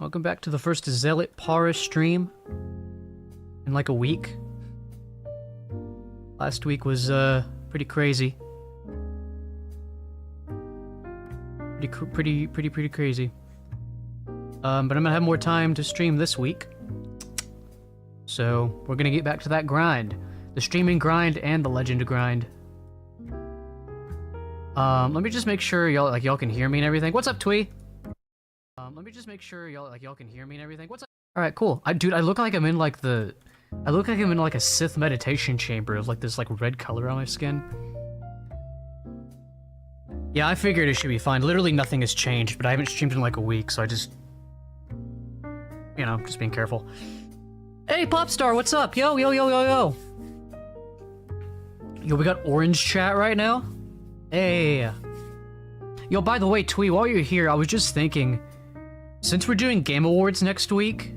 Welcome back to the first ZealotPara stream in like a week. Last week was pretty crazy. Pretty crazy. But I'm gonna have more time to stream this week. So we're gonna get back to that grind. The streaming grind and the legend grind. Let me just make sure y'all can hear me and everything. What's up, Twee? Let me just make sure y'all can hear me and everything. What's up? All right, cool. Dude, I look like I'm in like a Sith meditation chamber of like this like red color on my skin. Yeah, I figured it should be fine. Literally nothing has changed, but I haven't streamed in like a week, so I just, you know, just being careful. Hey, Popstar, what's up? Yo. Yo, we got orange chat right now. Hey. Yo, by the way, Twee, while you're here, I was just thinking, since we're doing Game Awards next week,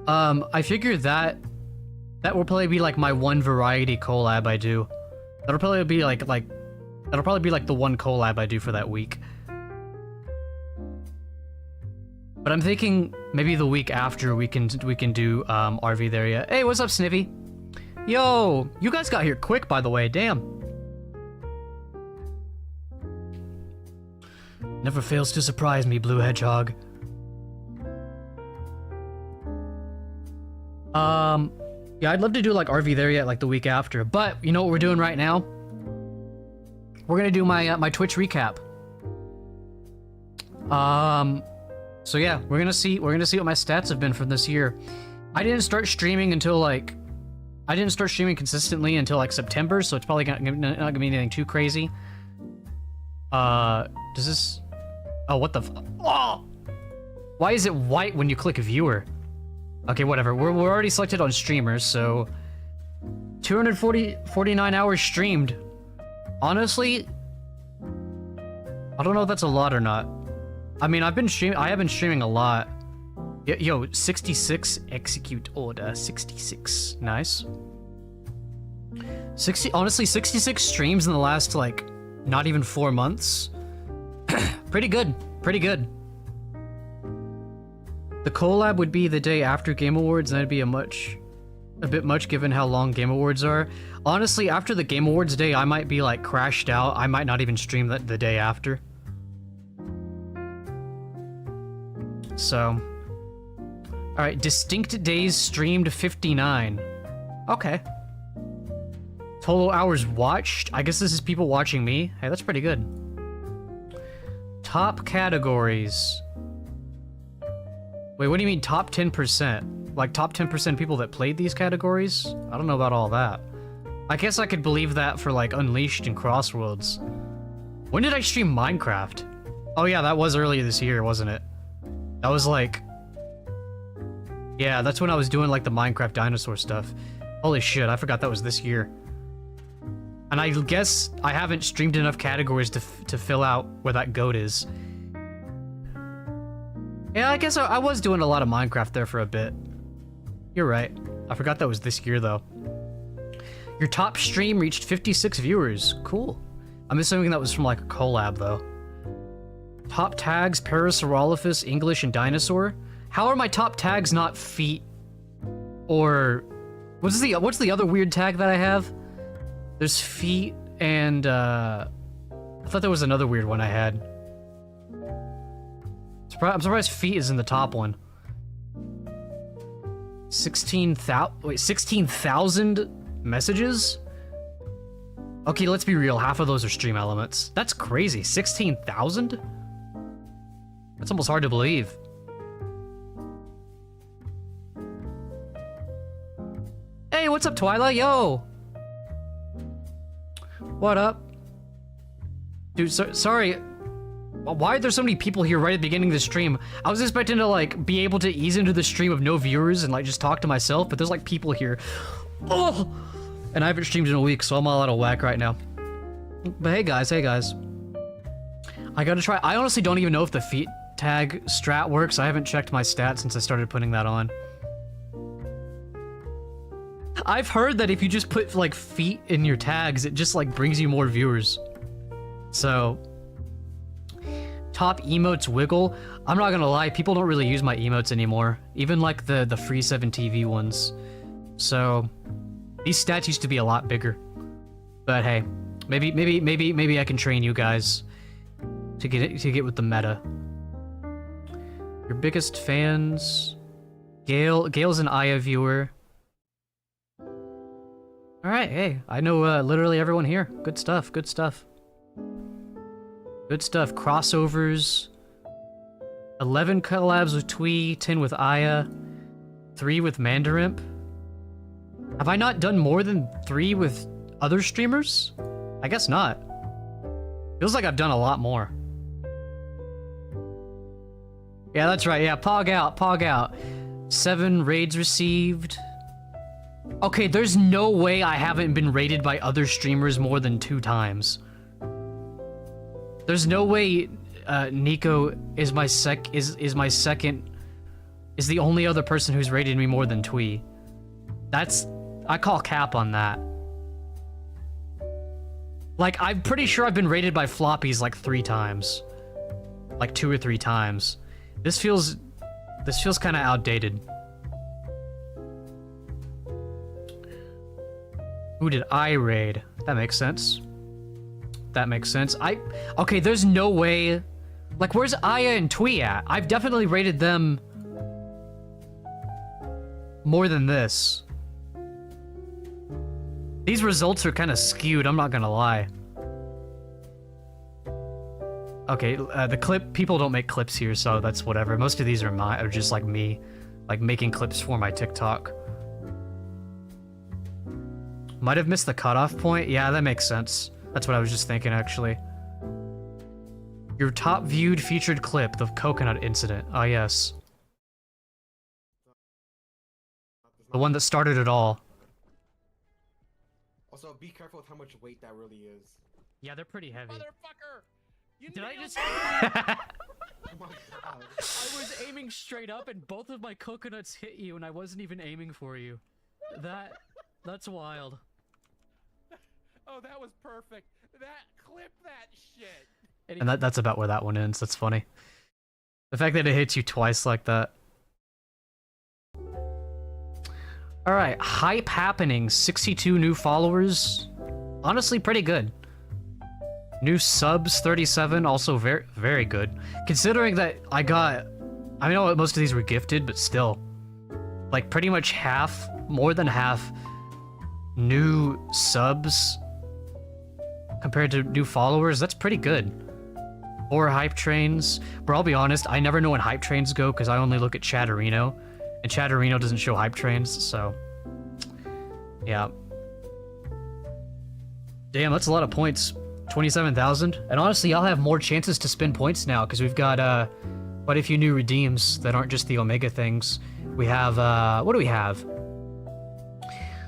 I figured that will probably be like my one variety collab I do. That'll probably be like the one collab I do for that week. But I'm thinking maybe the week after we can do RV there. Yeah. Hey, what's up, Sniffy? Yo, you guys got here quick, by the way. Damn. Never fails to surprise me, Blue Hedgehog. Yeah, I'd love to do like RV there yet like the week after, but you know what we're doing right now? We're gonna do my Twitch recap. So yeah, we're gonna see what my stats have been from this year. I didn't start streaming consistently until like September, so it's probably not gonna be anything too crazy. Does this? Oh, what the? Oh! Why is it white when you click viewer? Okay, whatever. We're already selected on streamers, so 249 hours streamed. Honestly, I don't know if that's a lot or not. I mean, I have been streaming a lot. Yo, 66 execute order. 66. Nice. 66 streams in the last like not even 4 months. Pretty good. The collab would be the day after Game Awards, and that'd be a bit much given how long Game Awards are. Honestly, after the Game Awards day, I might be like crashed out. I might not even stream the day after. So, all right, distinct days streamed 59. Okay. Total hours watched. I guess this is people watching me. Hey, that's pretty good. Top categories. Wait, what do you mean top 10%? Like top 10% people that played these categories? I don't know about all that. I guess I could believe that for like Unleashed and Crossworlds. When did I stream Minecraft? Oh yeah, that was earlier this year, wasn't it? That was like... Yeah, that's when I was doing like the Minecraft dinosaur stuff. Holy shit, I forgot that was this year. And I guess I haven't streamed enough categories to fill out where that goat is. Yeah, I guess I was doing a lot of Minecraft there for a bit. You're right. I forgot that was this year, though. Your top stream reached 56 viewers. Cool. I'm assuming that was from, like, a collab, though. Top tags, Parasaurolophus, English, and Dinosaur. How are my top tags not feet? Or... What's the other weird tag that I have? There's feet and, I thought there was another weird one I had. I'm surprised feet is in the top one. 16,000 messages? Okay, let's be real. Half of those are stream elements. That's crazy. 16,000? That's almost hard to believe. Hey, what's up, Twyla? Yo! What up? Dude, sorry. Why are there so many people here right at the beginning of the stream? I was expecting to, like, be able to ease into the stream of no viewers and, like, just talk to myself, but there's, like, people here. Oh! And I haven't streamed in a week, so I'm all out of whack right now. But hey, guys. I gotta try. I honestly don't even know if the feet tag strat works. I haven't checked my stats since I started putting that on. I've heard that if you just put, like, feet in your tags, it just, like, brings you more viewers. So... Top emotes wiggle. I'm not gonna lie, people don't really use my emotes anymore. Even like the free 7TV ones. So these stats used to be a lot bigger. But hey, maybe I can train you guys to get with the meta. Your biggest fans. Gail's an Aya viewer. Alright, hey, I know literally everyone here. Good stuff, good stuff. Good stuff. Crossovers. 11 collabs with Twee, 10 with Aya, 3 with Mandarimp. Have I not done more than 3 with other streamers? I guess not. Feels like I've done a lot more. Yeah, that's right. Yeah, pog out, pog out. 7 raids received. Okay, there's no way I haven't been raided by other streamers more than 2 times. There's no way Nico is my second is the only other person who's raided me more than Twee. I call cap on that. Like, I'm pretty sure I've been raided by Floppies like 3 times. Like 2 or 3 times. This feels kind of outdated. Who did I raid? That makes sense. That makes sense. Okay, there's no way. Like, where's Aya and Twee at? I've definitely rated them more than this. These results are kind of skewed, I'm not gonna lie. Okay, the clip, people don't make clips here, so that's whatever. Most of these are just like me, like making clips for my TikTok. Might have missed the cutoff point. Yeah, that makes sense. That's what I was just thinking, actually. Your top viewed featured clip, the coconut incident. Ah, yes. The one that started it all. Also, be careful with how much weight that really is. Yeah, they're pretty heavy. Motherfucker! Did I just... Oh my god. I was aiming straight up and both of my coconuts hit you and I wasn't even aiming for you. That's wild. Oh, that was perfect. Clip that shit. And that's about where that one ends. That's funny. The fact that it hits you twice like that. Alright, hype happening. 62 new followers. Honestly, pretty good. New subs, 37. Also very, very good. Considering that I know most of these were gifted, but still. Like, pretty much half, more than half, new subs compared to new followers. That's pretty good. 4 hype trains. Bro, I'll be honest, I never know when hype trains go because I only look at Chatterino. And Chatterino doesn't show hype trains, so... yeah. Damn, that's a lot of points. 27,000. And honestly, I'll have more chances to spend points now, because we've got, quite a few new redeems that aren't just the Omega things. We have, what do we have?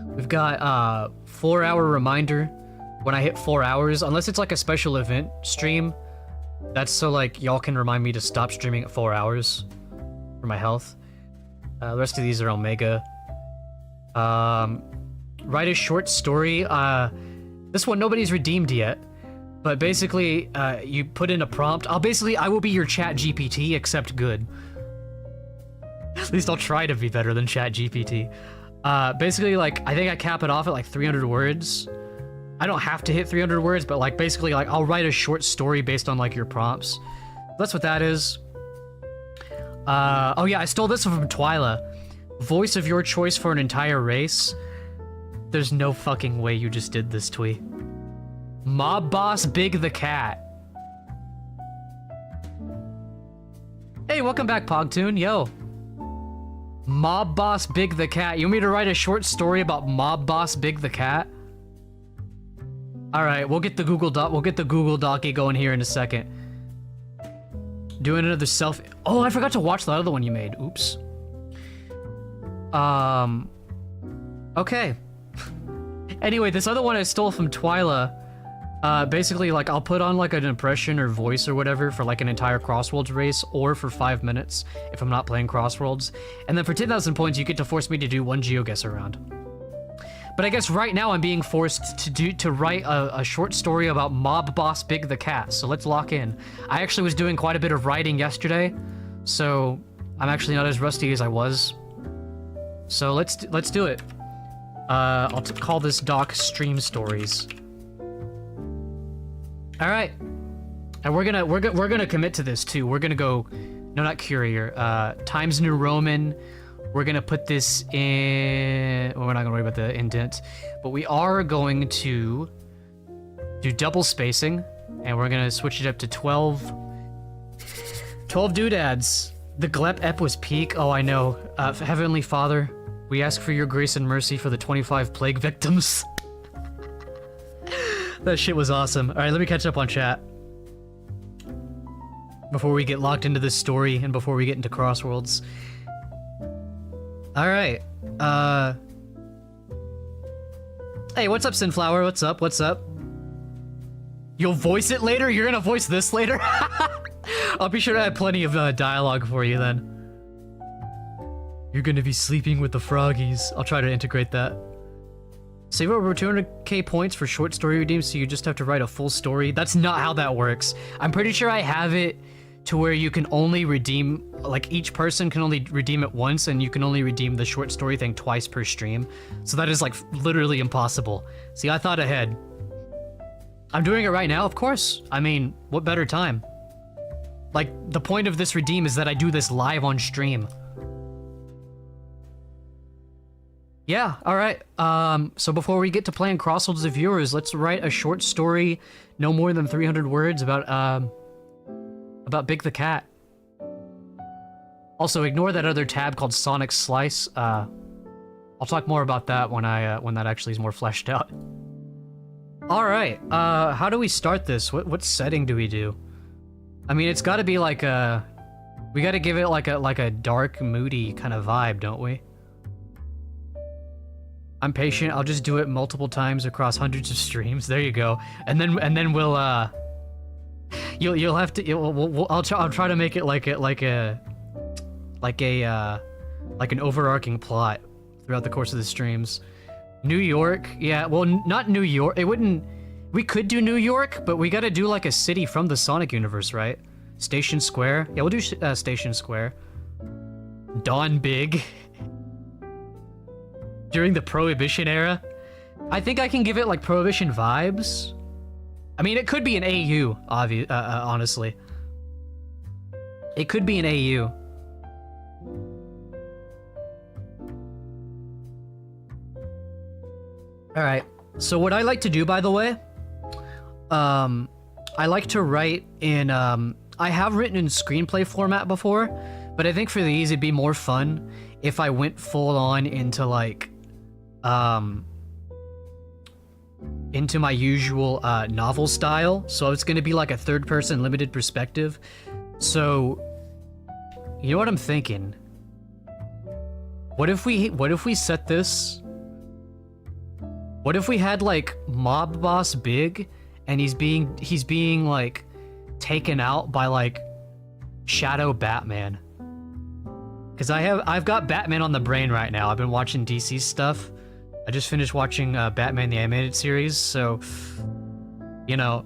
We've got, 4-hour reminder when I hit 4 hours, unless it's like a special event stream. That's so, like, y'all can remind me to stop streaming at 4 hours for my health. The rest of these are Omega. Write a short story. This one nobody's redeemed yet. But basically, you put in a prompt. I will be your Chat GPT, except good. At least I'll try to be better than Chat GPT. Basically, like, I think I cap it off at like 300 words. I don't have to hit 300 words, but like, basically, like, I'll write a short story based on like your prompts. That's what that is. Oh yeah, I stole this one from Twyla. Voice of your choice for an entire race. There's no fucking way you just did this, Twee. Mob Boss Big the Cat. Hey, welcome back, Pogtoon. Yo. Mob Boss Big the Cat. You want me to write a short story about Mob Boss Big the Cat? Alright, we'll get the Google Docky going here in a second. Doing another self... Oh, I forgot to watch the other one you made. Oops. Okay. Anyway, this other one I stole from Twyla. Basically, like, I'll put on, like, an impression or voice or whatever for, like, an entire Crossworlds race, or for 5 minutes if I'm not playing Crossworlds. And then for 10,000 points, you get to force me to do 1 GeoGuess round. But I guess right now I'm being forced to write a short story about Mob Boss Big the Cat. So let's lock in. I actually was doing quite a bit of writing yesterday, so I'm actually not as rusty as I was. So let's do it. I'll call this doc Stream Stories. All right, and we're gonna commit to this too. We're gonna go, no, not Courier. Times New Roman. We're gonna put this in. Well, we're not gonna worry about the indent, but we are going to do double spacing, and we're gonna switch it up to 12. 12 doodads. The Glep ep was peak. Oh, I know. Heavenly Father, we ask for your grace and mercy for the 25 plague victims. That shit was awesome. All right, let me catch up on chat before we get locked into this story and before we get into Crossworlds. All right. Hey, what's up, Sunflower? What's up? What's up? You'll voice it later? You're gonna voice this later? I'll be sure to have plenty of dialogue for you then. You're gonna be sleeping with the froggies. I'll try to integrate that. Save over 200k points for short story redeems, so you just have to write a full story. That's not how that works. I'm pretty sure I have it to where you can only redeem, like each person can only redeem it once, and you can only redeem the short story thing twice per stream. So that is like literally impossible. See, I thought ahead. I'm doing it right now, of course. I mean, what better time? Like, the point of this redeem is that I do this live on stream. Yeah, alright. So before we get to playing Crossworlds with viewers, let's write a short story, no more than 300 words, about Big the Cat. Also, ignore that other tab called Sonic Slice. I'll talk more about that when that actually is more fleshed out. Alright, how do we start this? What setting do we do? I mean, it's gotta be like we gotta give it like a dark, moody kind of vibe, don't we? I'm patient. I'll just do it multiple times across hundreds of streams. There you go. And then we'll you'll have to. I'll try to make it like an overarching plot throughout the course of the streams. New York, yeah. Well, not New York. It wouldn't. We could do New York, but we got to do like a city from the Sonic universe, right? Station Square. Yeah, we'll do Station Square. Dawn Big. During the Prohibition era. I think I can give it like Prohibition vibes. I mean, it could be an AU, honestly. It could be an AU. Alright, so what I like to do, by the way, I like to write in, I have written in screenplay format before, but I think for these it'd be more fun if I went full on into like, into my usual novel style. So it's gonna be like a third-person limited perspective. So, you know what I'm thinking? What if we set this? What if we had like Mob Boss Big, and he's being like taken out by like Shadow Batman? Because I've got Batman on the brain right now. I've been watching DC stuff. I just finished watching Batman the Animated Series, so, you know,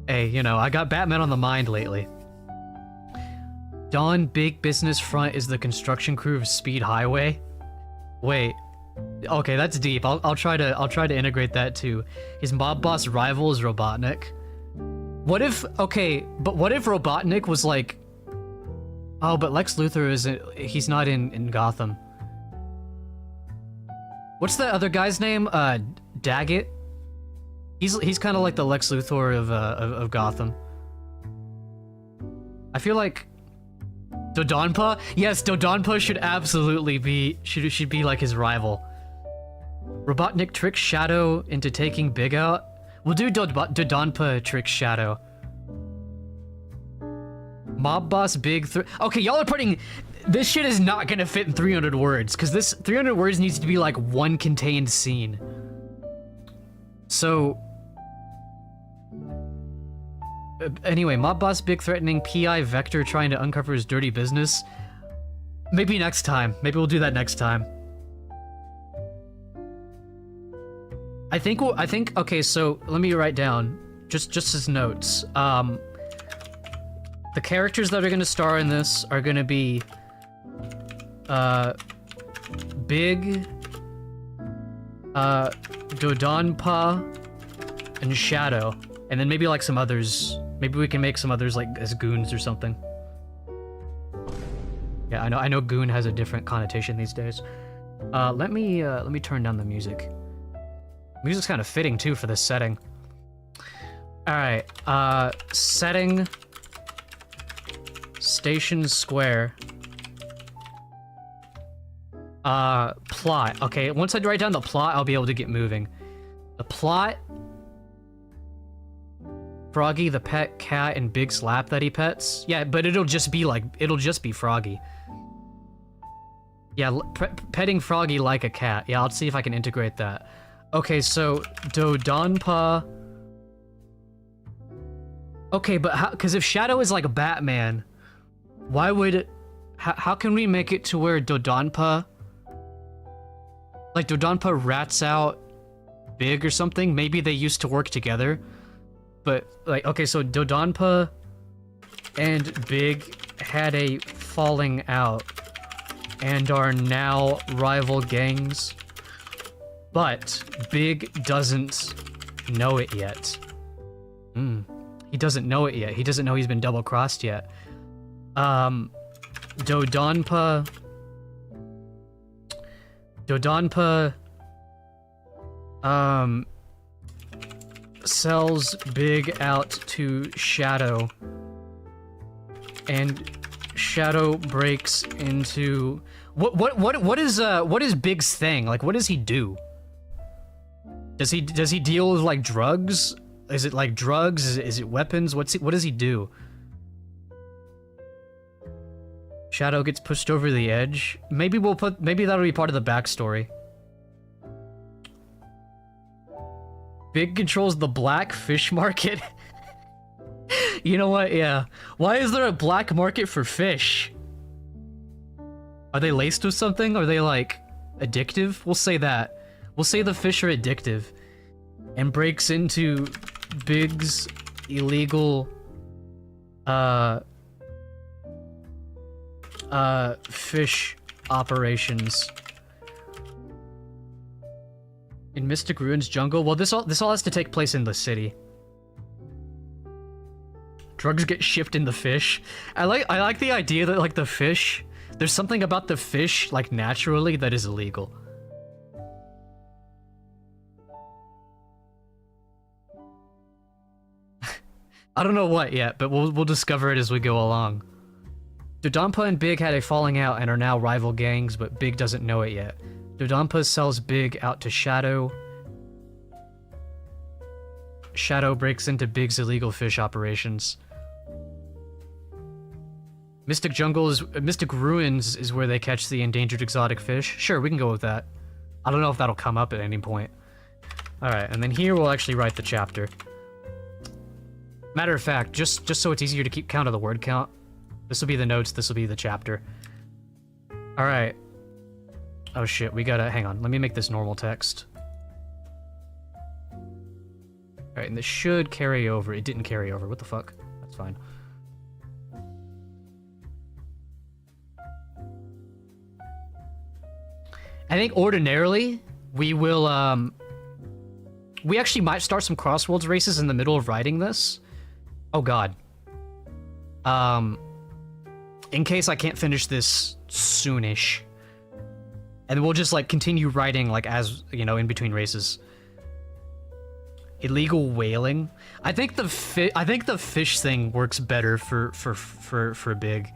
hey, you know, I got Batman on the mind lately. Dawn Big Business Front is the construction crew of Speed Highway. Wait, okay, that's deep. I'll try to integrate that too. His mob boss rival is Robotnik. What if, okay, but what if Robotnik was like, oh, but Lex Luthor isn't, he's not in Gotham. What's that other guy's name? Daggett? He's kind of like the Lex Luthor of Gotham. I feel like Dodonpa? Yes, Dodonpa should absolutely be should be like his rival. Robotnik tricks Shadow into taking Big out. We'll do Dodonpa tricks Shadow. Mob Boss Big. Okay, y'all are putting. This shit is not gonna fit in 300 words, because this 300 words needs to be like one contained scene. So, anyway, Mob Boss Big threatening PI Vector trying to uncover his dirty business. Maybe next time. Maybe we'll do that next time. I think okay, so let me write down just as notes. The characters that are gonna star in this are gonna be Big, Dodonpa, and Shadow, and then maybe like some others. Maybe we can make some others like as goons or something. Yeah, I know goon has a different connotation these days. Let me turn down the music. Music's kind of fitting too for this setting. All right, setting, Station Square. Plot. Okay, once I write down the plot, I'll be able to get moving. The plot: Froggy, the pet cat, and Big Slap that he pets. Yeah, but it'll just be Froggy. Yeah, petting Froggy like a cat. Yeah, I'll see if I can integrate that. Okay, so Dodonpa. Okay, but how? Because if Shadow is like a Batman, why would? How can we make it to where Dodonpa? Like Dodonpa rats out Big or something? Maybe they used to work together. But like, okay, so Dodonpa and Big had a falling out and are now rival gangs. But Big doesn't know it yet. He doesn't know it yet. He doesn't know he's been double-crossed yet. Dodonpa sells Big out to Shadow, and Shadow breaks into what is Big's thing? Like, what does he do? Does he deal with like drugs? Is it like drugs? Is it weapons? What does he do? Shadow gets pushed over the edge. Maybe that'll be part of the backstory. Big controls the black fish market. You know what? Yeah. Why is there a black market for fish? Are they laced with something? Are they like addictive? We'll say that. We'll say the fish are addictive. And breaks into Big's illegal fish operations in Mystic Ruins Jungle. Well, this all has to take place in the city. Drugs get shipped in the fish. I like the idea that like the fish, there's something about the fish like naturally that is illegal. I don't know what yet, but we'll discover it as we go along. Dodonpa and Big had a falling out and are now rival gangs, but Big doesn't know it yet. Dodonpa sells Big out to Shadow. Shadow breaks into Big's illegal fish operations. Mystic Ruins is where they catch the endangered exotic fish. Sure, we can go with that. I don't know if that'll come up at any point. Alright, and then here we'll actually write the chapter. Matter of fact, just so it's easier to keep count of the word count, this will be the notes, this will be the chapter. Alright. Oh shit, we gotta, hang on, let me make this normal text. Alright, and this should carry over. It didn't carry over, what the fuck? That's fine. I think ordinarily, we will, we actually might start some Crossworlds races in the middle of writing this. Oh god. In case I can't finish this soonish. And we'll just like continue writing like as, you know, in between races. Illegal whaling. I think the fish thing works better for Big.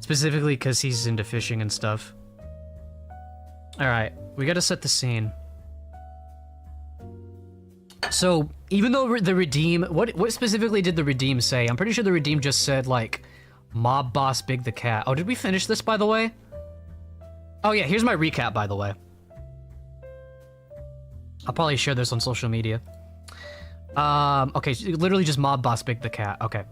Specifically because he's into fishing and stuff. Alright, we gotta set the scene. So, even though the Redeem... What specifically did the Redeem say? I'm pretty sure the Redeem just said, like, Mob Boss Big the Cat. Oh, did we finish this, by the way? Oh, yeah, here's my recap, by the way. I'll probably share this on social media. Okay, literally just Mob Boss Big the Cat. Okay.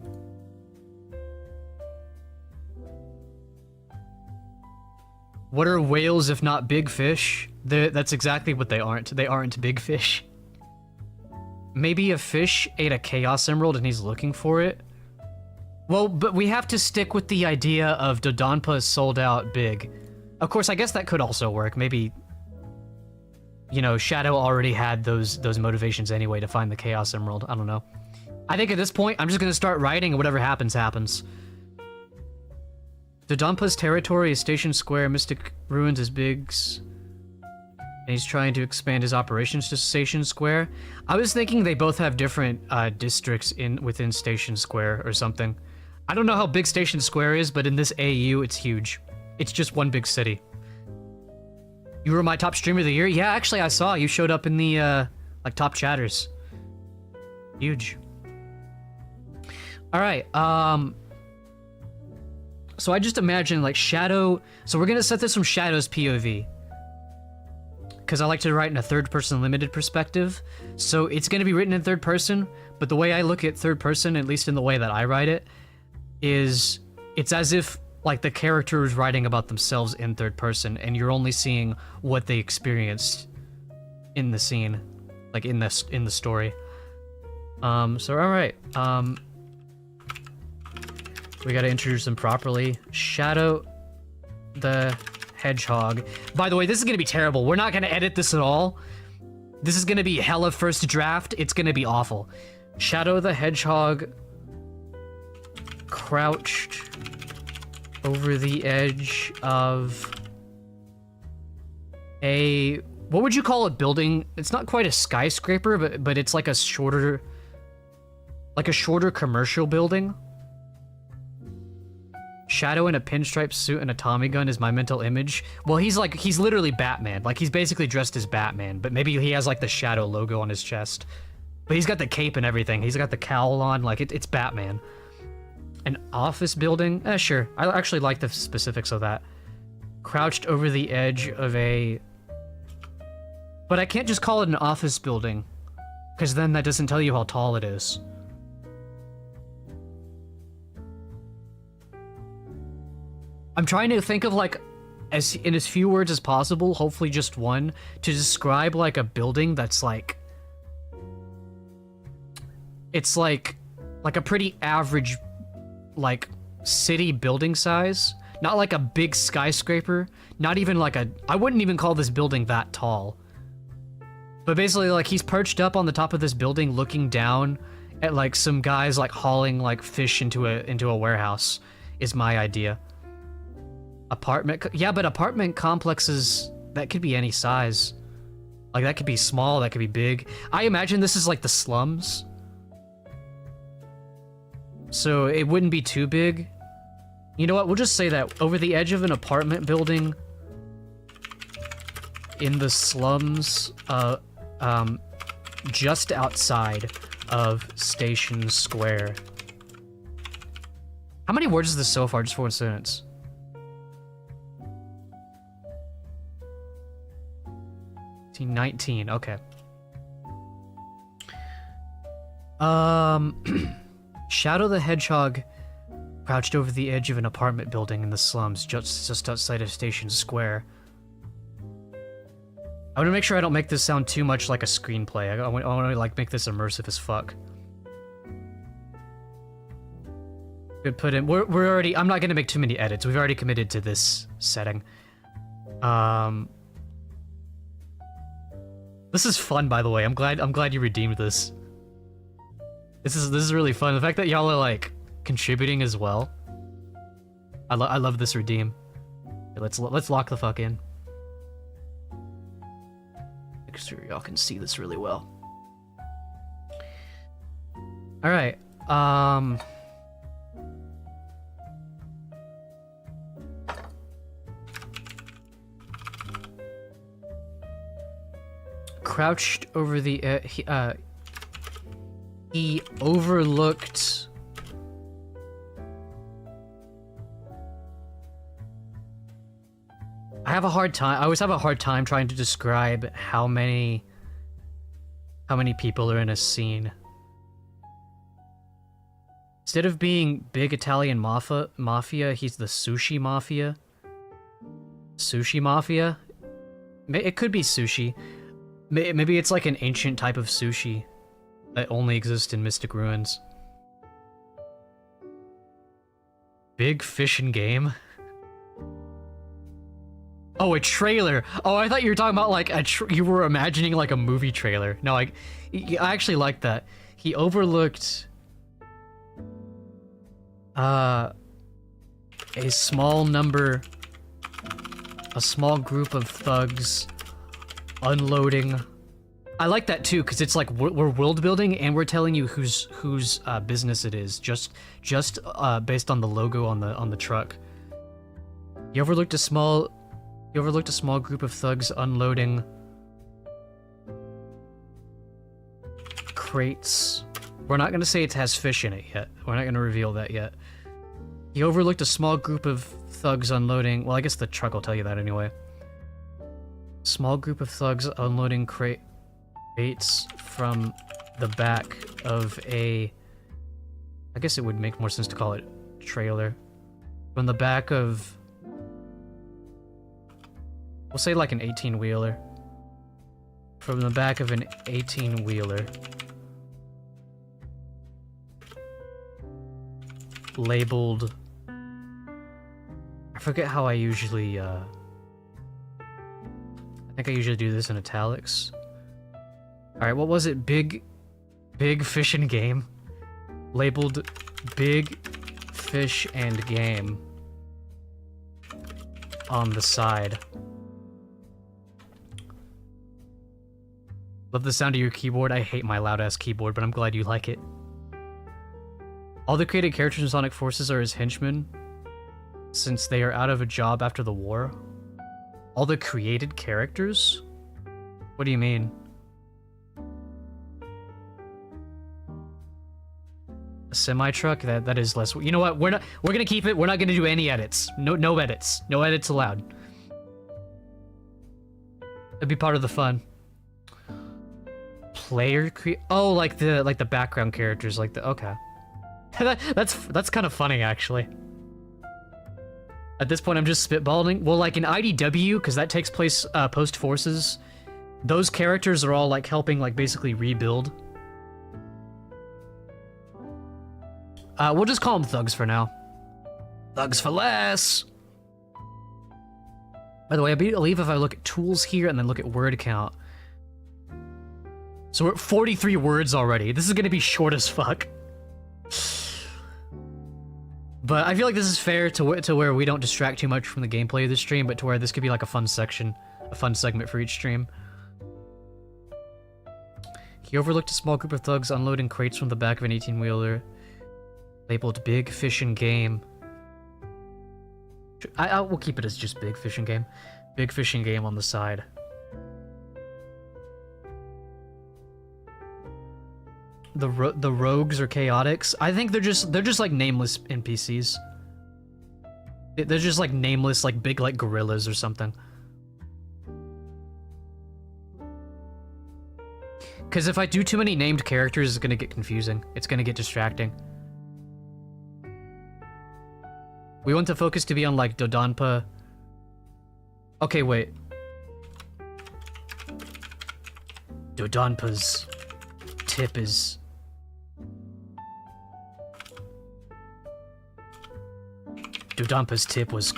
What are whales if not big fish? That's exactly what they aren't. They aren't big fish. Maybe a fish ate a Chaos Emerald and he's looking for it? Well, but we have to stick with the idea of Dodonpa sold out big. Of course, I guess that could also work. Maybe, you know, Shadow already had those motivations anyway to find the Chaos Emerald. I don't know. I think at this point, I'm just gonna start writing and whatever happens, happens. Dodonpa's territory is Station Square, Mystic Ruins is Biggs, and he's trying to expand his operations to Station Square. I was thinking they both have different districts within Station Square or something. I don't know how big Station Square is, but in this AU, it's huge. It's just one big city. You were my top streamer of the year? Yeah, actually, I saw you showed up in the like top chatters. Huge. All right. So I just imagine like Shadow. So we're gonna set this from Shadow's POV, because I like to write in a third-person limited perspective. So it's gonna be written in third person, but the way I look at third person, at least in the way that I write it, is it's as if like the character is writing about themselves in third person, and you're only seeing what they experienced in the scene, like in the story. So all right. We gotta introduce them properly. Shadow the Hedgehog. By the way, this is gonna be terrible. We're not gonna edit this at all. This is gonna be hella first draft. It's gonna be awful. Shadow the Hedgehog crouched over the edge of a... What would you call a building? It's not quite a skyscraper, but it's like a shorter commercial building. Shadow in a pinstripe suit and a Tommy gun is my mental image. Well, he's literally Batman. Like, he's basically dressed as Batman, but maybe he has, like, the Shadow logo on his chest. But he's got the cape and everything. He's got the cowl on. Like, it's Batman. An office building? Sure. I actually like the specifics of that. Crouched over the edge of a... But I can't just call it an office building, because then that doesn't tell you how tall it is. I'm trying to think of, like, in as few words as possible, hopefully just one, to describe, like, a building that's, like... It's, like a pretty average, like, city building size. Not like a big skyscraper. Not even like a... I wouldn't even call this building that tall. But basically, like, he's perched up on the top of this building looking down at, like, some guys, like, hauling, like, fish into a warehouse, is my idea. Apartment... Yeah, but apartment complexes, that could be any size. Like, that could be small, that could be big. I imagine this is, like, the slums. So it wouldn't be too big. You know what, we'll just say that over the edge of an apartment building in the slums, just outside of Station Square. How many words is this so far, just for one sentence? 19, okay. Shadow the Hedgehog crouched over the edge of an apartment building in the slums just outside of Station Square. I want to make sure I don't make this sound too much like a screenplay. I want to like make this immersive as fuck. Could put in. We're already. I'm not gonna make too many edits. We've already committed to this setting. This is fun, by the way. I'm glad you redeemed this. This is really fun. The fact that y'all are like contributing as well. I love this redeem. Let's lock the fuck in. Make sure y'all can see this really well. All right. Crouched over the he overlooked I always have a hard time trying to describe how many people are in a scene. Instead of being big Italian mafia, he's the sushi mafia. Sushi Mafia? It could be sushi. Maybe it's like an ancient type of sushi that only exists in Mystic Ruins. Big Fish and Game? Oh, a trailer! Oh, I thought you were talking about like you were imagining like a movie trailer. No, I actually like that. He overlooked... a small group of thugs unloading. I like that too, because it's like we're world building and we're telling you whose business it is, just based on the logo on the truck. You overlooked a small group of thugs unloading crates. We're not gonna say it has fish in it yet. We're not gonna reveal that yet. You overlooked a small group of thugs unloading... Well, I guess the truck will tell you that anyway. Small group of thugs unloading crates from the back of a... I guess it would make more sense to call it trailer. From the back of... We'll say like an 18-wheeler. From the back of an 18-wheeler. Labeled... I forget how I usually, I think I usually do this in italics. Alright, what was it? Big Fish and Game. Labeled Big Fish and Game. On the side. Love the sound of your keyboard. I hate my loud-ass keyboard, but I'm glad you like it. All the created characters in Sonic Forces are his henchmen, since they are out of a job after the war. All the created characters? What do you mean? A semi-truck? That is less... You know what? We're gonna keep it. We're not gonna do any edits. No edits. No edits allowed. That'd be part of the fun. Player Oh, like the background characters, like the... Okay. That's kind of funny, actually. At this point, I'm just spitballing. Well, like in IDW, because that takes place post-Forces, those characters are all like helping like basically rebuild. We'll just call them thugs for now. Thugs for less! By the way, I believe if I look at tools here and then look at word count. So we're at 43 words already. This is gonna be short as fuck. But I feel like this is fair to where we don't distract too much from the gameplay of the stream, but to where this could be like a fun section, a fun segment for each stream. He overlooked a small group of thugs unloading crates from the back of an 18-wheeler, labeled Big Fish and Game. I will keep it as just Big Fish and Game. Big Fish and Game on the side. The rogues or chaotics. I think they're just like nameless NPCs. They're just like nameless, like big like gorillas or something. Because if I do too many named characters, it's gonna get confusing. It's gonna get distracting. We want the focus to be on like Dodonpa. Okay, wait. Dodonpa's tip is... Dodonpa's tip was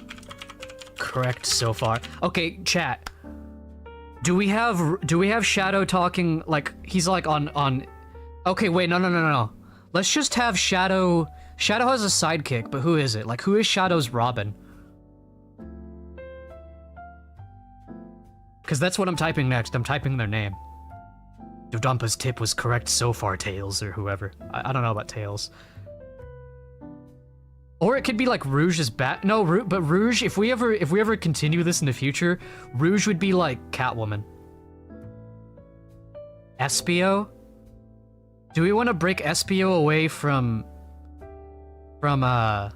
correct so far. Okay, chat. Do we have Shadow talking like he's like on Okay, wait, no. Let's just have Shadow. Shadow has a sidekick, but who is it? Like who is Shadow's Robin? Cuz that's what I'm typing next. I'm typing their name. Dodonpa's tip was correct so far, Tails or whoever. I don't know about Tails. Or it could be like Rouge's bat. No, but Rouge. If we ever continue this in the future, Rouge would be like Catwoman. Espio. Do we want to break Espio away from the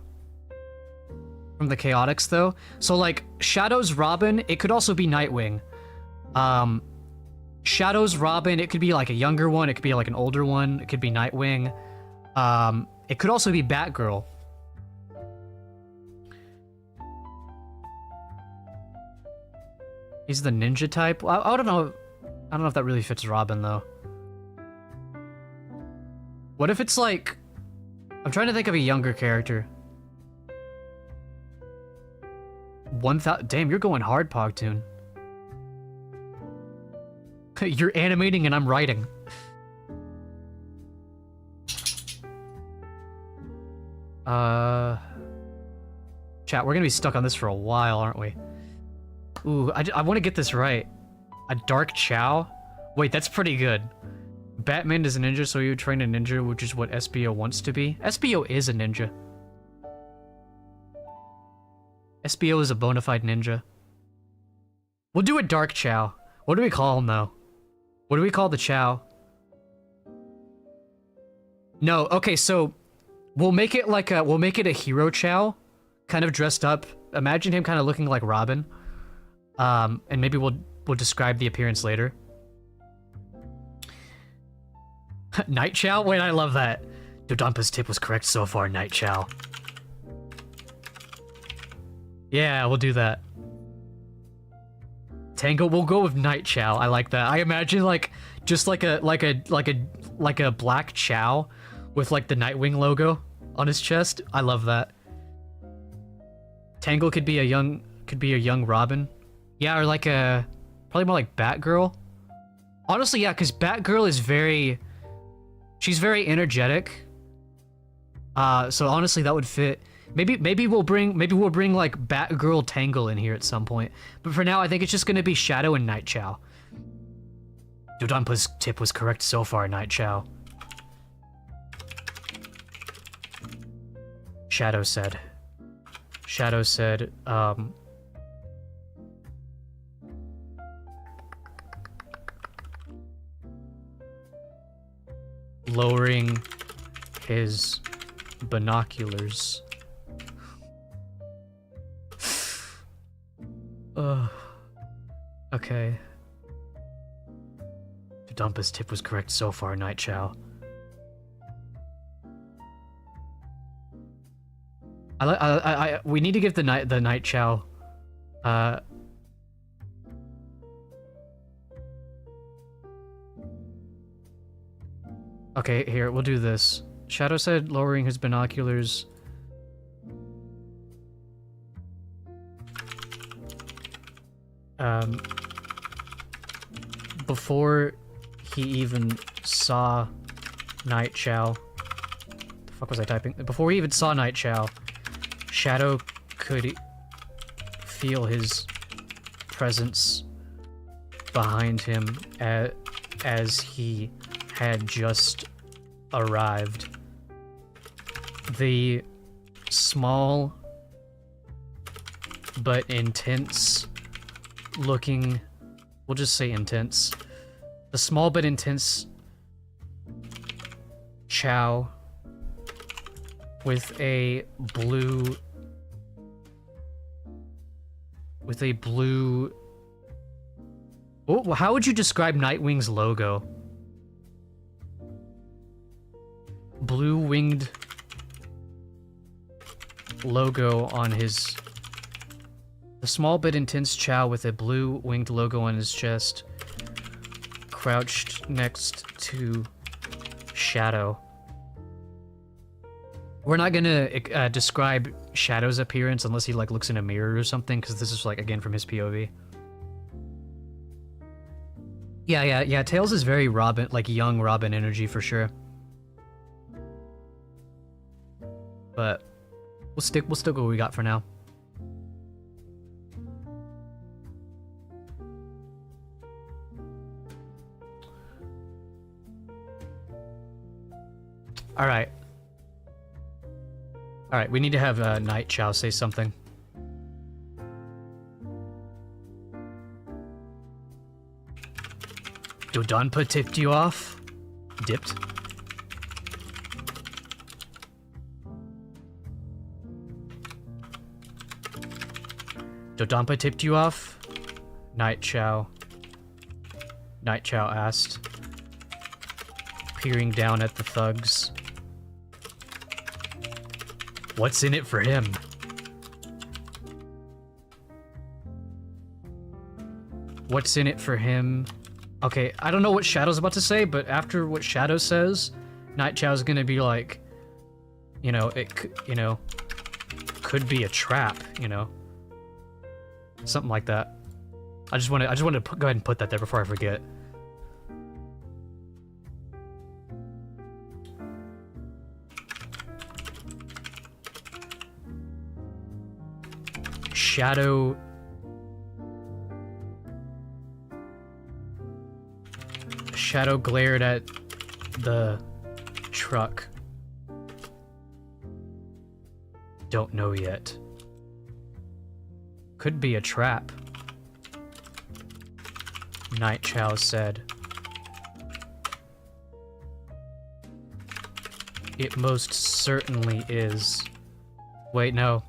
Chaotix though? So like Shadow's Robin, it could also be Nightwing. Shadow's Robin, it could be like a younger one. It could be like an older one. It could be Nightwing. It could also be Batgirl. He's the ninja type. I don't know. I don't know if that really fits Robin though. What if it's like... I'm trying to think of a younger character. 1,000... Damn, you're going hard, Pogtoon. You're animating and I'm writing. Chat, we're gonna be stuck on this for a while, aren't we? Ooh, I want to get this right. A dark Chow? Wait, that's pretty good. Batman is a ninja, so you train a ninja, which is what SBO wants to be. SBO is a ninja. SBO is a bona fide ninja. We'll do a dark Chow. What do we call him, though? What do we call the Chow? No, okay, so... We'll make it like a... We'll make it a hero Chow. Kind of dressed up. Imagine him kind of looking like Robin. And maybe we'll describe the appearance later. Night Chow? Wait, I love that. Dodampa's tip was correct so far, Night Chow. Yeah, we'll do that. Tango, we'll go with Night Chow. I like that. I imagine like just like a black Chow with like the Nightwing logo on his chest. I love that. Tangle could be a young Robin. Yeah, or like a probably more like Batgirl. Honestly, yeah, because Batgirl is she's very energetic. So honestly, that would fit. Maybe we'll bring like Batgirl Tangle in here at some point. But for now, I think it's just gonna be Shadow and Night Chow. Dodampa's tip was correct so far, Night Chow. Shadow said, lowering his binoculars. Okay. Dodampa's tip was correct so far, Night Chow. We need to give the Night Chow. Okay, here, we'll do this. Shadow said lowering his binoculars. Before he even saw Night Chow. The fuck was I typing? Before he even saw Night Chow, Shadow could feel his presence behind him as he had just arrived. The small but intense looking, we'll just say intense. The small but intense Chow with a blue oh, how would you describe Nightwing's logo? Blue winged logo on his... The small but intense Chow with a blue winged logo on his chest, crouched next to Shadow. We're not gonna describe Shadow's appearance unless he like looks in a mirror or something, because this is like again from his POV. Yeah. Tails is very Robin, like young Robin energy for sure. But we'll stick with what we got for now. All right, we need to have Night Chow say something. Dodonpa tipped you off? Dipped? Dodonpa tipped you off? Night Chow asked, peering down at the thugs. What's in it for him? What's in it for him? Okay, I don't know what Shadow's about to say, but after what Shadow says, Night Chow's gonna be like, you know, could be a trap, you know, something like that. I just wanted to go ahead and put that there before I forget. Shadow glared at the truck. Don't know yet. Could be a trap. Night Chow said. It most certainly is. Wait, no.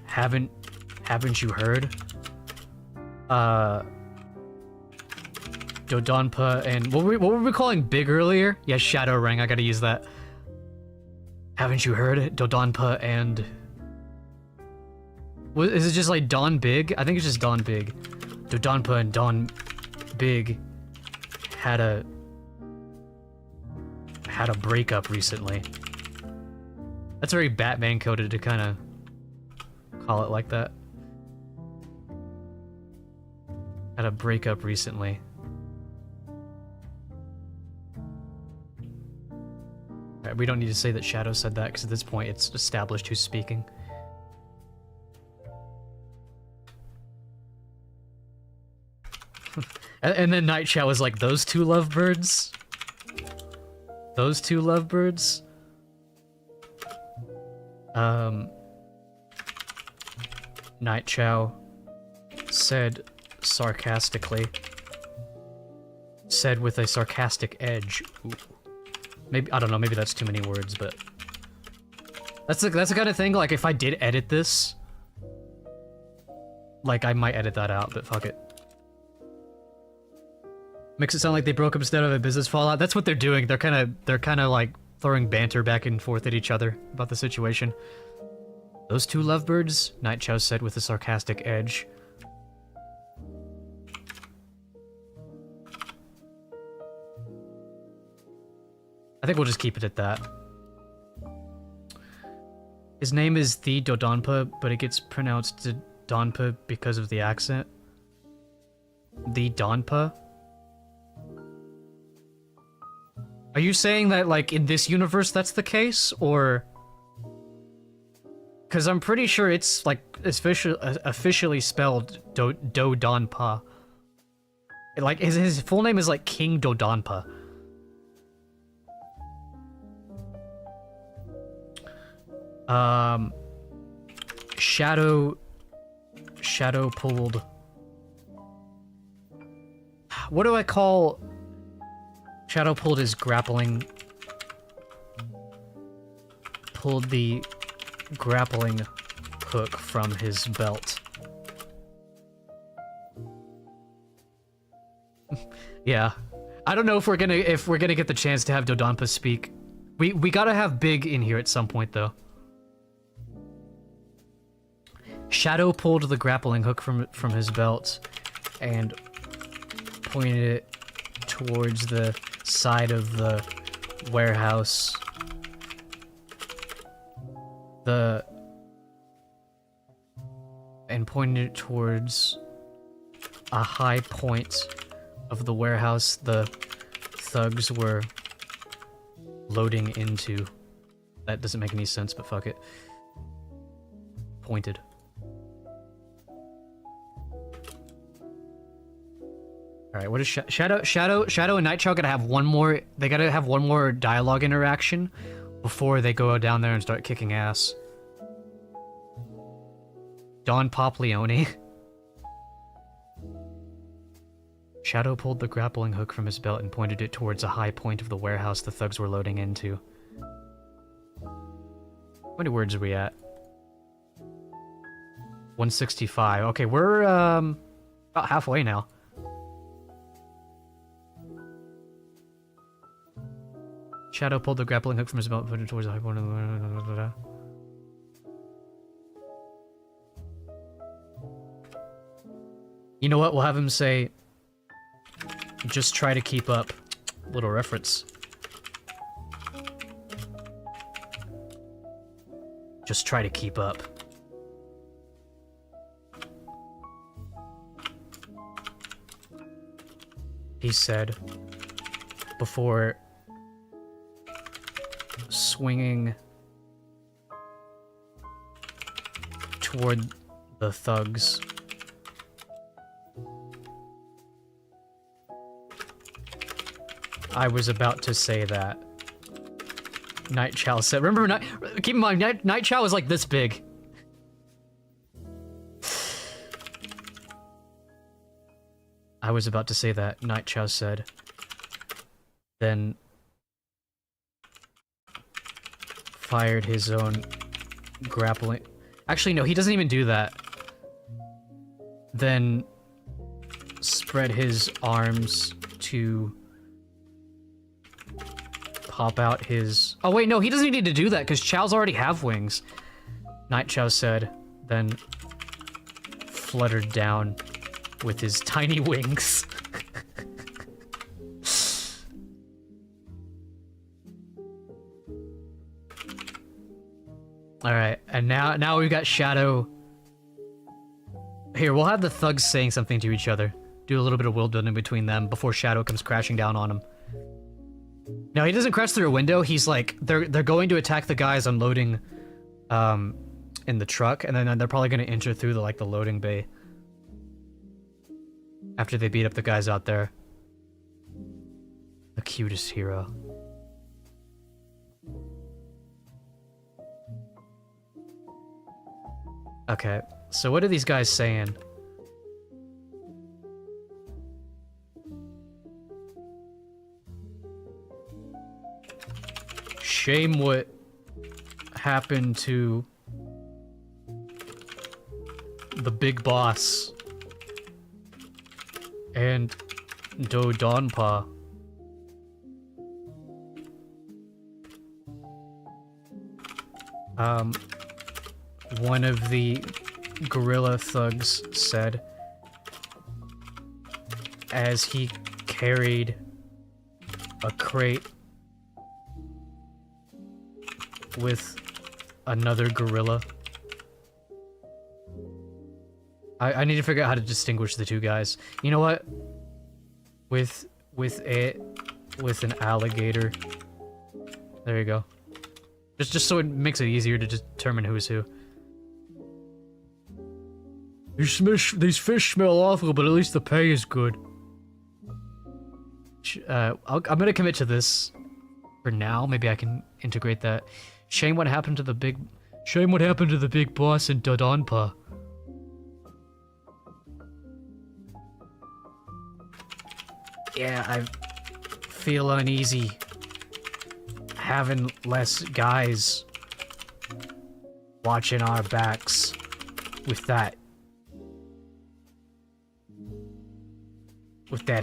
Haven't you heard? Dodonpa and what were we calling Big earlier? Yeah, Shadow Ring. I gotta use that. Haven't you heard? Dodonpa and is it just like Don Big? I think it's just Don Big. Dodonpa and Don Big had a breakup recently. That's very Batman coded to kind of call it like that. Had a breakup recently. Alright, we don't need to say that Shadow said that, because at this point it's established who's speaking. And then Night Chow was like, those two lovebirds? Those two lovebirds? Night Chow said sarcastically. Said with a sarcastic edge. Ooh. Maybe, I don't know, maybe that's too many words, but... That's the kind of thing, like, if I did edit this... Like, I might edit that out, but fuck it. Makes it sound like they broke up instead of a business fallout. That's what they're doing. They're kind of like throwing banter back and forth at each other about the situation. Those two lovebirds? Night Chow said with a sarcastic edge. I think we'll just keep it at that. His name is the Dodonpa, but it gets pronounced Donpa because of the accent. The Donpa? Are you saying that, like, in this universe that's the case, or... Because I'm pretty sure it's, like, officially spelled Dodonpa. Like, his full name is, like, King Dodonpa. Shadow pulled... What do I call... Shadow pulled his grappling... Pulled the grappling hook from his belt. Yeah. I don't know if we're gonna get the chance to have Dodonpa speak. We gotta have Big in here at some point, though. Shadow pulled the grappling hook from his belt and pointed it towards the side of the warehouse. And pointed it towards a high point of the warehouse the thugs were loading into. That doesn't make any sense, but fuck it. Pointed. All right, what is Shadow and Night Chow gotta have one more? They gotta have one more dialogue interaction before they go down there and start kicking ass. Don Poplione. Shadow pulled the grappling hook from his belt and pointed it towards a high point of the warehouse the thugs were loading into. How many words are we at? 165. Okay, we're about halfway now. Shadow pulled the grappling hook from his belt and put it towards the high point of the... You know what? We'll have him say, just try to keep up. Little reference. Just try to keep up. He said before swinging toward the thugs. I was about to say that. Night Chow said. Remember, keep in mind, Night Chow is like this big. I was about to say that. Night Chow said. Then fired his own grappling. Actually, no, he doesn't even do that. Then spread his arms to pop out his... Oh wait, no, he doesn't need to do that because Chows already have wings. Night Chow said, then fluttered down with his tiny wings. Alright, and now we've got Shadow. Here, we'll have the thugs saying something to each other. Do a little bit of world building between them before Shadow comes crashing down on him. No, he doesn't crash through a window. He's like, they're going to attack the guys unloading in the truck, and then they're probably going to enter through the loading bay after they beat up the guys out there. The cutest hero. Okay, so what are these guys saying? Shame what happened to the big boss and ZealotPara. One of the gorilla thugs said as he carried a crate with another gorilla. I need to figure out how to distinguish the two guys. You know what? With an alligator. There you go. Just so it makes it easier to determine who's who. These fish smell awful, but at least the pay is good. I'm gonna commit to this for now. Maybe I can integrate that. Shame what happened to the big boss in ZealotPara. Yeah, I feel uneasy having less guys watching our backs with that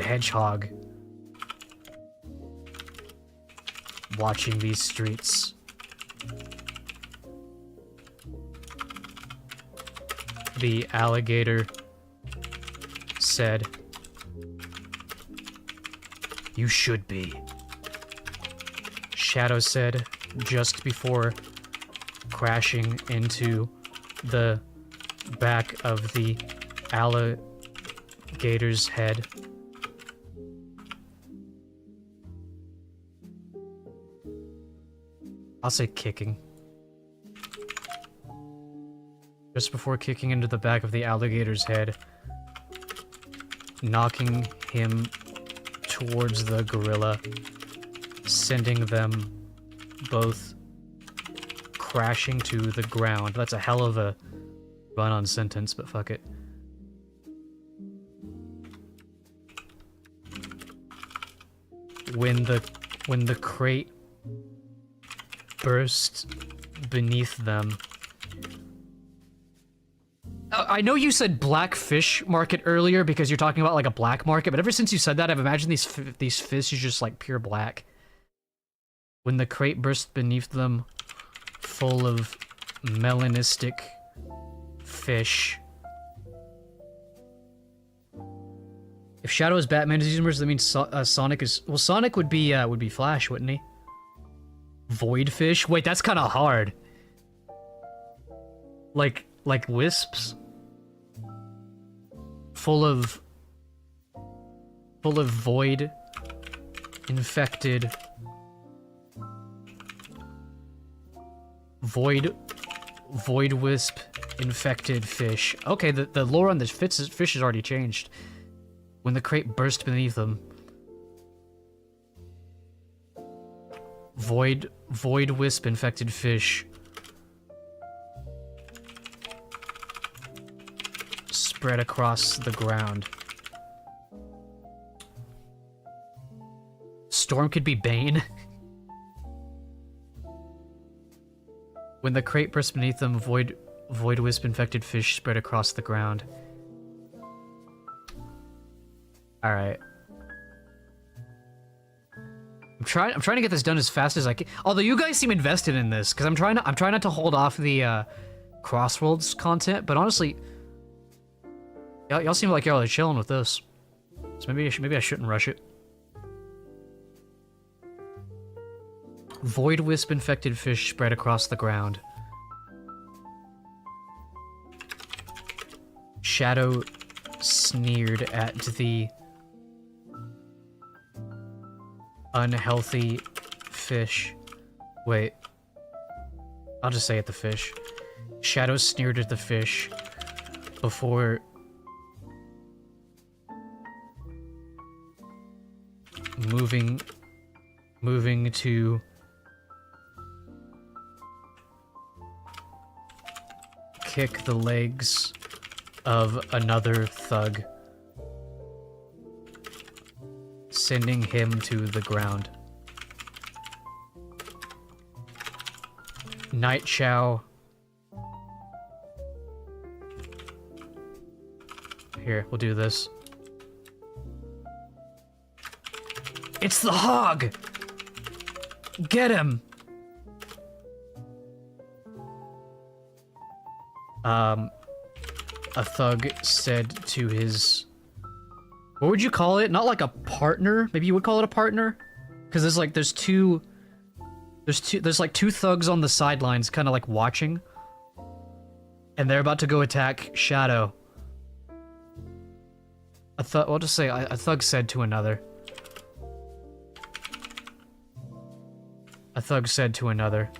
hedgehog watching these streets. The alligator said, "You should be." Shadow said just before crashing into the back of the alligator's head. I'll say kicking. Just before kicking into the back of the alligator's head, knocking him towards the gorilla, sending them both crashing to the ground. That's a hell of a run-on sentence, but fuck it. When the crate burst beneath them. I know you said black fish market earlier because you're talking about like a black market, but ever since you said that, I've imagined these fish is just like pure black. When the crate burst beneath them, full of melanistic fish. If Shadow is Batman's universe, that means Sonic is... Well, Sonic would be Flash, wouldn't he? Voidfish? Wait, that's kind of hard. Like wisps? Full of void infected void wisp infected fish. Okay, the lore on this fish has already changed. When the crate burst beneath them. Void wisp infected fish. Spread across the ground. Storm could be Bane. When the crate burst beneath them, void wisp infected fish spread across the ground. All right. I'm trying to get this done as fast as I can. Although you guys seem invested in this, because I'm trying not to hold off the Crossworlds content. But honestly, y'all seem like y'all are chilling with this. So maybe I shouldn't rush it. Void wisp infected fish spread across the ground. Shadow sneered at the unhealthy fish. Wait. I'll just say it, the fish. Shadow sneered at the fish before moving to kick the legs of another thug, sending him to the ground. Night Chow. Here, we'll do this. It's the hog! Get him! A thug said to his... What would you call it? Not like a partner? Maybe you would call it a partner? Because there's like two thugs on the sidelines kind of like watching. And they're about to go attack Shadow. I'll just say a thug said to another. A thug said to another.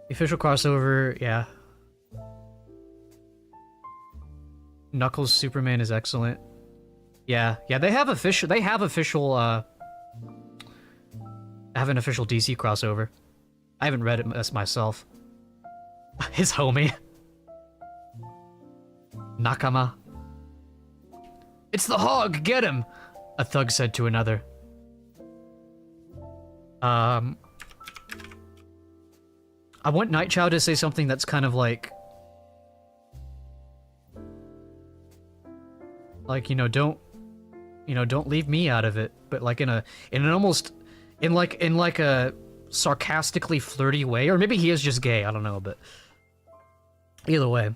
The official crossover, yeah. Knuckles Superman is excellent. Yeah, they have official have an official DC crossover. I haven't read it myself. His homie. Nakama. It's the hog, get him! A thug said to another. I want Night Chow to say something that's kind of like, don't leave me out of it, but like in a sarcastically flirty way, or maybe he is just gay, I don't know, but either way.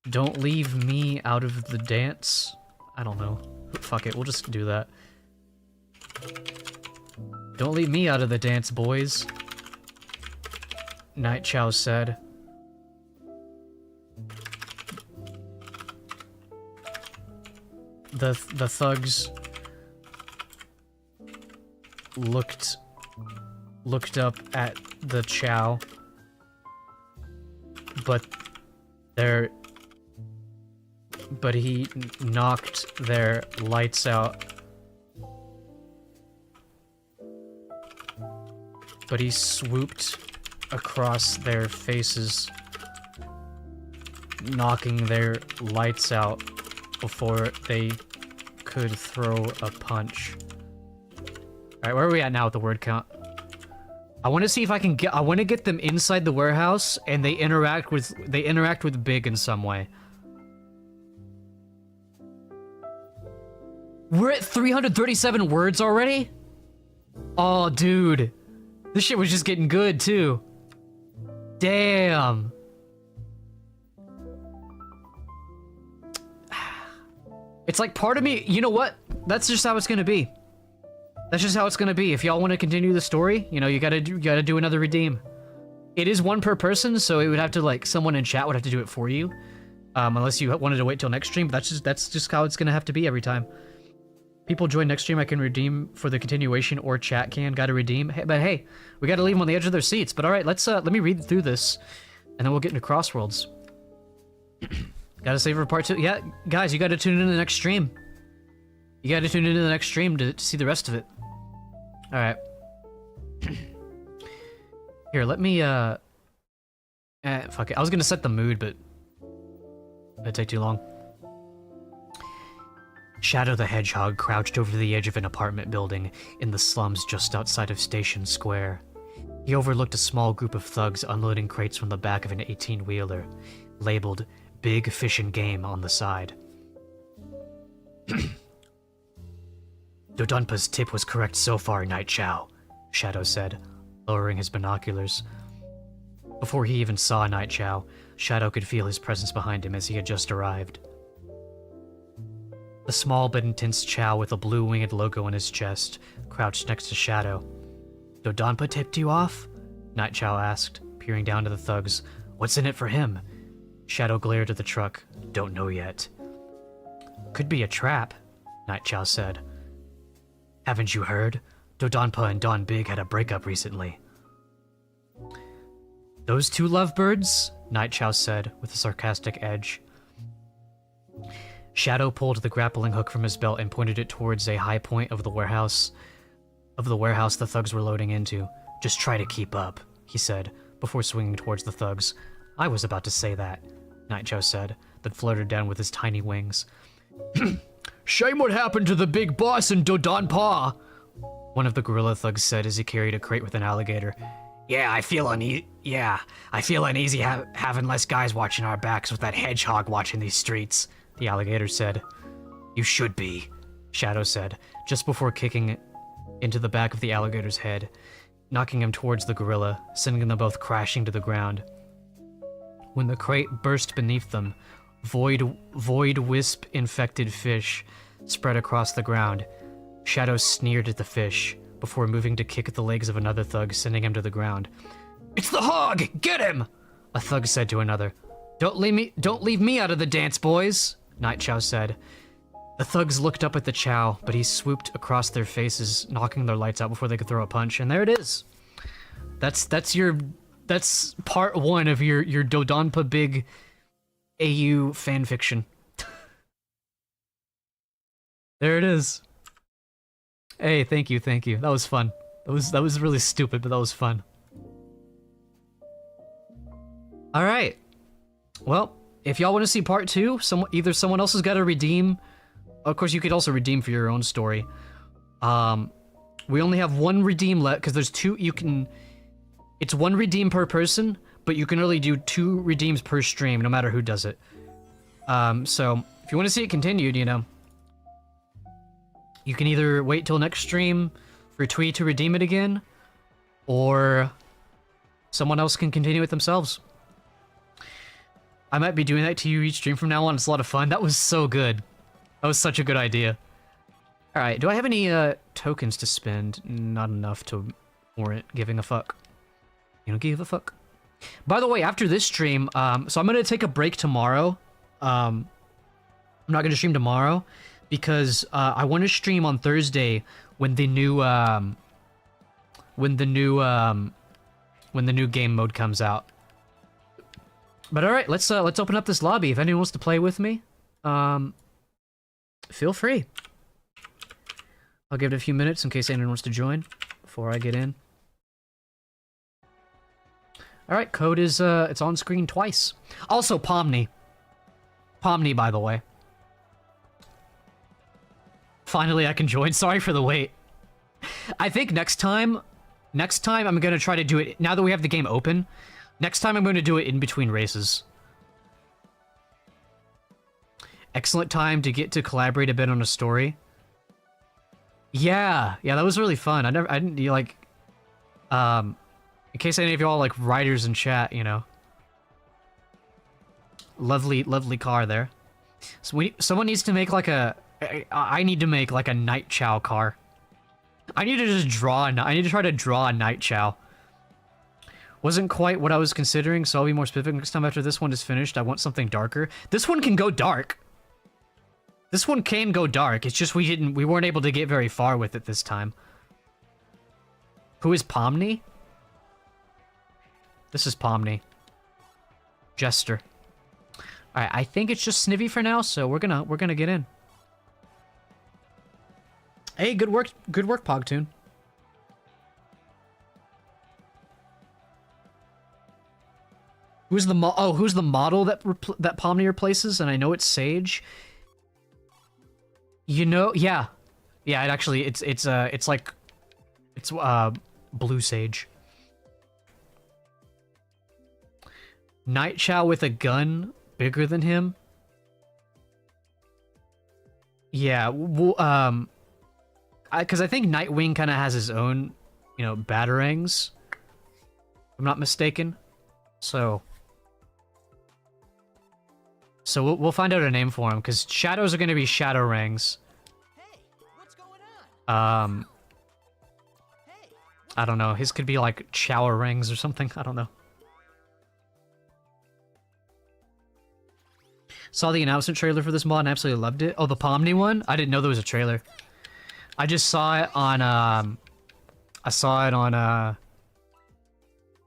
Don't leave me out of the dance. I don't know. Fuck it, we'll just do that. Don't leave me out of the dance, boys. Night Chow said. The thugs looked up at the Chow, but he knocked their lights out. But he swooped across their faces, knocking their lights out before they could throw a punch. Alright, where are we at now with the word count? I want to see if I can get... I want to get them inside the warehouse, and they interact with Big in some way. We're at 337 words already? Oh, dude. This shit was just getting good, too. Damn. It's like part of me, you know what? That's just how it's gonna be. That's just how it's gonna be. If y'all want to continue the story, you know, you gotta do another redeem. It is one per person, so it would have to, like, someone in chat would have to do it for you. Unless you wanted to wait till next stream, but that's just how it's gonna have to be every time. People join next stream, I can redeem for the continuation, or chat can, gotta redeem. Hey, but hey, we gotta leave them on the edge of their seats. But alright, let me read through this, and then we'll get into Crossworlds. Gotta save for part 2. Yeah, guys, you gotta tune in to the next stream. You gotta tune into the next stream to see the rest of it. Alright. Here, let me, fuck it. I was gonna set the mood, but it'd take too long. Shadow the Hedgehog crouched over the edge of an apartment building in the slums just outside of Station Square. He overlooked a small group of thugs unloading crates from the back of an 18-wheeler, labeled Big Fish and Game on the side. Dodonpa's tip was correct so far, Night Chow, Shadow said, lowering his binoculars. Before he even saw Night Chow, Shadow could feel his presence behind him as he had just arrived. The small but intense Chow with a blue winged logo on his chest crouched next to Shadow. Dodonpa tipped you off? Night Chow asked, peering down to the thugs. What's in it for him? Shadow glared at the truck. Don't know yet. Could be a trap, Night Chow said. Haven't you heard? Dodonpa and Don Big had a breakup recently. Those two lovebirds? Night Chow said, with a sarcastic edge. Shadow pulled the grappling hook from his belt and pointed it towards a high point of the warehouse the thugs were loading into. Just try to keep up, he said, before swinging towards the thugs. I was about to say that, Night Chow said, then fluttered down with his tiny wings. Shame what happened to the big boss and Dodonpa, one of the gorilla thugs said as he carried a crate with an alligator. I feel uneasy having less guys watching our backs with that hedgehog watching these streets, the alligator said. You should be, Shadow said, just before kicking into the back of the alligator's head, knocking him towards the gorilla, sending them both crashing to the ground. When the crate burst beneath them, void wisp-infected fish spread across the ground. Shadow sneered at the fish, before moving to kick at the legs of another thug, sending him to the ground. It's the hog! Get him! A thug said to another. Don't leave me out of the dance, boys, Night Chow said. The thugs looked up at the Chow, but he swooped across their faces, knocking their lights out before they could throw a punch, and there it is. That's part 1 of your Dodonpa Big AU fanfiction. There it is. Hey, thank you. That was fun. That was really stupid, but that was fun. All right. Well, if y'all want to see part 2, either someone else has got to redeem. Of course, you could also redeem for your own story. We only have 1 redeem left because there's 2. It's 1 redeem per person, but you can only do 2 redeems per stream, no matter who does it. So if you want to see it continued, you know, you can either wait till next stream for Twee to redeem it again, or someone else can continue it themselves. I might be doing that to you each stream from now on. It's a lot of fun. That was so good. That was such a good idea. Alright, do I have any tokens to spend? Not enough to warrant giving a fuck. You don't give a fuck. By the way, after this stream, so I'm gonna take a break tomorrow. I'm not gonna stream tomorrow because I want to stream on Thursday when the new game mode comes out. But all right, let's open up this lobby. If anyone wants to play with me, feel free. I'll give it a few minutes in case anyone wants to join before I get in. All right, code is it's on screen twice. Also, Pomni, by the way. Finally, I can join. Sorry for the wait. I think next time I'm gonna try to do it now that we have the game open. Next time I'm going to do it in between races. Excellent time to get to collaborate a bit on a story. Yeah, that was really fun. In case any of y'all like writers in chat, you know. Lovely, lovely car there. So someone needs to make like a... I need to make like a Night Chow car. I need to just draw I need to try to draw a Night Chow. Wasn't quite what I was considering, so I'll be more specific next time after this one is finished. I want something darker. This one can go dark. This one can go dark. It's just we weren't able to get very far with it this time. Who is Pomni? This is Pomni. Jester. Alright, I think it's just Snivy for now, so we're gonna get in. Hey, good work, Pogtoon. Who's the model that Pomni replaces? And I know it's Sage. You know, yeah, it actually it's Blue Sage. Night Chow with a gun bigger than him. Yeah, well, because I think Nightwing kind of has his own, you know, batarangs. If I'm not mistaken. So we'll find out a name for him, because shadows are going to be Shadowrangs. Hey, what's going on? I don't know. His could be like Shower Rings or something. I don't know. Saw the announcement trailer for this mod and absolutely loved it. Oh, the Pomni one? I didn't know there was a trailer. I just saw it on,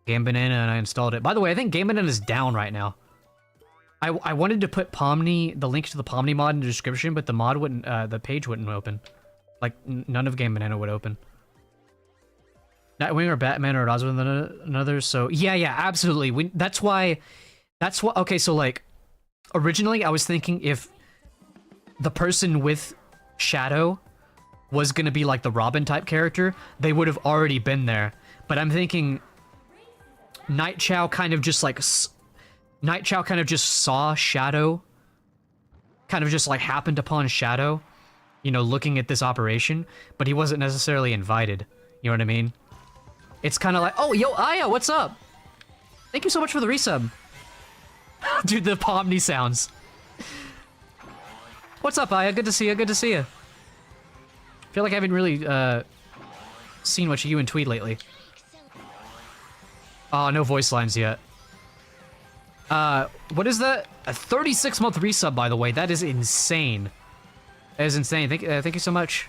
Game Banana and I installed it. By the way, I think Game Banana is down right now. I wanted to put Pomni, the link to the Pomni mod in the description, but the mod wouldn't, the page wouldn't open. Like, none of Game Banana would open. Nightwing or Batman or at odds with another, so... Yeah, absolutely. That's why... Okay, so, like... Originally, I was thinking if the person with Shadow was gonna be like the Robin-type character, they would have already been there. But I'm thinking... Night Chow kind of just, like... Night Chow kind of just saw Shadow. Kind of just, like, happened upon Shadow. You know, looking at this operation. But he wasn't necessarily invited. You know what I mean? It's kind of like... Oh, yo, Aya, what's up? Thank you so much for the resub. Dude, the Pomni sounds. What's up, Aya? Good to see you, good to see you. Feel like I haven't really, seen much of you and Tweed lately. Oh, no voice lines yet. What is that? A 36-month resub, by the way. That is insane. That is insane. Thank you so much.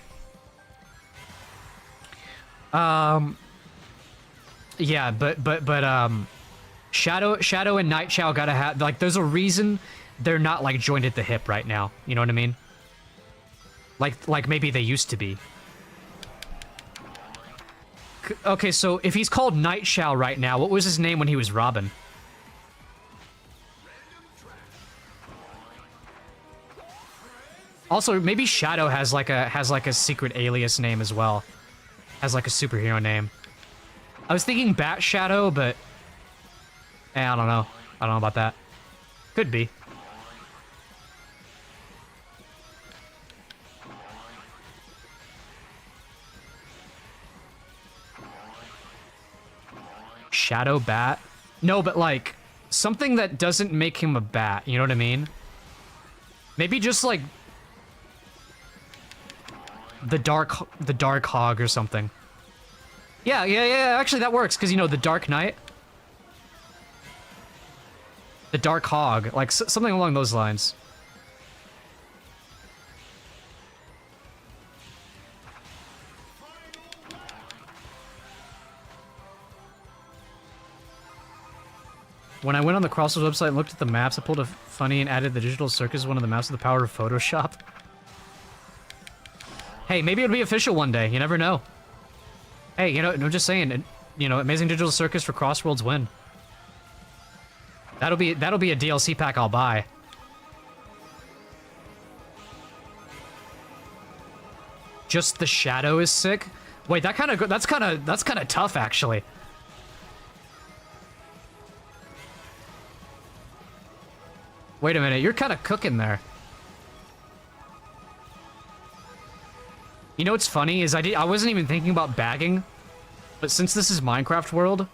Yeah, but Shadow and Night Chow gotta have, like, there's a reason they're not, like, joined at the hip right now. You know what I mean? Like maybe they used to be. Okay, so if he's called Night Chow right now, what was his name when he was Robin? Also, maybe Shadow has like a secret alias name as well. Has like a superhero name. I was thinking Bat Shadow, but I don't know. I don't know about that. Could be. Shadow Bat? No, but like something that doesn't make him a bat, you know what I mean? Maybe just like the dark hog or something. Yeah, actually that works, because you know the Dark Knight. The Dark Hog, like something along those lines. When I went on the Crossworlds website and looked at the maps, I pulled a funny and added the digital circus as one of the maps with the power of Photoshop. Hey, maybe it'll be official one day. You never know. Hey, you know, I'm just saying, you know, Amazing Digital Circus for Crossworlds win. That'll be a DLC pack I'll buy. Just the Shadow is sick. Wait, that's kind of tough actually. Wait a minute, you're kind of cooking there. You know what's funny is I wasn't even thinking about bagging But since this is Minecraft World,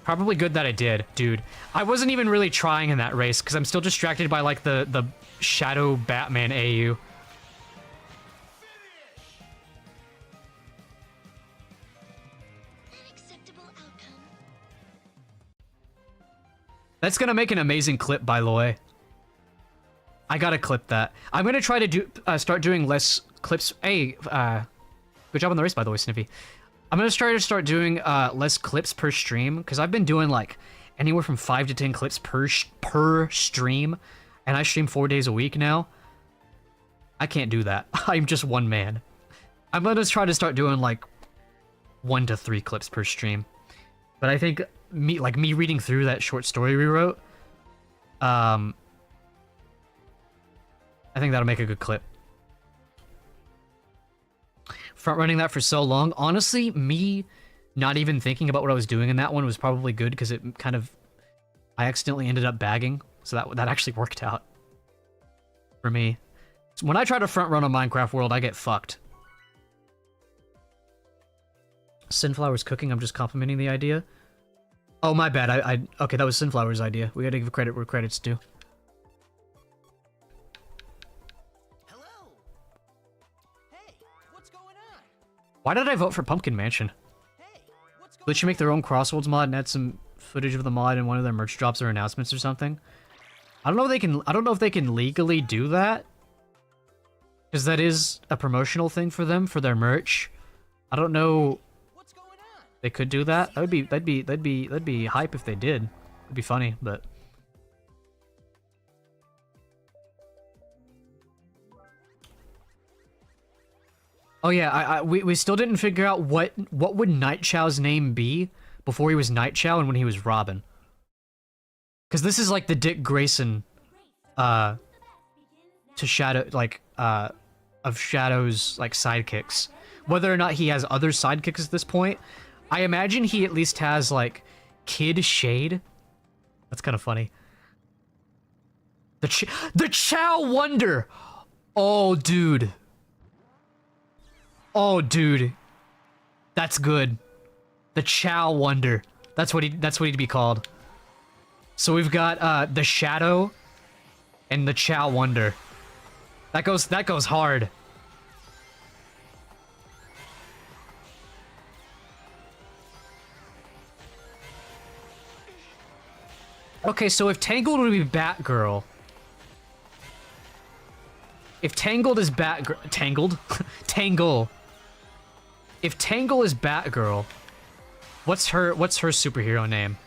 probably good that I did, dude. I wasn't even really trying in that race because I'm still distracted by like the Shadow Batman AU. That's gonna make an amazing clip, by the way. I gotta clip that. I'm gonna try to start doing less clips. Hey, good job on the race, by the way, Sniffy. I'm gonna try to start doing less clips per stream because I've been doing like anywhere from 5 to 10 clips per stream, and I stream 4 days a week now. I can't do that. I'm just one man. I'm gonna try to start doing like 1 to 3 clips per stream, but I think me reading through that short story we wrote, I think that'll make a good clip. Front running that for so long, honestly, me not even thinking about what I was doing in that one was probably good because it kind of, I accidentally ended up bagging, so that actually worked out for me. When I try to front run a Minecraft World, I get fucked. Sunflower's cooking. I'm just complimenting the idea. Oh, my bad. Okay, that was Sunflower's idea. We gotta give credit where credit's due. Hello. Hey, what's going on? Why did I vote for Pumpkin Mansion? Hey, what's going They should make their own Crossworlds mod and add some footage of the mod in one of their merch drops or announcements or something. I don't know if they can. I don't know if they can legally do that, because that is a promotional thing for them for their merch. I don't know. What's going on? They could do that. That'd be hype if they did. It'd be funny, but oh yeah, we still didn't figure out what would Night Chow's name be before he was Night Chow and when he was Robin. Because this is like the Dick Grayson, to Shadow, like of Shadow's like sidekicks. Whether or not he has other sidekicks at this point, I imagine he at least has like Kid Shade. That's kind of funny. The Chow Wonder. Oh, dude. Oh, dude. That's good. The Chow Wonder. That's what he'd be called. So we've got the Shadow and the Chow Wonder. That goes hard. Okay, so if Tangled would be Batgirl. If Tangled is Tangled? Tangle. If Tangle is Batgirl, what's her superhero name?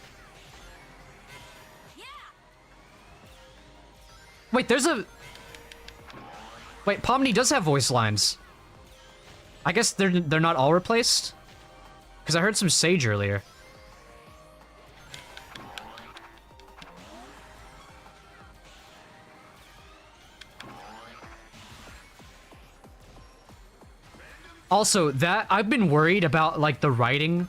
Yeah. Wait, Wait, Pomni does have voice lines. I guess they're not all replaced? Because I heard some Sage earlier. Also, I've been worried about, like, the writing,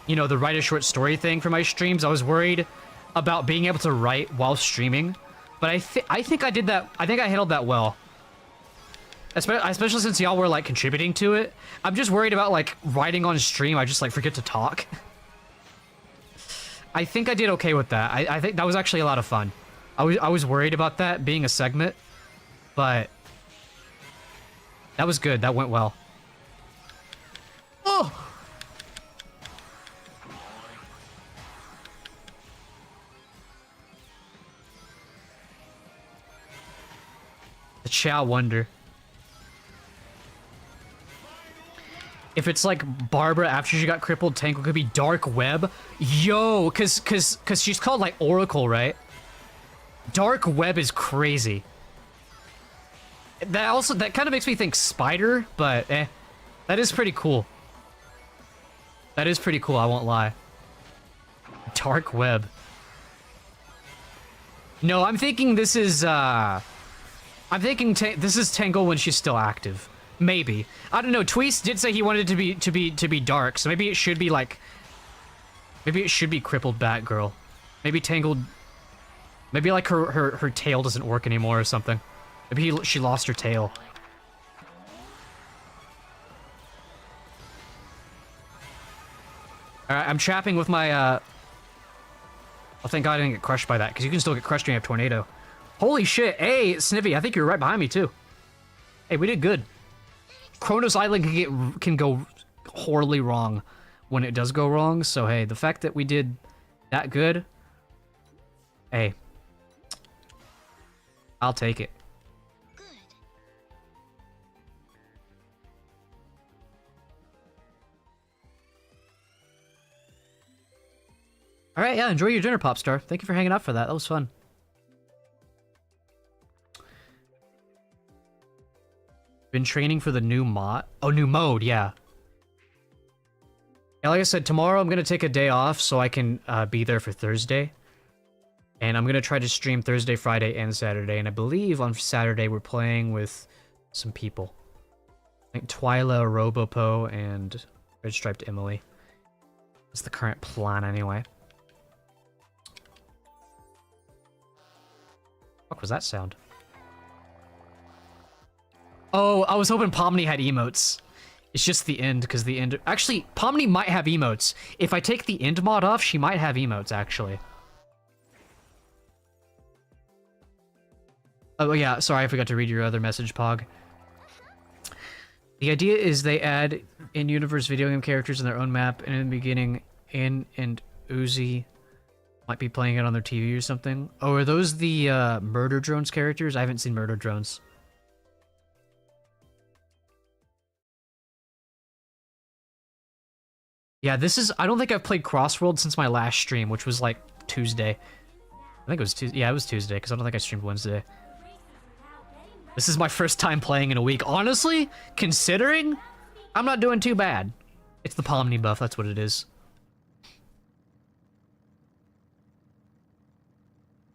you know, the write a short story thing for my streams. I was worried about being able to write while streaming, but I think I did that. I think I handled that well. Especially since y'all were, like, contributing to it. I'm just worried about, like, writing on stream. I just, like, forget to talk. I think I did okay with that. I think that was actually a lot of fun. I was worried about that being a segment, but that was good. That went well. Oh! The Chow Wonder. If it's like Barbara after she got crippled, Tangle could be Dark Web. Yo, cause she's called like Oracle, right? Dark Web is crazy. That kind of makes me think Spider, but that is pretty cool. That is pretty cool, I won't lie. Dark Web. No, I'm thinking this is this is Tangle when she's still active. Maybe. I don't know. Tweez did say he wanted it to be dark, so maybe it should be like, maybe it should be crippled Batgirl. Maybe Tangled. Maybe like her tail doesn't work anymore or something. Maybe she lost her tail. Alright, I'm trapping with my, Oh, thank God I didn't get crushed by that, because you can still get crushed when you have Tornado. Holy shit. Hey, Snippy, I think you're right behind me, too. Hey, we did good. Kronos Island can go horribly wrong when it does go wrong, so hey, the fact that we did that good, hey, I'll take it. All right, yeah, enjoy your dinner, Popstar. Thank you for hanging out for that. That was fun. Been training for the new mod. Oh, new mode, yeah. Yeah, like I said, tomorrow I'm gonna take a day off so I can be there for Thursday. And I'm gonna try to stream Thursday, Friday, and Saturday. And I believe on Saturday we're playing with some people. I think Twyla, Robopo, and Red Striped Emily. That's the current plan anyway. What was that sound? Oh, I was hoping Pomni had emotes. It's just the end, because the end... Actually, Pomni might have emotes. If I take the end mod off, she might have emotes, actually. Oh, yeah, sorry, I forgot to read your other message, Pog. The idea is they add in-universe video game characters in their own map, and in the beginning, Ann and Uzi might be playing it on their TV or something. Oh, are those the Murder Drones characters? I haven't seen Murder Drones. Yeah, this is... I don't think I've played Crossworlds since my last stream, which was like Tuesday. I think it was Tuesday. Yeah, it was Tuesday, because I don't think I streamed Wednesday. This is my first time playing in a week. Honestly, considering, I'm not doing too bad. It's the Pomni buff, that's what it is.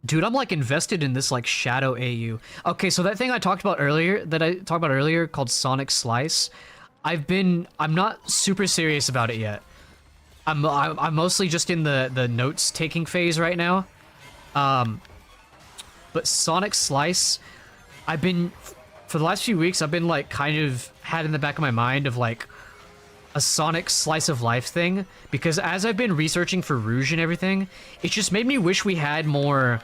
Dude, I'm like invested in this like Shadow AU. Okay, so that thing I talked about earlier, called Sonic Slice, I'm not super serious about it yet. I'm mostly just in the notes taking phase right now. But Sonic Slice, for the last few weeks, I've been like kind of had in the back of my mind of like a Sonic Slice of Life thing, because as I've been researching for Rouge and everything, it just made me wish we had more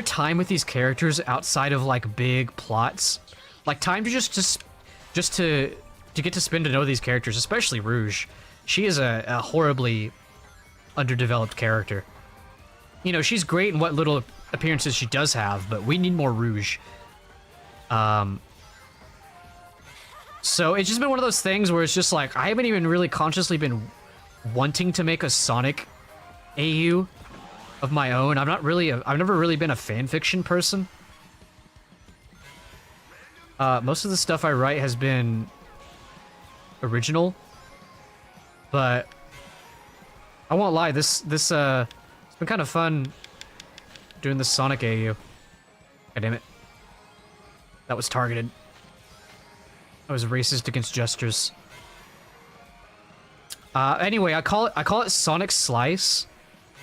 time with these characters outside of like big plots, like time to just to get to spend to know these characters, especially Rouge. She is a horribly underdeveloped character. You know, she's great in what little appearances she does have, but we need more Rouge. So it's just been one of those things where it's just like, I haven't even really consciously been wanting to make a Sonic AU of my own. I've never really been a fanfiction person. Most of the stuff I write has been original, but I won't lie, it's been kind of fun doing the Sonic AU. God damn it. That was targeted. I was racist against gestures. Anyway, I call it Sonic Slice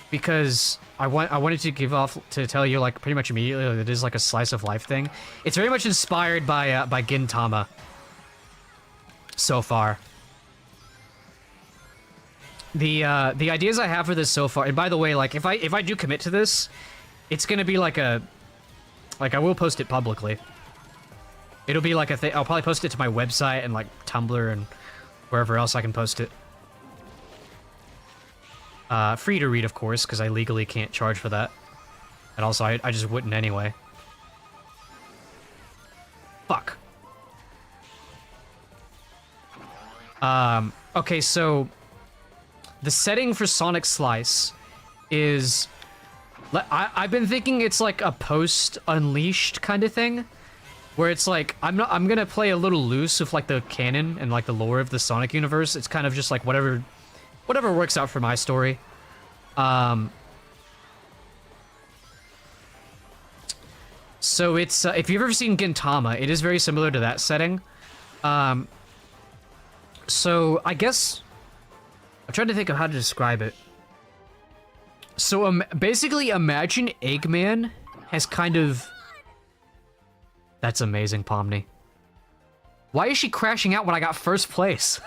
because I wanted to to tell you like pretty much immediately that it is like a slice of life thing. It's very much inspired by Gintama so far. The ideas I have for this so far, and by the way, like if I do commit to this, it's gonna be like I will post it publicly. It'll be like a thing. I'll probably post it to my website and like Tumblr and wherever else I can post it. Free to read, of course, because I legally can't charge for that. And also, I just wouldn't anyway. Fuck. Okay, so the setting for Sonic Slice is... I've been thinking it's like a post-Unleashed kind of thing. Where it's like, I'm gonna play a little loose with like the canon and like the lore of the Sonic universe. It's kind of just like whatever works out for my story. So it's, if you've ever seen Gintama, it is very similar to that setting. So I guess, I'm trying to think of how to describe it. So basically imagine Eggman has kind of... That's amazing, Pomni. Why is she crashing out when I got first place?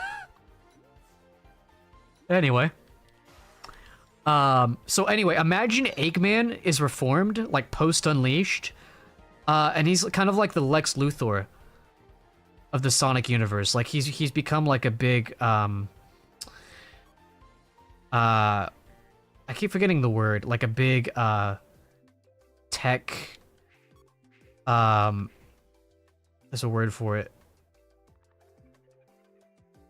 Anyway, So anyway, imagine Eggman is reformed, like post-Unleashed, and he's kind of like the Lex Luthor of the Sonic universe. Like he's become like a big I keep forgetting the word, like a big tech there's a word for it.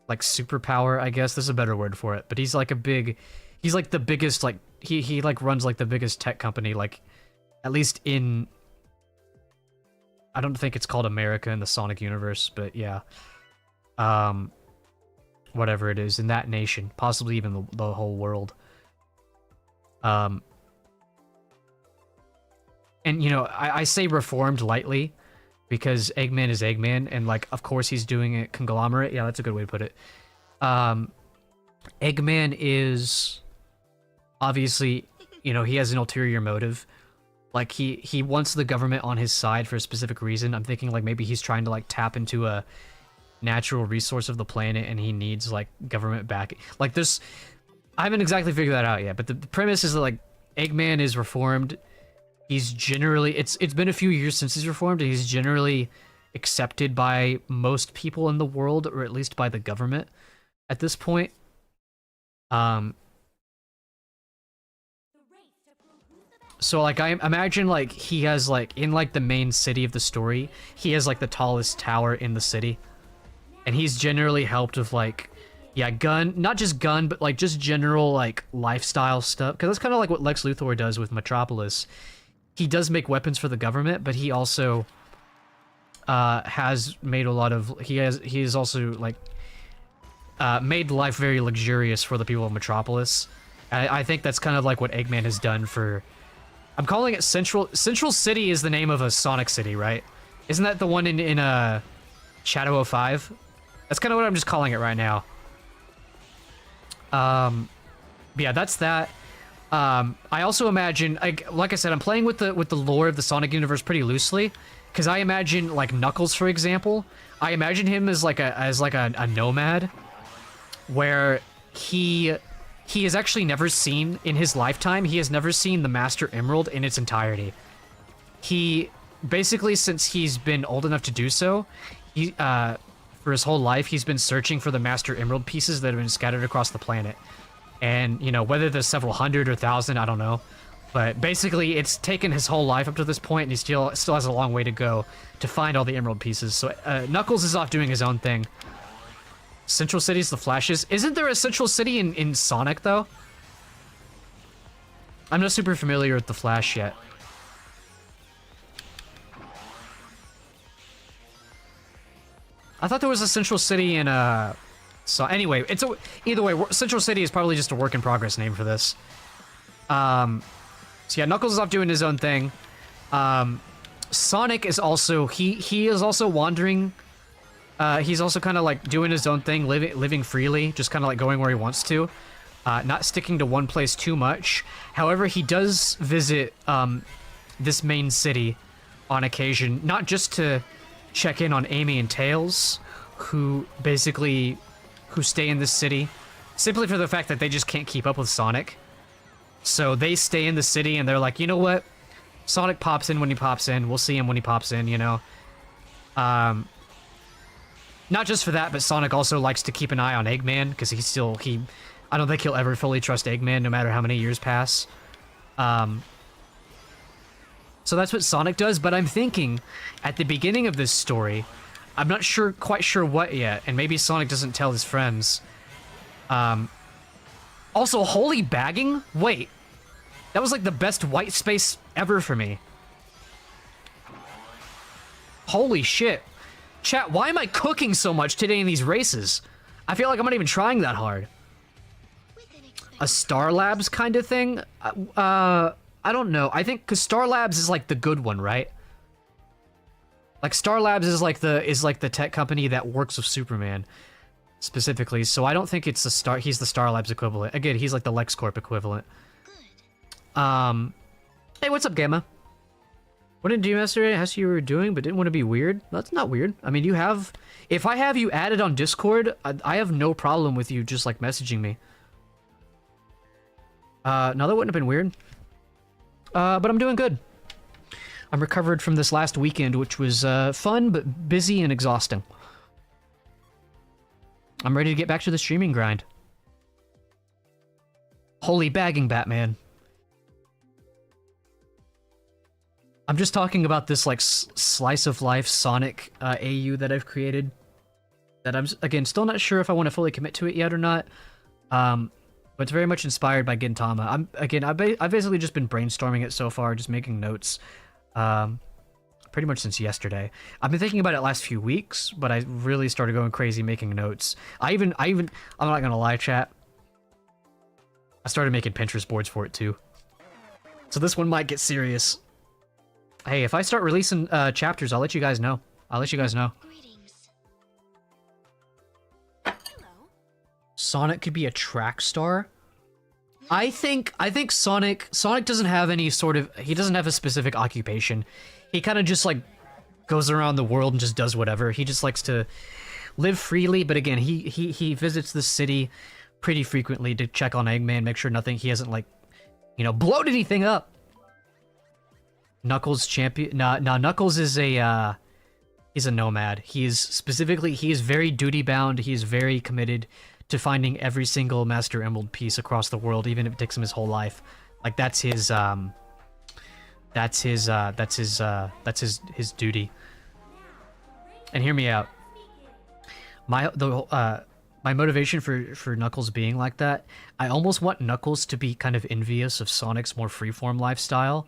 Like superpower, I guess. There's a better word for it. But he's like a big, he's like the biggest, like he like runs like the biggest tech company, like at least in, I don't think it's called America in the Sonic universe, but yeah. Whatever it is in that nation, possibly even the whole world. And you know, I say reformed lightly because Eggman is Eggman, and like of course he's doing it conglomerate. Yeah, that's a good way to put it. Eggman is obviously, you know, he has an ulterior motive. Like he wants the government on his side for a specific reason. I'm thinking like maybe he's trying to like tap into a natural resource of the planet and he needs like government backing. Like this, I haven't exactly figured that out yet, but the premise is that like Eggman is reformed. He's generally, it's been a few years since he's reformed, and he's generally accepted by most people in the world, or at least by the government at this point. So like I imagine like he has like in like the main city of the story, he has like the tallest tower in the city. And he's generally helped with like, yeah, not just gun, but like just general like lifestyle stuff. Because that's kind of like what Lex Luthor does with Metropolis. He does make weapons for the government, but he also has made a lot of, he has also like made life very luxurious for the people of Metropolis. I think that's kind of like what Eggman has done for, I'm calling it Central City is the name of a Sonic city, right? Isn't that the one in Shadow 05? That's kind of what I'm just calling it right now. Yeah, that's that. I also imagine, like I said, I'm playing with the lore of the Sonic universe pretty loosely, because I imagine like Knuckles, for example. I imagine him as like a nomad, where he has actually never seen in his lifetime. He has never seen the Master Emerald in its entirety. He basically, since he's been old enough to do so, he for his whole life he's been searching for the Master Emerald pieces that have been scattered across the planet. And, you know, whether there's several hundred or thousand, I don't know. But basically, it's taken his whole life up to this point, and he still has a long way to go to find all the emerald pieces. So Knuckles is off doing his own thing. Central City's the Flashes. Isn't there a Central City in Sonic, though? I'm not super familiar with the Flash yet. I thought there was a Central City in, So anyway, either way, Central City is probably just a work in progress name for this. So yeah, Knuckles is off doing his own thing. Sonic is also, he is also wandering. He's also kind of like doing his own thing, living freely, just kind of like going where he wants to, not sticking to one place too much. However, he does visit this main city on occasion, not just to check in on Amy and Tails, who stay in this city simply for the fact that they just can't keep up with Sonic. So they stay in the city and they're like, you know what? Sonic pops in when he pops in. We'll see him when he pops in, you know? Not just for that, but Sonic also likes to keep an eye on Eggman, because I don't think he'll ever fully trust Eggman no matter how many years pass. So that's what Sonic does, but I'm thinking at the beginning of this story, I'm not quite sure what yet, and maybe Sonic doesn't tell his friends. Also, holy bagging? Wait. That was like the best white space ever for me. Holy shit. Chat, why am I cooking so much today in these races? I feel like I'm not even trying that hard. A Star Labs kind of thing? I don't know. I think, because Star Labs is like the good one, right? Like Star Labs is like the tech company that works with Superman specifically. So I don't think it's he's the Star Labs equivalent. Again, he's like the LexCorp equivalent. Hey, what's up, Gamma? What did you do yesterday? Asked you were doing, but didn't want to be weird. That's not weird. I mean, if I have you added on Discord, I have no problem with you just like messaging me. No, that wouldn't have been weird. But I'm doing good. I'm recovered from this last weekend, which was fun, but busy and exhausting. I'm ready to get back to the streaming grind. Holy bagging, Batman. I'm just talking about this, like, slice of life Sonic AU that I've created. That I'm, again, still not sure if I want to fully commit to it yet or not. But it's very much inspired by Gintama. I've basically just been brainstorming it so far, just making notes. Pretty much since yesterday. I've been thinking about it last few weeks, but I really started going crazy making notes. I'm not gonna lie, chat. I started making Pinterest boards for it too. So this one might get serious. Hey, if I start releasing chapters, I'll let you guys know. Greetings. Hello. Sonic could be a track star. I think Sonic doesn't have any sort of, he doesn't have a specific occupation. He kind of just like goes around the world and just does whatever. He just likes to live freely, but again, he visits the city pretty frequently to check on Eggman, make sure he hasn't like, blown anything up. Knuckles champion. Nah, Knuckles is he's a nomad. He is very duty bound. He is very committed to finding every single Master Emerald piece across the world, even if it takes him his whole life. Like that's his duty. And hear me out. My motivation for Knuckles being like that, I almost want Knuckles to be kind of envious of Sonic's more freeform lifestyle.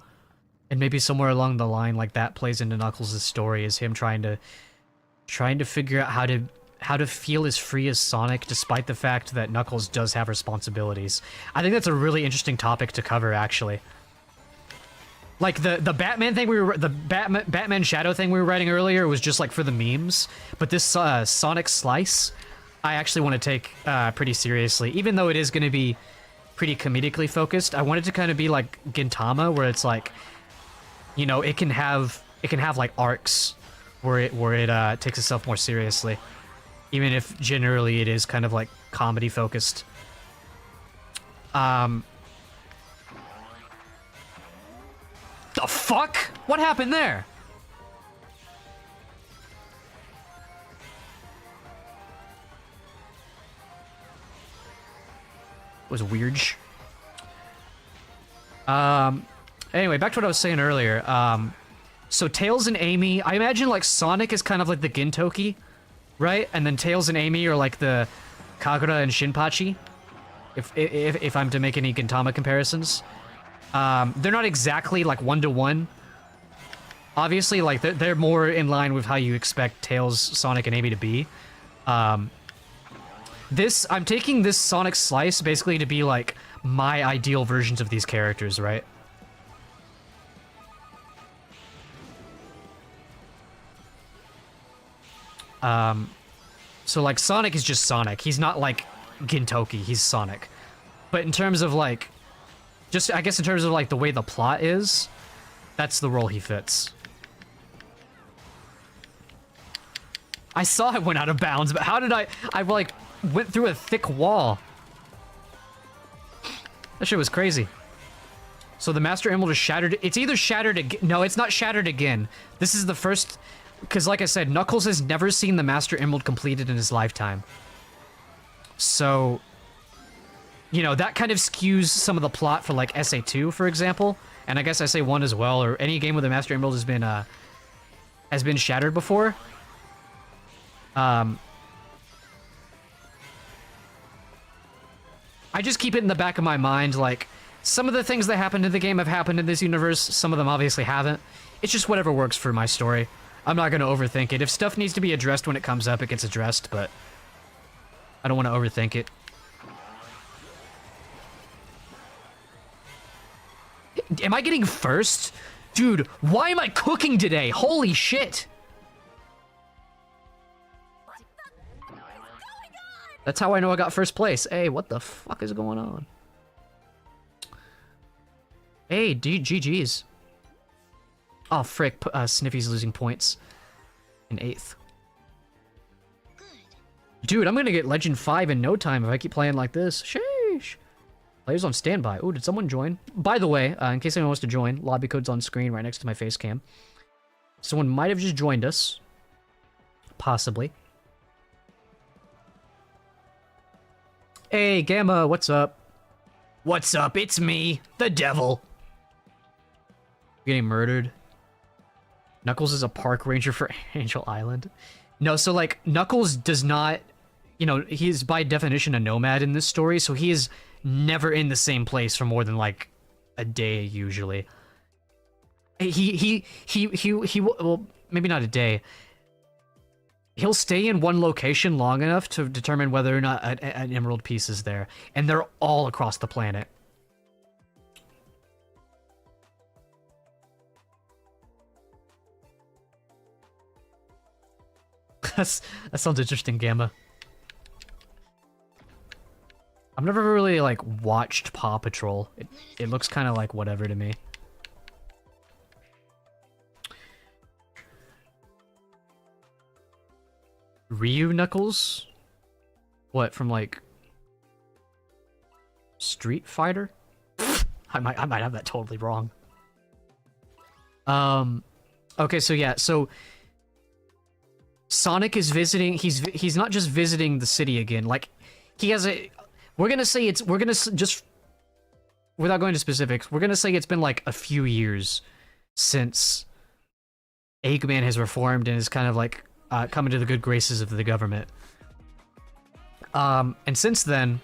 And maybe somewhere along the line, like that plays into Knuckles' story, is him trying to figure out how to feel as free as Sonic, despite the fact that Knuckles does have responsibilities. I think that's a really interesting topic to cover, actually. Like the Batman thing Batman Shadow thing we were writing earlier was just like for the memes, but this Sonic slice, I actually want to take pretty seriously, even though it is going to be pretty comedically focused. I want it to kind of be like Gintama, where it's like, it can have like arcs where it takes itself more seriously, even if generally it is kind of like comedy focused. The fuck? What happened there? It was weird. Anyway, back to what I was saying earlier. So Tails and Amy, I imagine like Sonic is kind of like the Gintoki, right? And then Tails and Amy are like the Kagura and Shinpachi, if I'm to make any Gintama comparisons. They're not exactly like one-to-one. Obviously, like they're more in line with how you expect Tails, Sonic, and Amy to be. I'm taking this Sonic slice basically to be like my ideal versions of these characters, right? So like Sonic is just Sonic. He's not like Gintoki, he's Sonic. But in terms of like, I guess in terms of like the way the plot is, that's the role he fits. I saw it went out of bounds, but how did I like went through a thick wall. That shit was crazy. So the Master Emerald is shattered. It's either shattered again. No, it's not shattered again. This is the first, because like I said, Knuckles has never seen the Master Emerald completed in his lifetime. So, that kind of skews some of the plot for like SA2, for example. And I guess SA1 as well, or any game where the Master Emerald has been shattered before. I just keep it in the back of my mind, like, some of the things that happened in the game have happened in this universe, some of them obviously haven't. It's just whatever works for my story. I'm not going to overthink it. If stuff needs to be addressed when it comes up, it gets addressed, but I don't want to overthink it. Am I getting first? Dude, why am I cooking today? Holy shit! That's how I know I got first place. Hey, what the fuck is going on? Hey, GG's. Oh, frick. Sniffy's losing points. In 8th. Dude, I'm gonna get Legend 5 in no time if I keep playing like this. Sheesh. Players on standby. Ooh, did someone join? By the way, in case anyone wants to join, lobby code's on screen right next to my face cam. Someone might have just joined us. Possibly. Hey, Gamma, what's up? What's up? It's me, the devil. Getting murdered. Knuckles is a park ranger for Angel Island. No, so like, Knuckles does not... You know, he's by definition a nomad in this story, so he is never in the same place for more than like a day usually. Well, maybe not a day. He'll stay in one location long enough to determine whether or not an emerald piece is there, and they're all across the planet. That sounds interesting, Gamma. I've never really, like, watched Paw Patrol. It looks kind of like whatever to me. Ryu Knuckles? What, from, like... Street Fighter? I might have that totally wrong. Okay, so yeah, so... Sonic is visiting... He's not just visiting the city again, like... He has a... We're gonna just, without going to specifics, we're gonna say it's been like a few years since Eggman has reformed and is kind of like coming to the good graces of the government. And since then,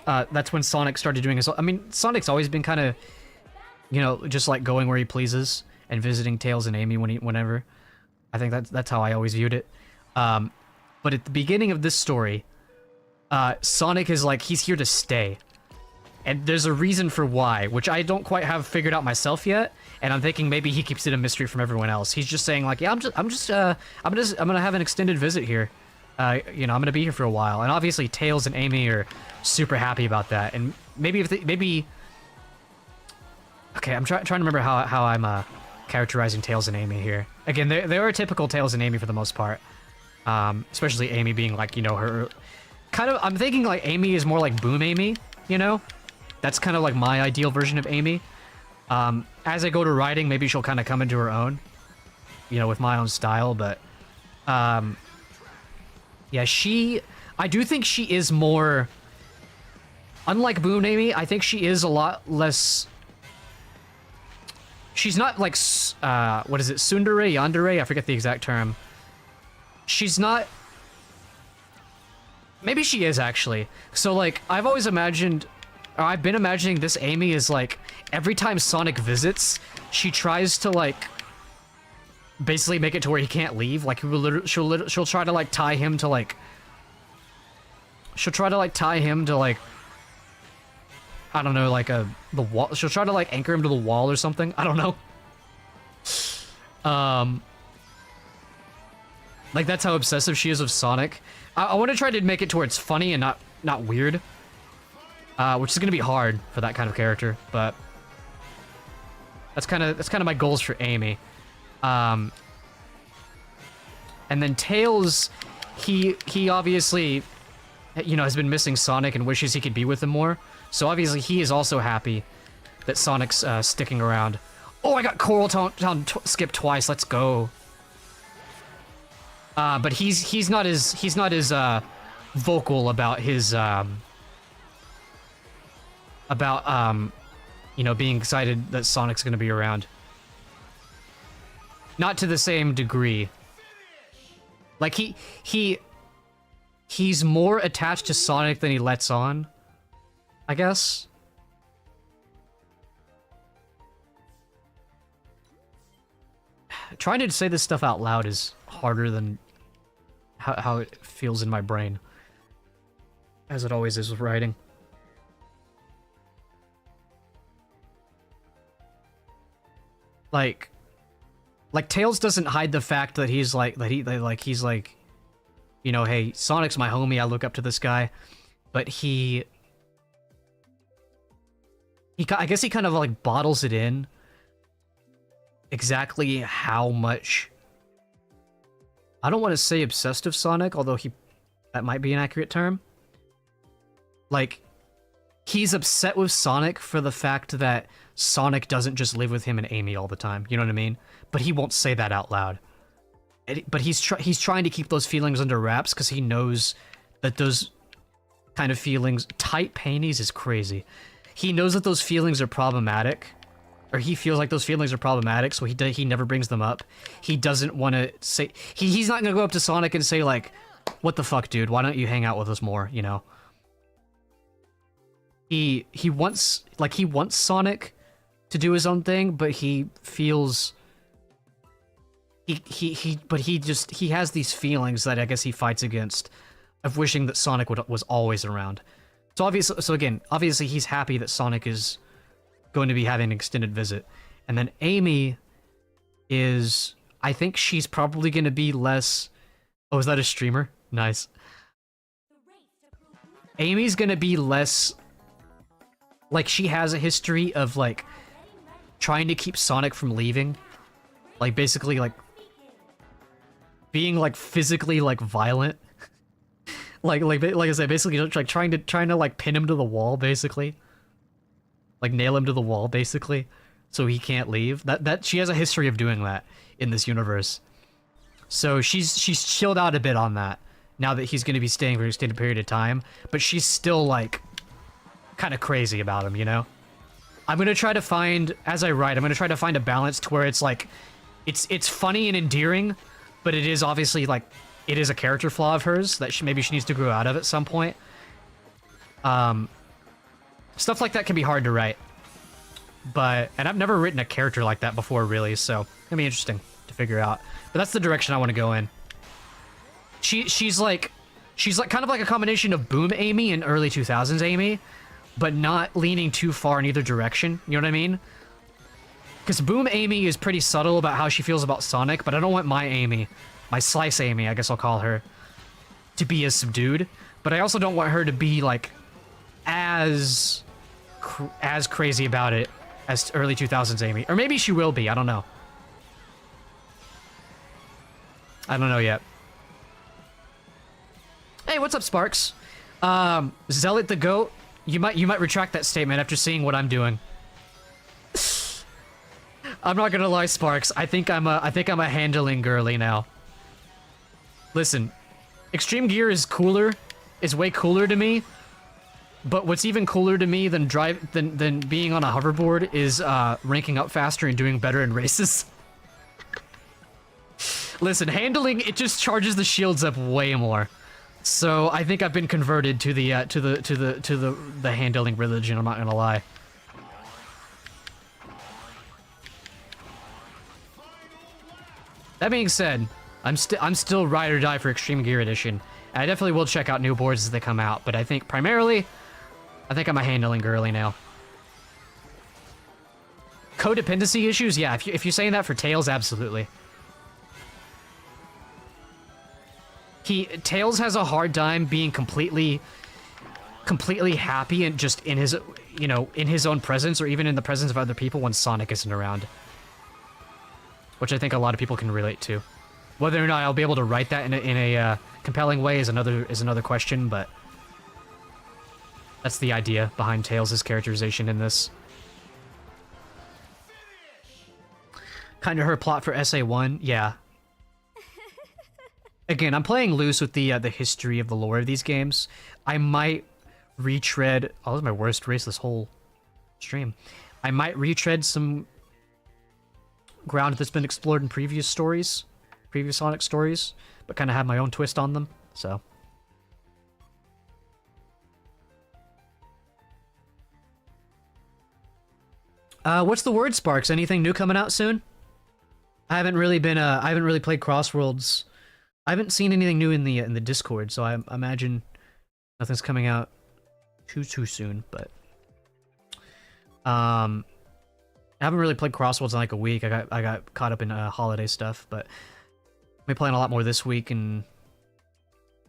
that's when Sonic started doing his. I mean, Sonic's always been kind of, you know, just like going where he pleases and visiting Tails and Amy whenever. I think that's how I always viewed it. But at the beginning of this story. Sonic is like, he's here to stay. And there's a reason for why, which I don't quite have figured out myself yet. And I'm thinking maybe he keeps it a mystery from everyone else. He's just saying like, yeah, I'm gonna have an extended visit here. You know, I'm gonna be here for a while. And obviously Tails and Amy are super happy about that. And maybe okay, I'm trying to remember how I'm characterizing Tails and Amy here. Again, they are typical Tails and Amy for the most part. Especially Amy being like, you know, her... Kind of, I'm thinking like Amy is more like Boom Amy, you know? That's kind of like my ideal version of Amy. As I go to writing, maybe she'll kind of come into her own, you know, with my own style, but, yeah, I do think she is more, unlike Boom Amy, I think she is a lot less, she's not like, what is it, tsundere, yandere? I forget the exact term. She's not... Maybe she is, actually. So, like, I've always imagined... Or I've been imagining this Amy is, like... Every time Sonic visits, she tries to, like... Basically make it to where he can't leave. Like, she'll try to, like, tie him to, like... She'll try to, like, tie him to, like... I don't know, like, the wall... She'll try to, like, anchor him to the wall or something. I don't know. Like, that's how obsessive she is with Sonic. I want to try to make it to where it's funny and not weird. Which is going to be hard for that kind of character, but... That's kind of my goals for Amy. And then Tails, he obviously, you know, has been missing Sonic and wishes he could be with him more. So obviously he is also happy that Sonic's sticking around. Oh, I got Coral Town skipped twice. Let's go. But he's not as vocal about his you know, being excited that Sonic's gonna be around. Not to the same degree. Like he's more attached to Sonic than he lets on, I guess. Trying to say this stuff out loud is harder than how it feels in my brain. As it always is with writing. Like Tails doesn't hide the fact that he's like, he's like, you know, hey, Sonic's my homie, I look up to this guy. But I guess he kind of like bottles it in. Exactly how much, I don't want to say obsessed with Sonic, although that might be an accurate term. Like, he's upset with Sonic for the fact that Sonic doesn't just live with him and Amy all the time. You know what I mean? But he won't say that out loud. But he's trying to keep those feelings under wraps because he knows that those kind of feelings... Tight panties is crazy. He knows that those feelings are problematic. Or he feels like those feelings are problematic, so he never brings them up. He doesn't want to say... He's not going to go up to Sonic and say, like, what the fuck, dude? Why don't you hang out with us more, you know? He wants Sonic to do his own thing, but he feels... He has these feelings that I guess he fights against of wishing that Sonic was always around. So obviously he's happy that Sonic is going to be having an extended visit. And then Amy is, I think she's probably going to be less... Oh, is that a streamer? Nice. Amy's going to be less... Like, she has a history of, like, trying to keep Sonic from leaving. Like, basically, like, being, like, physically, like, violent. like I said, basically, like, trying to, like, pin him to the wall, basically. Like, nail him to the wall, basically. So he can't leave. She has a history of doing that in this universe. So she's chilled out a bit on that, now that he's going to be staying for an extended period of time. But she's still, like, kind of crazy about him, you know? I'm going to try to find, as I write, I'm going to try to find a balance to where it's, like, it's funny and endearing, but it is obviously, like, it is a character flaw of hers that maybe she needs to grow out of at some point. Stuff like that can be hard to write. And I've never written a character like that before, really, so it'll be interesting to figure out. But that's the direction I want to go in. She's like kind of like a combination of Boom Amy and early 2000s Amy, but not leaning too far in either direction, you know what I mean? Because Boom Amy is pretty subtle about how she feels about Sonic, but I don't want my Amy, my Slice Amy, I guess I'll call her, to be as subdued. But I also don't want her to be, like, as crazy about it as early 2000s Amy. Or maybe she will be, I don't know. I don't know yet. Hey, what's up, Sparks? Zealot the Goat, you might retract that statement after seeing what I'm doing. I'm not gonna lie, Sparks. I think I'm a handling girly now. Listen, Extreme Gear is way cooler to me. But what's even cooler to me than being on a hoverboard is ranking up faster and doing better in races. Listen, handling, it just charges the shields up way more. So I think I've been converted to the handling religion, I'm not gonna lie. That being said, I'm still ride or die for Extreme Gear Edition. And I definitely will check out new boards as they come out, but I think primarily, I think I'm a handling girly now. Codependency issues? Yeah, if you're saying that for Tails, absolutely. Tails has a hard time being completely happy and just in his, you know, in his own presence or even in the presence of other people when Sonic isn't around. Which I think a lot of people can relate to. Whether or not I'll be able to write that in a compelling way is another question, but that's the idea behind Tails' characterization in this. Kind of her plot for SA1, yeah. Again, I'm playing loose with the history of the lore of these games. I might retread... Oh, this is my worst race this whole stream. I might retread some ground that's been explored in previous stories, previous Sonic stories, but kind of have my own twist on them, so... What's the word, Sparks? Anything new coming out soon? I haven't really played Crossworlds. I haven't seen anything new in the Discord, so I imagine nothing's coming out too soon, but I haven't really played Crossworlds in like a week. I got caught up in holiday stuff, but I'll be playing a lot more this week, and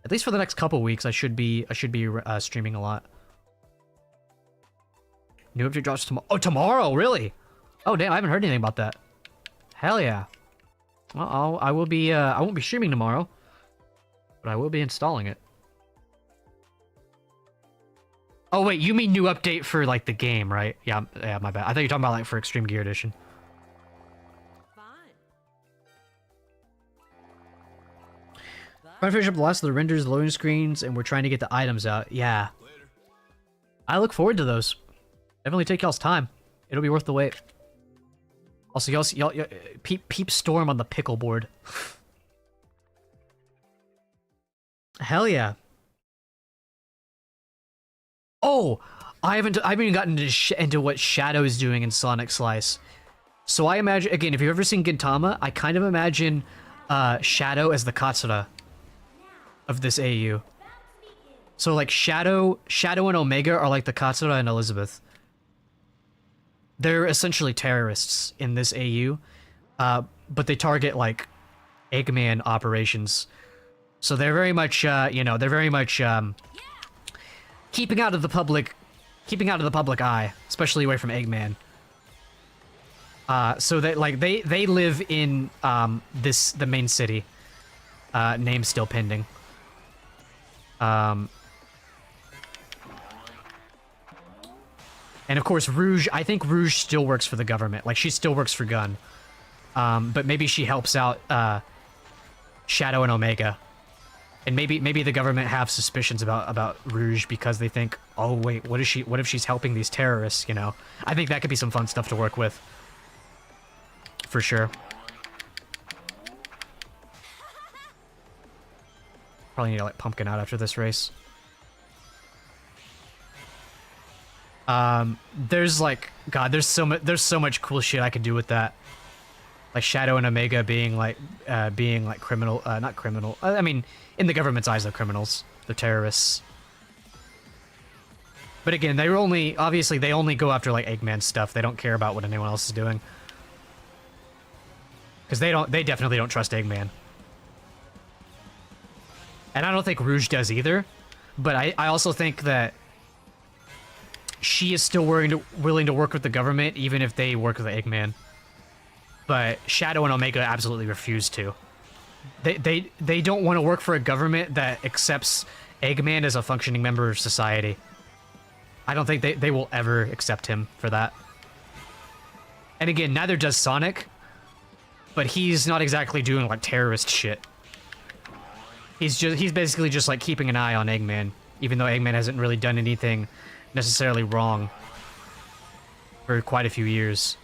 at least for the next couple weeks, I should be streaming a lot. New update drops tomorrow. Oh, tomorrow, really? Oh, damn! I haven't heard anything about that. Hell yeah! Well, I won't be streaming tomorrow, but I will be installing it. Oh wait, you mean new update for like the game, right? Yeah, yeah, my bad. I thought you were talking about like for Extreme Gear Edition. Fine. Trying to finish up the last of the renders, loading screens, and we're trying to get the items out. Yeah. I look forward to those. Definitely take y'all's time. It'll be worth the wait. Also, y'all peep Storm on the pickle board. Hell yeah. Oh, I haven't even gotten into what Shadow is doing in Sonic Slice. So I imagine, again, if you've ever seen Gintama, I kind of imagine Shadow as the Katsura of this AU. So like Shadow and Omega are like the Katsura and Elizabeth. They're essentially terrorists in this AU, but they target like Eggman operations. So they're very much, you know, they're very much keeping out of the public eye, especially away from Eggman. So that like they live in the main city. Name still pending. And of course, Rouge, I think Rouge still works for the government. Like, she still works for Gun. But maybe she helps out Shadow and Omega. And maybe the government have suspicions about Rouge because they think, oh wait, what if she's helping these terrorists, you know? I think that could be some fun stuff to work with. For sure. Probably need to like pumpkin out after this race. There's like, God, there's so much cool shit I could do with that. Like Shadow and Omega being like criminal, not criminal. I mean, in the government's eyes, they're criminals. They're terrorists. But again, obviously they only go after like Eggman stuff. They don't care about what anyone else is doing. Because they definitely don't trust Eggman. And I don't think Rouge does either. But I also think that she is still willing to work with the government, even if they work with Eggman. But Shadow and Omega absolutely refuse to. They don't want to work for a government that accepts Eggman as a functioning member of society. I don't think they will ever accept him for that. And again, neither does Sonic. But he's not exactly doing like terrorist shit. He's basically just like keeping an eye on Eggman, even though Eggman hasn't really done anything necessarily wrong for quite a few years.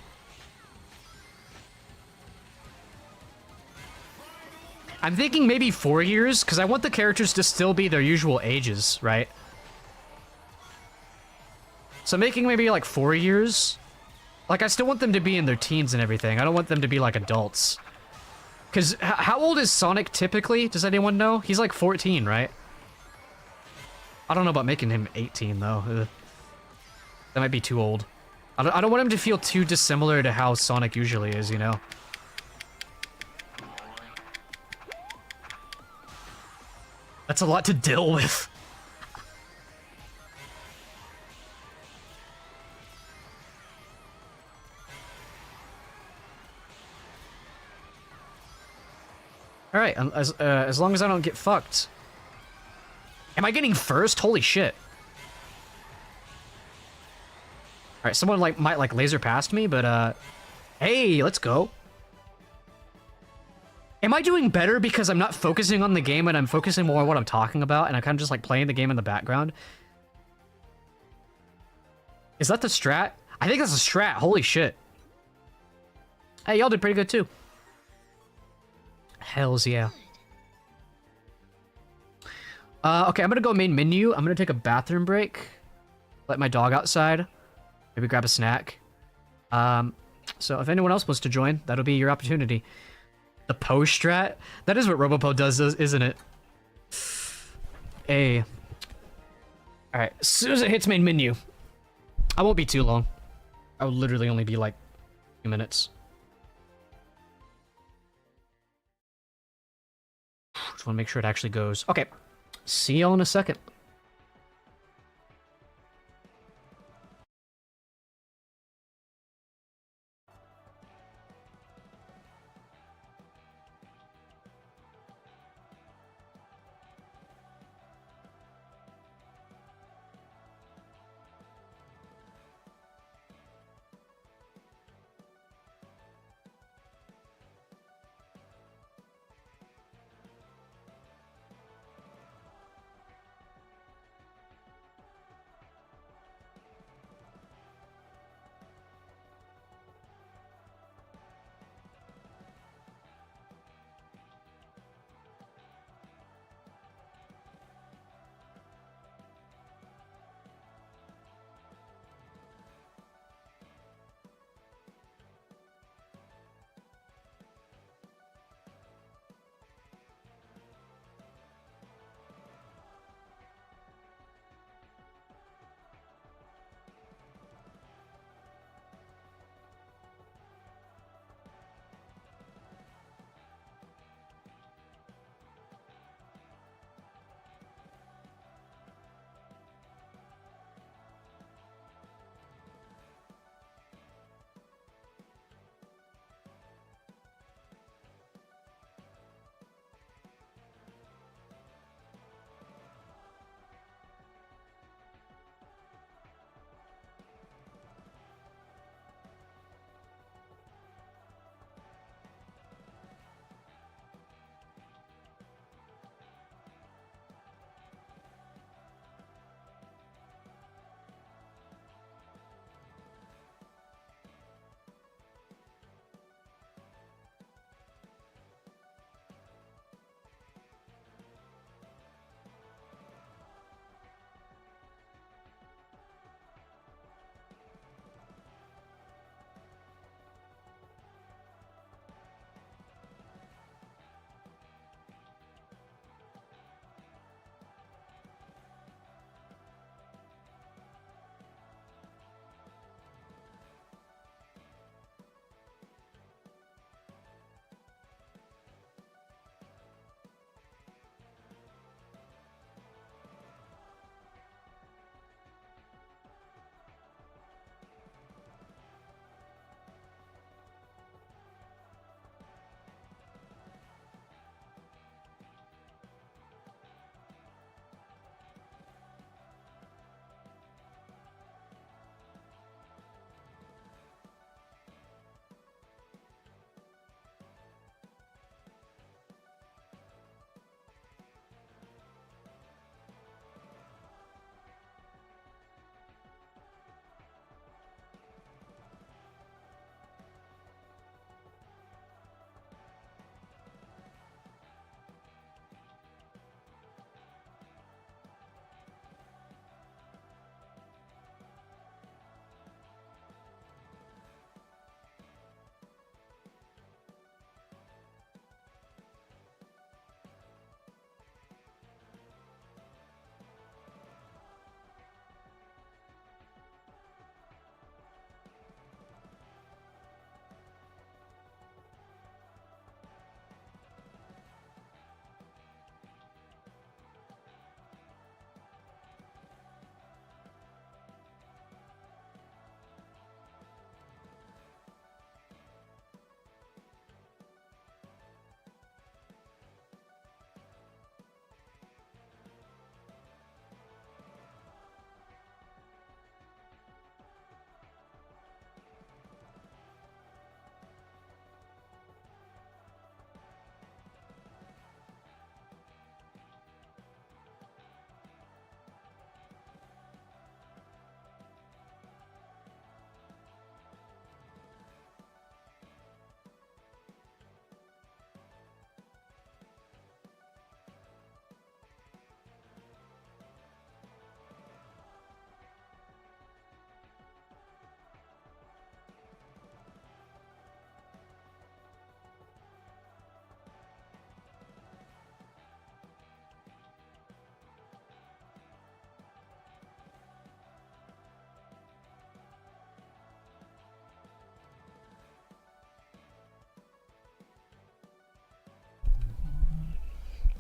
I'm thinking maybe 4 years, because I want the characters to still be their usual ages, right? So making maybe like 4 years. Like, I still want them to be in their teens and everything. I don't want them to be like adults. Because how old is Sonic typically? Does anyone know? He's like 14, right? I don't know about making him 18, though. Ugh. That might be too old. I don't want him to feel too dissimilar to how Sonic usually is, you know? That's a lot to deal with. Alright, as long as I don't get fucked. Am I getting first? Holy shit. Alright, someone might laser past me, but hey, let's go. Am I doing better because I'm not focusing on the game and I'm focusing more on what I'm talking about and I'm kind of just like playing the game in the background? Is that the strat? I think that's a strat. Holy shit. Hey, y'all did pretty good too. Hells yeah. Okay, I'm gonna go main menu. I'm gonna take a bathroom break. Let my dog outside. Maybe grab a snack. So if anyone else wants to join, that'll be your opportunity. The Poe strat? That is what Robopo does, isn't it? Hey. Alright, as soon as it hits main menu. I won't be too long. I will literally only be like a few minutes. Just want to make sure it actually goes. Okay. See y'all in a second.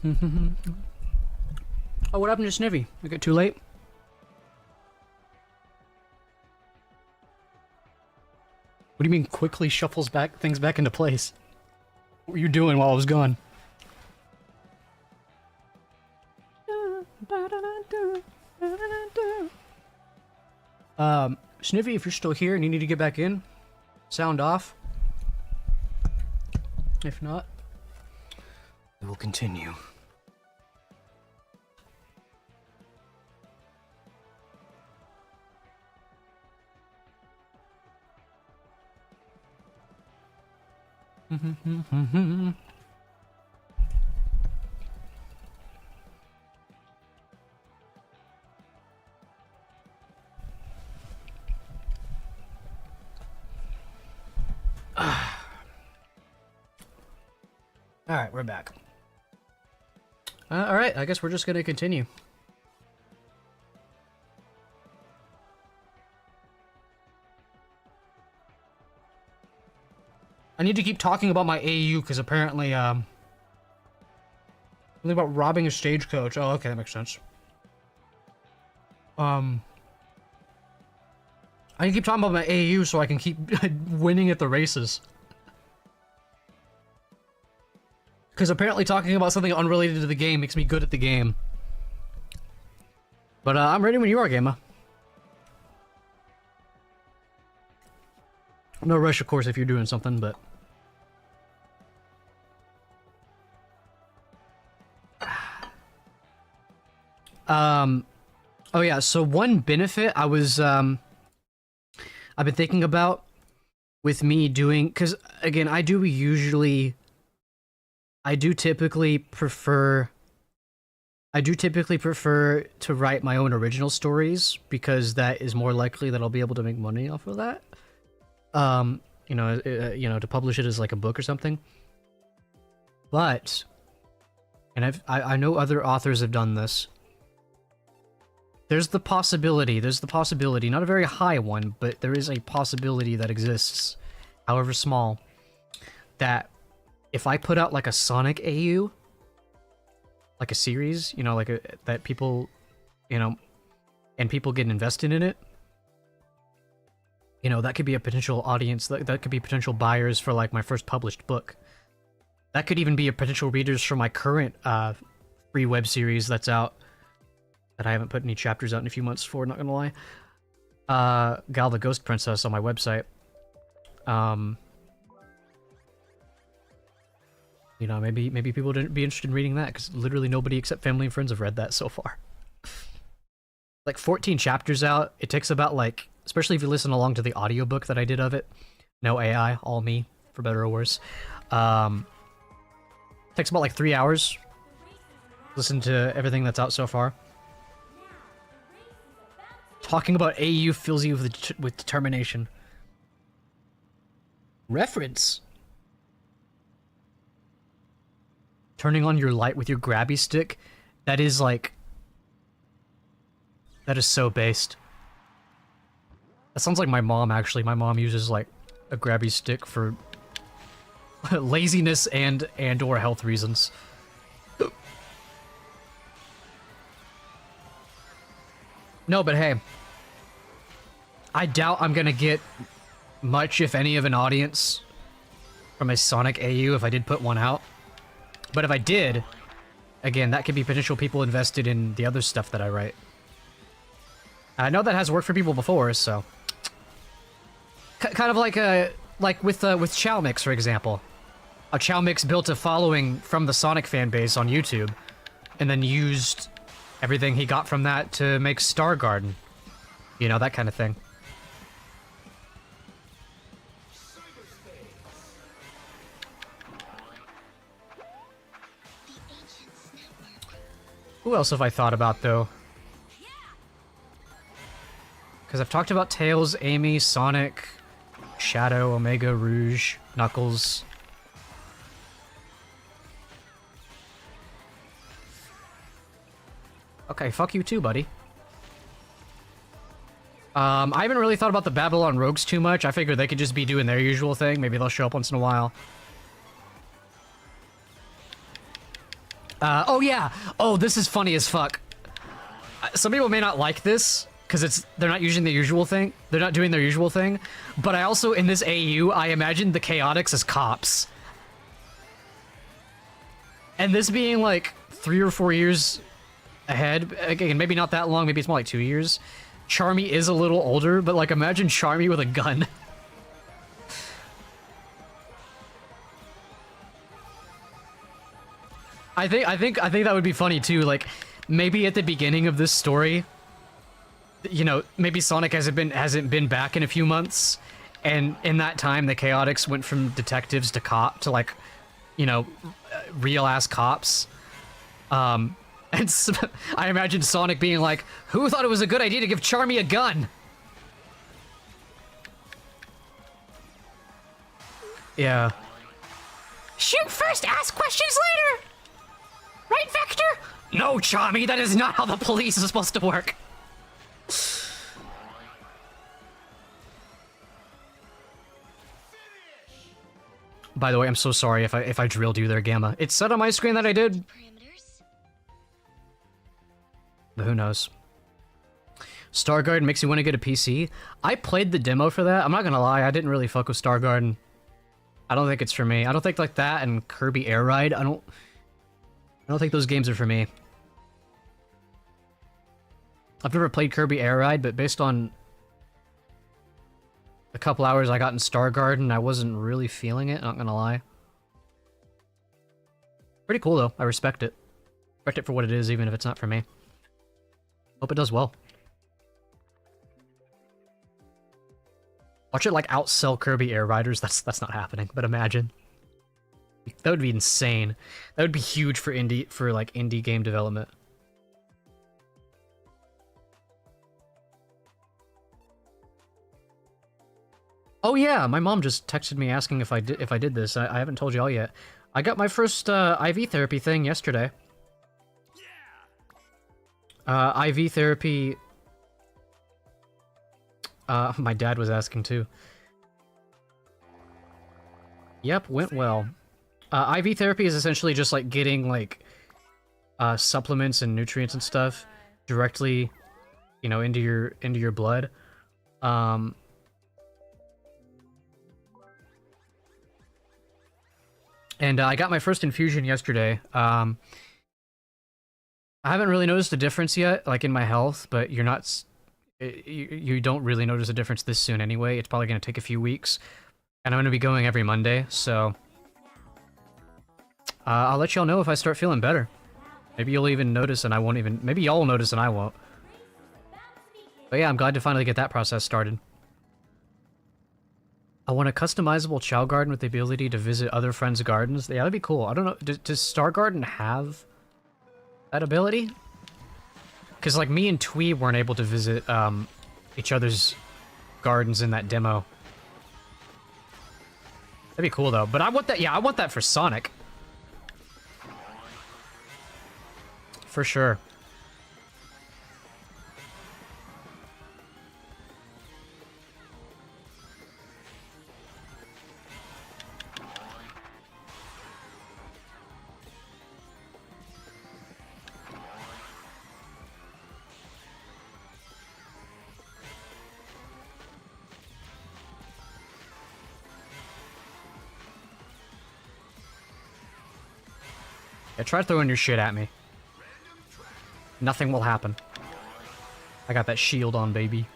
Oh, what happened to Snivy? I got too late? What do you mean quickly shuffles things back into place? What were you doing while I was gone? Snivy, if you're still here and you need to get back in, sound off. If not, we will continue. Alright, we're back. Alright, I guess we're just gonna continue. I need to keep talking about my AU, because apparently, something about robbing a stagecoach. Oh, okay, that makes sense. I need to keep talking about my AU so I can keep winning at the races. Because apparently talking about something unrelated to the game makes me good at the game. But I'm ready when you are, Gamma. No rush, of course, if you're doing something, but... Oh yeah, so one benefit I was, I've been thinking about with me doing... Because, again, I do typically prefer to write my own original stories, because that is more likely that I'll be able to make money off of that. You know, to publish it as like a book or something. But, and I know other authors have done this. There's the possibility, not a very high one, but there is a possibility that exists, however small, that if I put out like a Sonic AU, like a series, you know, like that people, you know, and people get invested in it, you know, that could be a potential audience, that could be potential buyers for like my first published book. That could even be a potential readers for my current free web series that's out, that I haven't put any chapters out in a few months for, not gonna lie. Gal the Ghost Princess on my website. You know, maybe people didn't be interested in reading that, because literally nobody except family and friends have read that so far. Like 14 chapters out. It takes about like, especially if you listen along to the audiobook that I did of it. No AI, all me, for better or worse. Takes about like 3 hours. Listen to everything that's out so far. Talking about AU fills you with determination. Reference. Turning on your light with your grabby stick, that is like... That is so based. That sounds like my mom, actually. My mom uses, like, a grabby stick for laziness and or health reasons. No, but hey. I doubt I'm gonna get much, if any, of an audience from a Sonic AU if I did put one out. But if I did, again, that could be potential people invested in the other stuff that I write. I know that has worked for people before, so... kind of like with Chow Mix, for example. Chow Mix built a following from the Sonic fan base on YouTube, and then used everything he got from that to make Star Garden. You know, that kind of thing. Who else have I thought about, though? Because I've talked about Tails, Amy, Sonic, Shadow, Omega, Rouge, Knuckles. Okay, fuck you too, buddy. I haven't really thought about the Babylon Rogues too much. I figured they could just be doing their usual thing. Maybe they'll show up once in a while. Oh yeah. Oh, this is funny as fuck. Some people may not like this because they're not using the usual thing. They're not doing their usual thing. But I also in this AU, I imagined the Chaotix as cops. And this being like 3 or 4 years ahead, again, maybe not that long, maybe it's more like 2 years. Charmy is a little older, but like imagine Charmy with a gun. I think that would be funny too. Like, maybe at the beginning of this story, you know, maybe Sonic hasn't been back in a few months, and in that time the Chaotix went from detectives to like, you know, real ass cops. And so, I imagine Sonic being like, "Who thought it was a good idea to give Charmy a gun?" Yeah. Shoot first, ask questions later. Right, Vector? No, Charmy, that is not how the police is supposed to work. By the way, I'm so sorry if I drilled you there, Gamma. It said on my screen that I did. Parameters. But who knows? Star Garden makes you want to get a PC. I played the demo for that. I'm not gonna lie, I didn't really fuck with Star Garden. I don't think it's for me. I don't think like that and Kirby Air Ride. I don't think those games are for me. I've never played Kirby Air Ride, but based on a couple hours I got in Star Garden, I wasn't really feeling it, not gonna lie. Pretty cool though, I respect it. Respect it for what it is, even if it's not for me. Hope it does well. Watch it like outsell Kirby Air Riders, that's not happening, but imagine. That would be insane. That would be huge for indie game development. Oh yeah, my mom just texted me asking if I did this. I haven't told y'all yet. I got my first IV therapy thing yesterday. IV therapy. My dad was asking too. Yep, went well. IV therapy is essentially just like getting like supplements and nutrients and stuff directly, you know, into your blood. And I got my first infusion yesterday. I haven't really noticed a difference yet, like in my health, but you don't really notice a difference this soon anyway. It's probably going to take a few weeks, and I'm going to be going every Monday, so I'll let y'all know if I start feeling better. Maybe you'll even notice and I won't even... Maybe y'all will notice and I won't. But yeah, I'm glad to finally get that process started. I want a customizable Chow Garden with the ability to visit other friends' gardens. Yeah, that'd be cool. I don't know, does Star Garden have that ability? Because like me and Twee weren't able to visit each other's gardens in that demo. That'd be cool though. But I want that, yeah, I want that for Sonic. For sure. Yeah, try throwing your shit at me. Nothing will happen. I got that shield on, baby.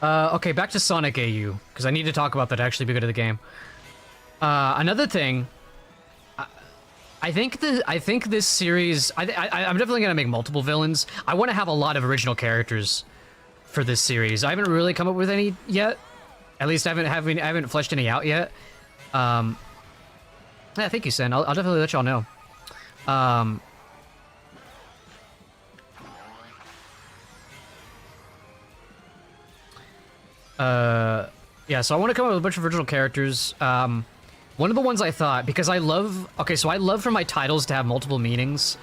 Okay, back to Sonic AU, because I need to talk about that to actually be good at the game. Another thing, I think this series, I'm definitely gonna make multiple villains. I want to have a lot of original characters for this series. I haven't really come up with any yet. At least I haven't fleshed any out yet. Yeah, thank you, Sen. I'll definitely let y'all know. Yeah, so I want to come up with a bunch of original characters. One of the ones I thought, because I love... Okay, so I love for my titles to have multiple meanings.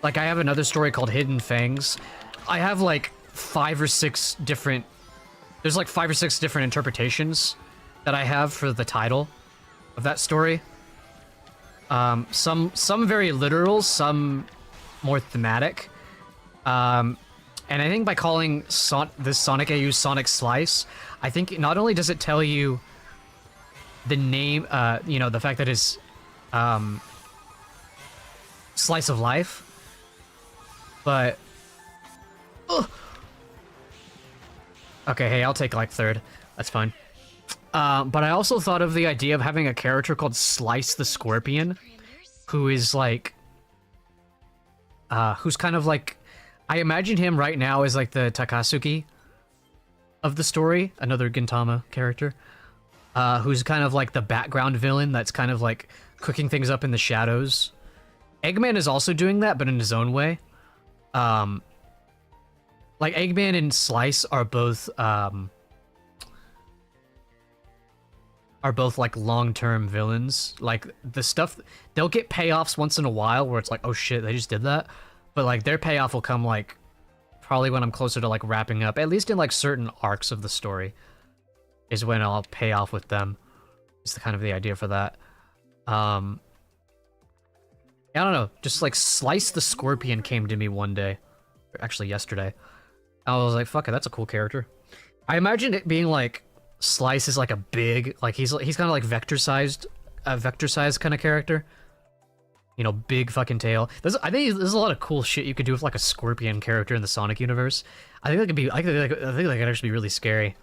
Like, I have another story called Hidden Fangs. I have, like, 5 or 6 different... There's, like, 5 or 6 different interpretations that I have for the title of that story. Some very literal, some more thematic. And I think by calling this Sonic AU Sonic Slice, I think not only does it tell you the name, you know, the fact that it's slice of life, but... Ugh. Okay, hey, I'll take, like, 3rd. That's fine. But I also thought of the idea of having a character called Slice the Scorpion, who is, like... who's kind of, like... I imagine him right now as, like, the Takasugi of the story, another Gintama character, who's kind of, like, the background villain that's kind of, like, cooking things up in the shadows. Eggman is also doing that, but in his own way. Like, Eggman and Slice are both like long-term villains. Like, the stuff, they'll get payoffs once in a while where it's like, oh shit, they just did that. But like, their payoff will come like probably when I'm closer to like wrapping up, at least in like certain arcs of the story, is when I'll pay off with them. It's kind of the idea for that. I don't know, just like Slice the Scorpion came to me one day, or actually yesterday. I was like, fuck it, that's a cool character. I imagine it being like Slice is like a big, like he's kind of like vector sized kind of character. You know, big fucking tail. I think there's a lot of cool shit you could do with like a scorpion character in the Sonic universe. I think that could be, I think that could actually be really scary.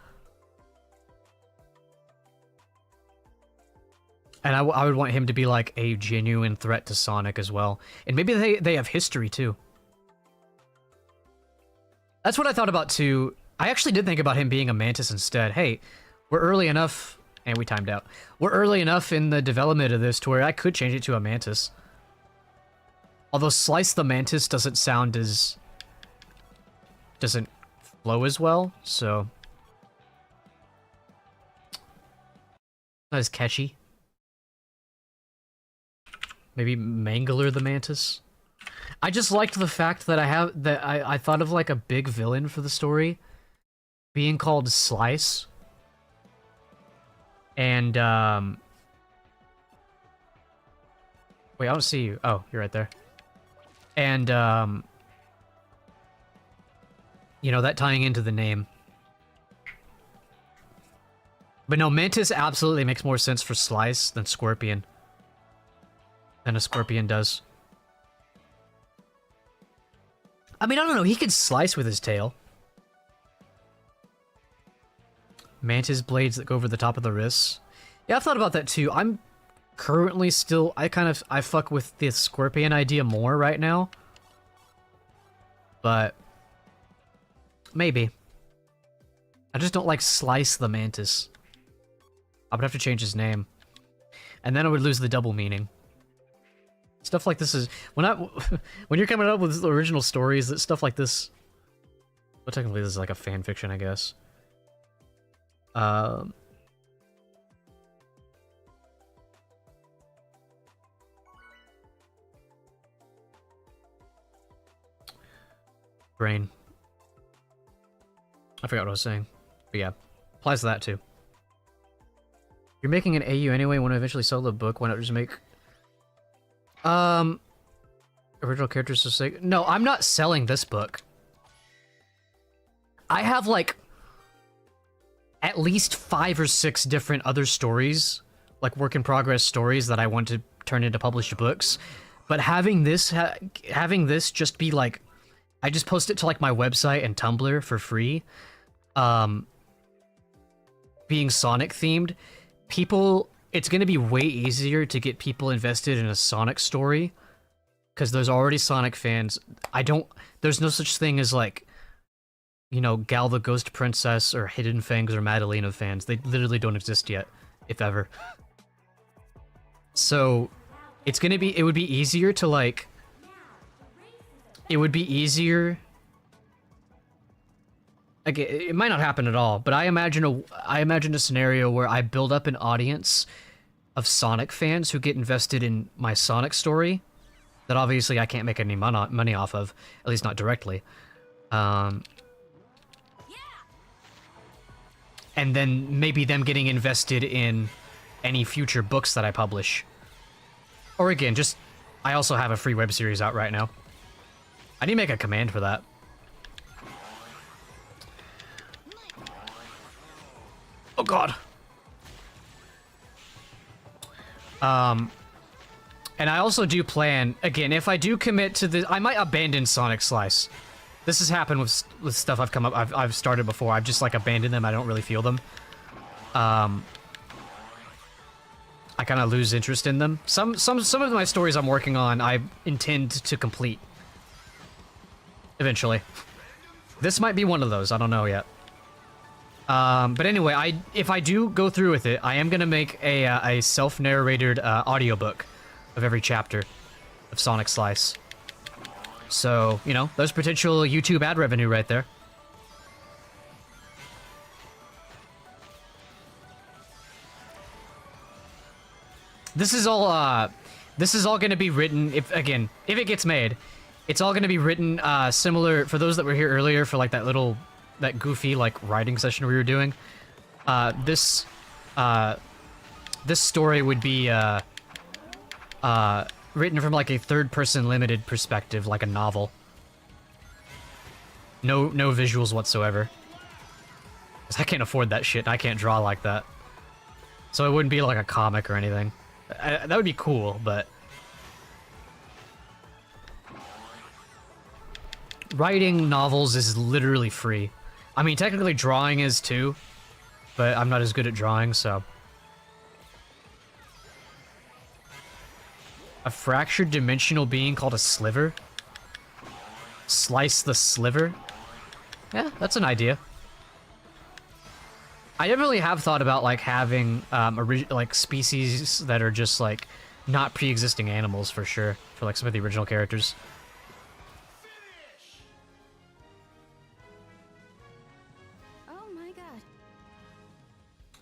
And I would want him to be like a genuine threat to Sonic as well. And maybe they have history too. That's what I thought about too. I actually did think about him being a Mantis instead. Hey, we're early enough, and we timed out. We're early enough in the development of this to where I could change it to a Mantis. Although Slice the Mantis doesn't flow as well, so... Not as catchy. Maybe Mangler the Mantis? I just liked the fact that I thought of like a big villain for the story being called Slice. And, wait, I don't see you. Oh, you're right there. And, you know, that tying into the name. But no, Mantis absolutely makes more sense for Slice than Scorpion. Than a Scorpion does. I mean, I don't know, he could slice with his tail. Mantis blades that go over the top of the wrists. Yeah, I've thought about that too. I'm currently still... I fuck with the Scorpion idea more right now. But... maybe. I just don't like Slice the Mantis. I would have to change his name. And then I would lose the double meaning. Stuff like this is... when you're coming up with original stories, that stuff like this... Well, technically this is like a fan fiction, I guess. Brain. I forgot what I was saying. But yeah, applies to that too. You're making an AU anyway, want to eventually sell the book, why not just make... original characters to say... No, I'm not selling this book. I have like... at least 5 or 6 different other stories, like work-in-progress stories that I want to turn into published books. But having this just be like... I just post it to like my website and Tumblr for free. Being Sonic themed, people... It's going to be way easier to get people invested in a Sonic story. Because there's already Sonic fans. There's no such thing as like... you know, Gal the Ghost Princess or Hidden Fangs or Madalena fans. They literally don't exist yet, if ever. So, it would be easier to like... It would be easier... Like, it might not happen at all, but I imagine a scenario where I build up an audience of Sonic fans who get invested in my Sonic story, that obviously I can't make any money off of, at least not directly. And then maybe them getting invested in any future books that I publish. Or again, just, I also have a free web series out right now. I need to make a command for that. Oh god. And I also do plan, again, if I do commit to the, I might abandon Sonic Slice. This has happened with stuff I've started before. I've just like abandoned them. I don't really feel them. I kind of lose interest in them. Some of my stories I'm working on, I intend to complete eventually. This might be one of those. I don't know yet. But anyway, if I do go through with it, I am gonna make a self-narrated audiobook of every chapter of Sonic Slice. So, you know, there's potential YouTube ad revenue right there. This is all going to be written, if it gets made, it's all going to be written similar, for those that were here earlier for like that goofy like writing session we were doing. This story would be written from like a third-person limited perspective, like a novel. No visuals whatsoever. 'Cause I can't afford that shit. I can't draw like that. So it wouldn't be like a comic or anything. That would be cool, but writing novels is literally free. I mean, technically drawing is too, but I'm not as good at drawing, so. A fractured dimensional being called a sliver? Slice the sliver? Yeah, that's an idea. I definitely have thought about like having like species that are just like not pre-existing animals for sure, for like some of the original characters. Oh my god.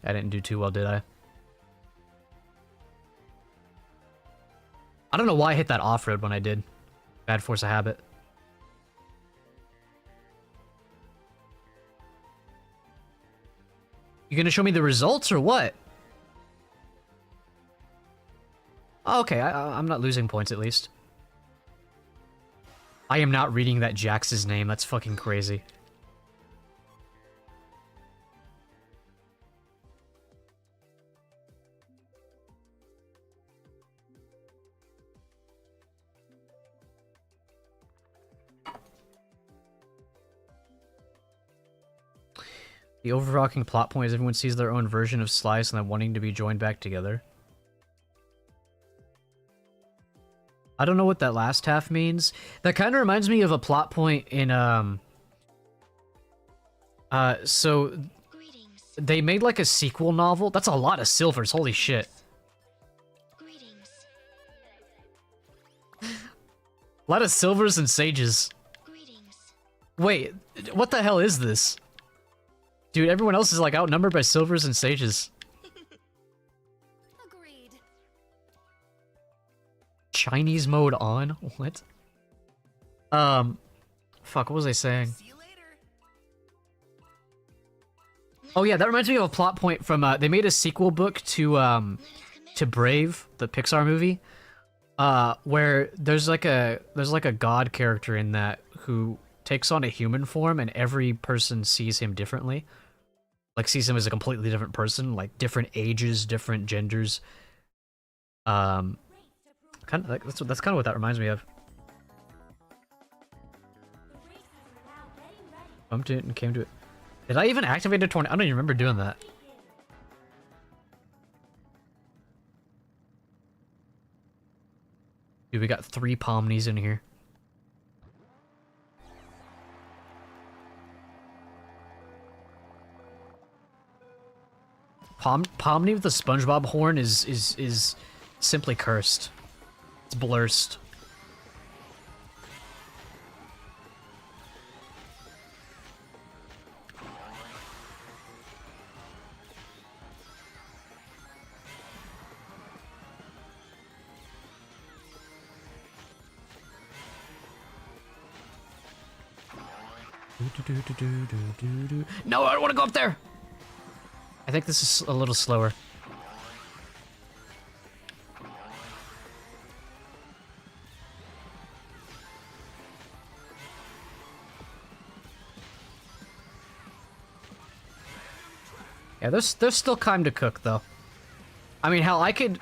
I didn't do too well, did I? I don't know why I hit that off-road when I did. Bad force of habit. You gonna show me the results or what? Oh, okay, I'm not losing points at least. I am not reading that Jax's name. That's fucking crazy. The overarching plot point is everyone sees their own version of Slice and then wanting to be joined back together. I don't know what that last half means. That kind of reminds me of a plot point in, so Greetings. they made like a sequel novel. That's a lot of silvers, holy shit. Greetings. A lot of silvers and sages. Greetings. Wait, what the hell is this? Dude, everyone else is like outnumbered by silvers and sages. Agreed. Chinese mode on? What? Fuck, what was I saying? See you later. Oh yeah, that reminds me of a plot point from, they made a sequel book to Brave, the Pixar movie, where there's like a god character in that who takes on a human form and every person sees him differently. Like, sees him as a completely different person, like different ages, different genders. Kind of like, that's kind of what that reminds me of. Bumped it and came to it. Did I even activate a tornado? I don't even remember doing that. Dude, we got 3 Pomnis in here. Pomni with the SpongeBob horn is simply cursed. It's blurst. No, I don't want to go up there. I think this is a little slower. Yeah, there's still time to cook though. I mean, hell, I could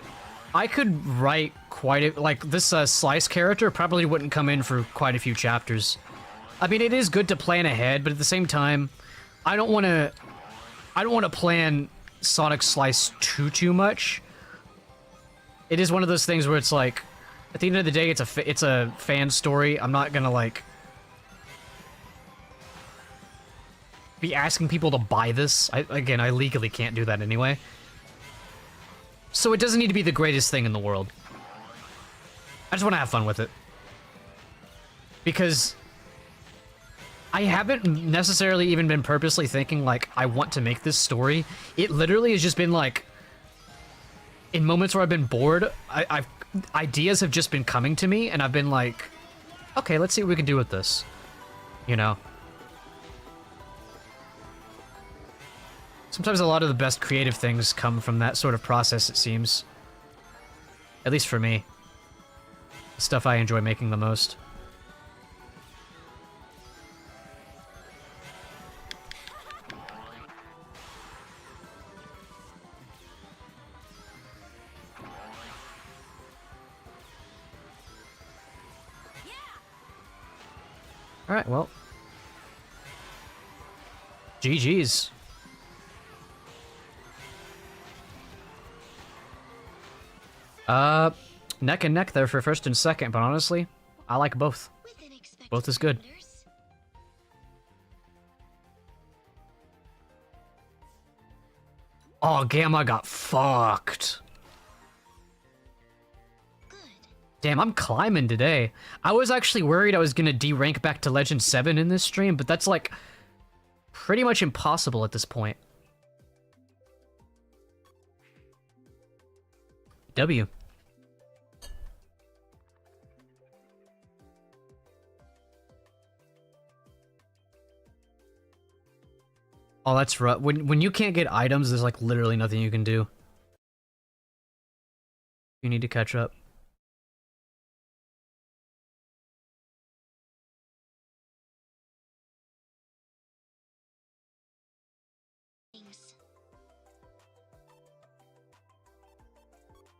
write quite a, like this Slice character probably wouldn't come in for quite a few chapters. I mean, it is good to plan ahead, but at the same time, I don't want to plan Sonic Slice too much. It is one of those things where it's like, at the end of the day, it's a fan story. I'm not gonna like be asking people to buy this. Again, I legally can't do that anyway. So it doesn't need to be the greatest thing in the world. I just want to have fun with it. Because I haven't necessarily even been purposely thinking, like, I want to make this story. It literally has just been, like, in moments where I've been bored, ideas have just been coming to me, and I've been like, okay, let's see what we can do with this. You know? Sometimes a lot of the best creative things come from that sort of process, it seems. At least for me. The stuff I enjoy making the most. Alright, well. GG's. Neck and neck there for first and second, but honestly, I like both. Both is good. Oh, Gamma got fucked. Damn, I'm climbing today. I was actually worried I was gonna D-rank back to Legend 7 in this stream, but that's like pretty much impossible at this point. W. Oh, that's rough. When you can't get items, there's like literally nothing you can do. You need to catch up.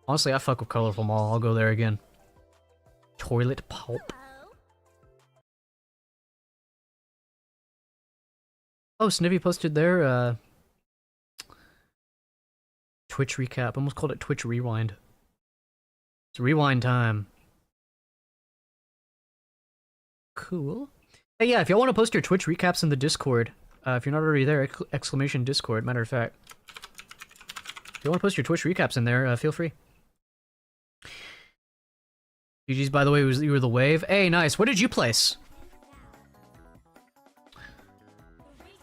Honestly, I fuck with Colorful Mall. I'll go there again. Toilet Pulp. Oh, Snivy posted their Twitch recap. Almost called it Twitch Rewind. It's rewind time. Cool. Hey, yeah, if y'all want to post your Twitch recaps in the Discord, if you're not already there, exclamation Discord, matter of fact. If you want to post your Twitch recaps in there, feel free. GG's, by the way, you were the wave. Hey, nice. What did you place?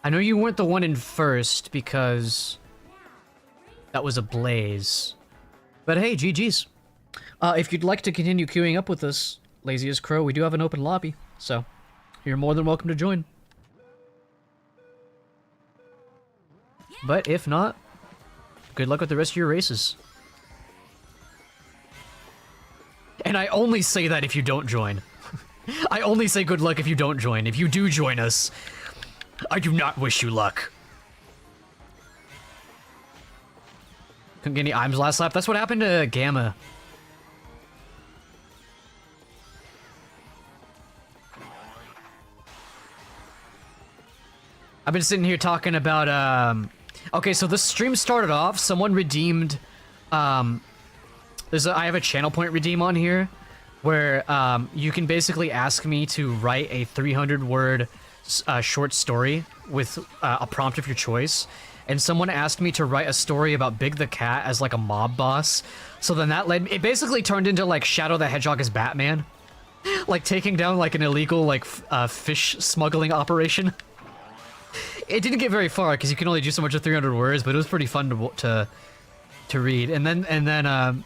I know you weren't the one in first because that was a blaze. But hey, GG's. If you'd like to continue queuing up with us, Lazy as Crow, we do have an open lobby, so you're more than welcome to join. But if not, good luck with the rest of your races. And I only say that if you don't join. I only say good luck if you don't join. If you do join us, I do not wish you luck. Couldn't get any items last lap. That's what happened to Gamma. I've been sitting here talking about, okay, so the stream started off, someone redeemed, I have a channel point redeem on here, where, you can basically ask me to write a 300-word, short story with, a prompt of your choice, and someone asked me to write a story about Big the Cat as, like, a mob boss, so then that led, it basically turned into, like, Shadow the Hedgehog as Batman, like, taking down, like, an illegal, like, fish smuggling operation. It didn't get very far because you can only do so much of 300 words, but it was pretty fun to read. And then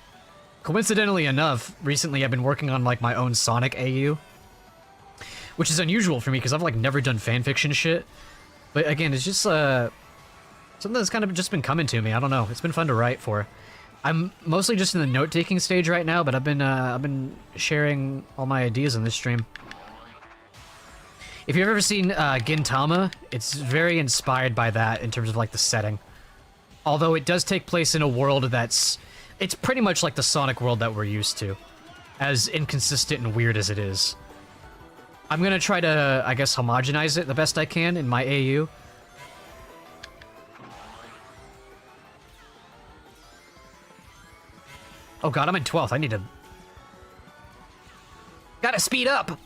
coincidentally enough, recently I've been working on like my own Sonic AU, which is unusual for me because I've like never done fanfiction shit. But again, it's just something that's kind of just been coming to me. I don't know. It's been fun to write for. I'm mostly just in the note-taking stage right now, but I've been sharing all my ideas in this stream. If you've ever seen Gintama, it's very inspired by that in terms of like the setting. Although it does take place in a world it's pretty much like the Sonic world that we're used to, as inconsistent and weird as it is. I'm gonna try to, I guess, homogenize it the best I can in my AU. Oh god, I'm in 12th. I need to... Gotta speed up!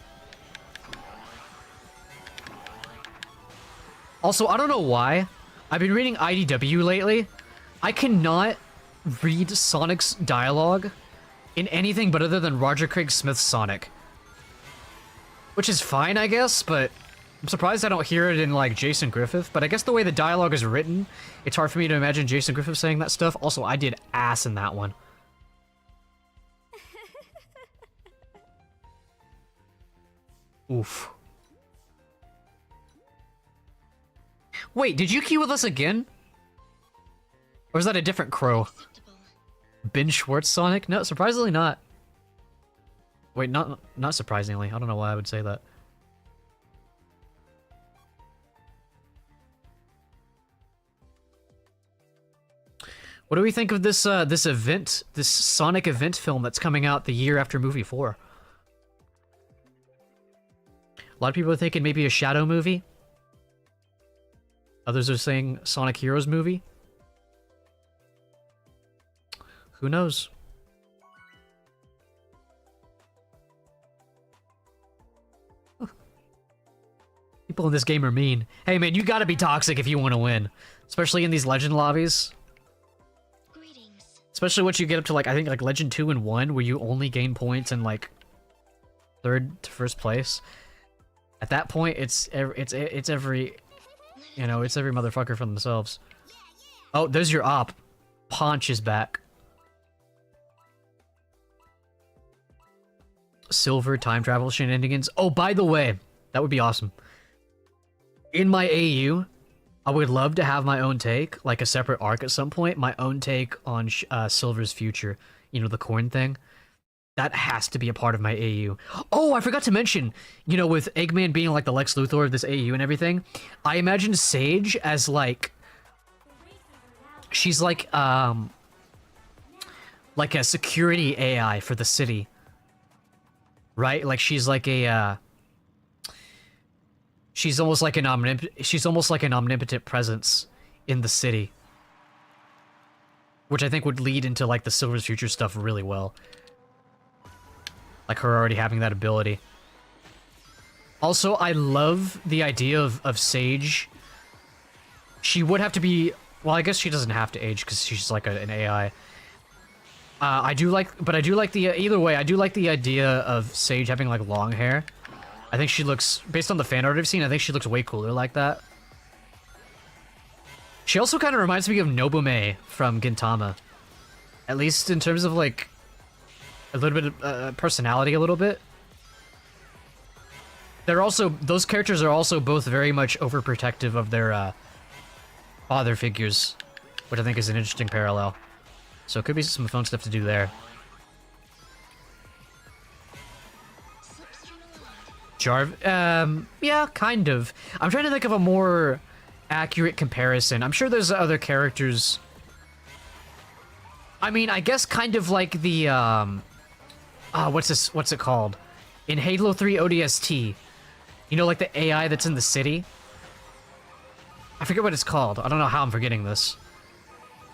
Also, I don't know why. I've been reading IDW lately. I cannot read Sonic's dialogue in anything but other than Roger Craig Smith's Sonic. Which is fine, I guess, but I'm surprised I don't hear it in, like, Jason Griffith. But I guess the way the dialogue is written, it's hard for me to imagine Jason Griffith saying that stuff. Also, I did ass in that one. Oof. Wait, did you queue with us again? Or is that a different crow? Acceptable. Ben Schwartz Sonic? No, surprisingly not. Wait, not surprisingly. I don't know why I would say that. What do we think of this this event, this Sonic event film that's coming out the year after movie 4? A lot of people are thinking maybe a Shadow movie. Others are saying Sonic Heroes movie. Who knows? People in this game are mean. Hey man, you gotta be toxic if you want to win. Especially in these Legend lobbies. Greetings. Especially once you get up to like, I think like Legend 2 and 1, where you only gain points in like 3rd to 1st place. At that point, it's every, you know, it's every motherfucker for themselves. Oh, there's your op. Paunch is back. Silver time travel shenanigans. Oh, by the way, that would be awesome. In my AU, I would love to have my own take, like a separate arc at some point, my own take on Silver's future. You know, the corn thing. That has to be a part of my AU. Oh, I forgot to mention, you know, with Eggman being like the Lex Luthor of this AU and everything, I imagine Sage as like, she's like a security AI for the city. Right? Like she's like a she's almost like an omnipotent presence in the city. Which I think would lead into like the Silver's future stuff really well. Like her already having that ability. Also, I love the idea of Sage. She would have to be... Well, I guess she doesn't have to age because she's like an AI. I do like the... Either way, I do like the idea of Sage having like long hair. I think she looks... Based on the fan art I've seen, I think she looks way cooler like that. She also kind of reminds me of Nobume from Gintama. At least in terms of like... a little bit of personality, a little bit. They're also... Those characters are also both very much overprotective of their father figures, which I think is an interesting parallel. So it could be some fun stuff to do there. Yeah, kind of. I'm trying to think of a more accurate comparison. I'm sure there's other characters... I mean, I guess kind of like the, what's it called? In Halo 3 ODST. You know, like the AI that's in the city? I forget what it's called. I don't know how I'm forgetting this.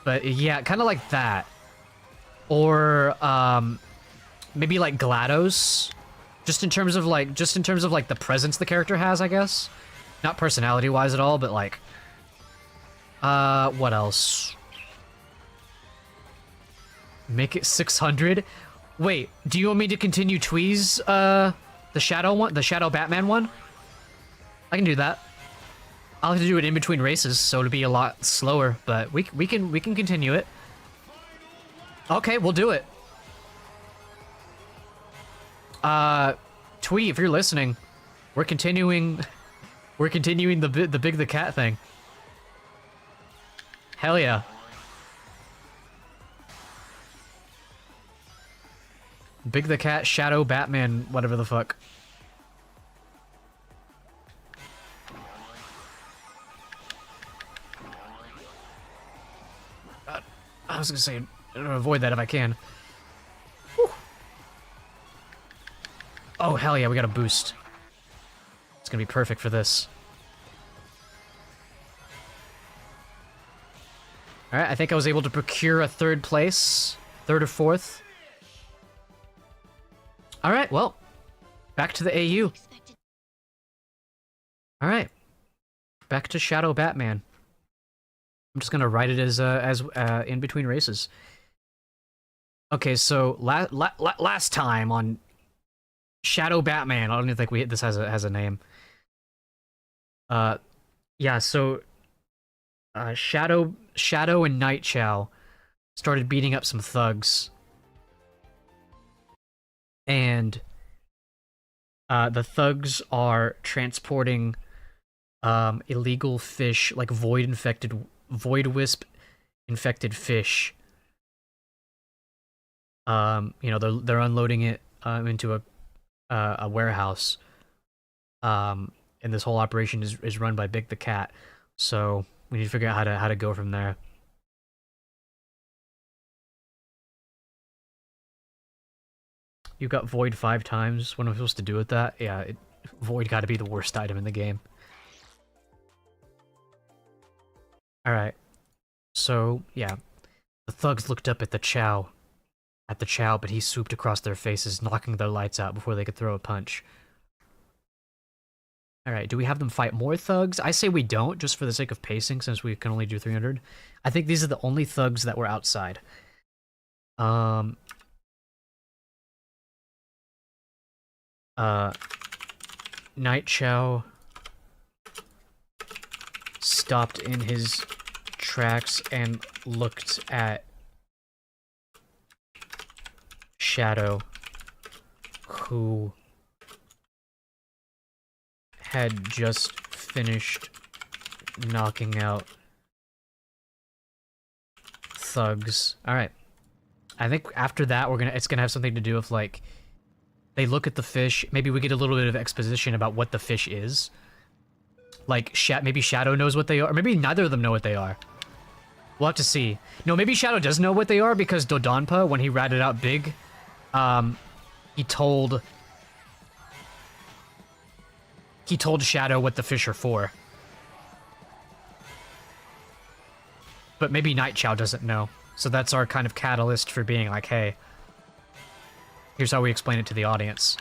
But yeah, kind of like that. Or, maybe like GLaDOS. Just in terms of like the presence the character has, I guess. Not personality-wise at all, but like... what else? Make it 600? Wait, do you want me to continue Twee's, the Shadow one? The Shadow Batman one? I can do that. I'll have to do it in between races, so it'll be a lot slower, but we can continue it. Okay, we'll do it. Twee, if you're listening, We're continuing the Big the Cat thing. Hell yeah. Big the Cat, Shadow, Batman, whatever the fuck. I was gonna say, I'm gonna avoid that if I can. Whew. Oh, hell yeah, we got a boost. It's gonna be perfect for this. Alright, I think I was able to procure a third place. Third or fourth. Alright, well. Back to the AU. Alright. Back to Shadow Batman. I'm just gonna write it as in between races. Okay, so last time on Shadow Batman, I don't even think this has a name. Yeah, so Shadow and Night Chow started beating up some thugs, and the thugs are transporting illegal fish, like void wisp infected fish. You know, they're unloading it into a warehouse. And this whole operation is run by Big the Cat. So we need to figure out how to go from there. You got Void 5 times. What am I supposed to do with that? Yeah, Void got to be the worst item in the game. Alright. So, yeah. The thugs looked up at the Chow, but he swooped across their faces, knocking their lights out before they could throw a punch. Alright, do we have them fight more thugs? I say we don't, just for the sake of pacing, since we can only do 300. I think these are the only thugs that were outside. Night Chow stopped in his tracks and looked at Shadow, who had just finished knocking out thugs. Alright. I think after that it's gonna have something to do with, like, they look at the fish, maybe we get a little bit of exposition about what the fish is. Like, maybe Shadow knows what they are, or maybe neither of them know what they are. We'll have to see. No, maybe Shadow does know what they are, because Dodonpa, when he ratted out Big, he told Shadow what the fish are for. But maybe Night Chow doesn't know. So that's our kind of catalyst for being like, hey, here's how we explain it to the audience.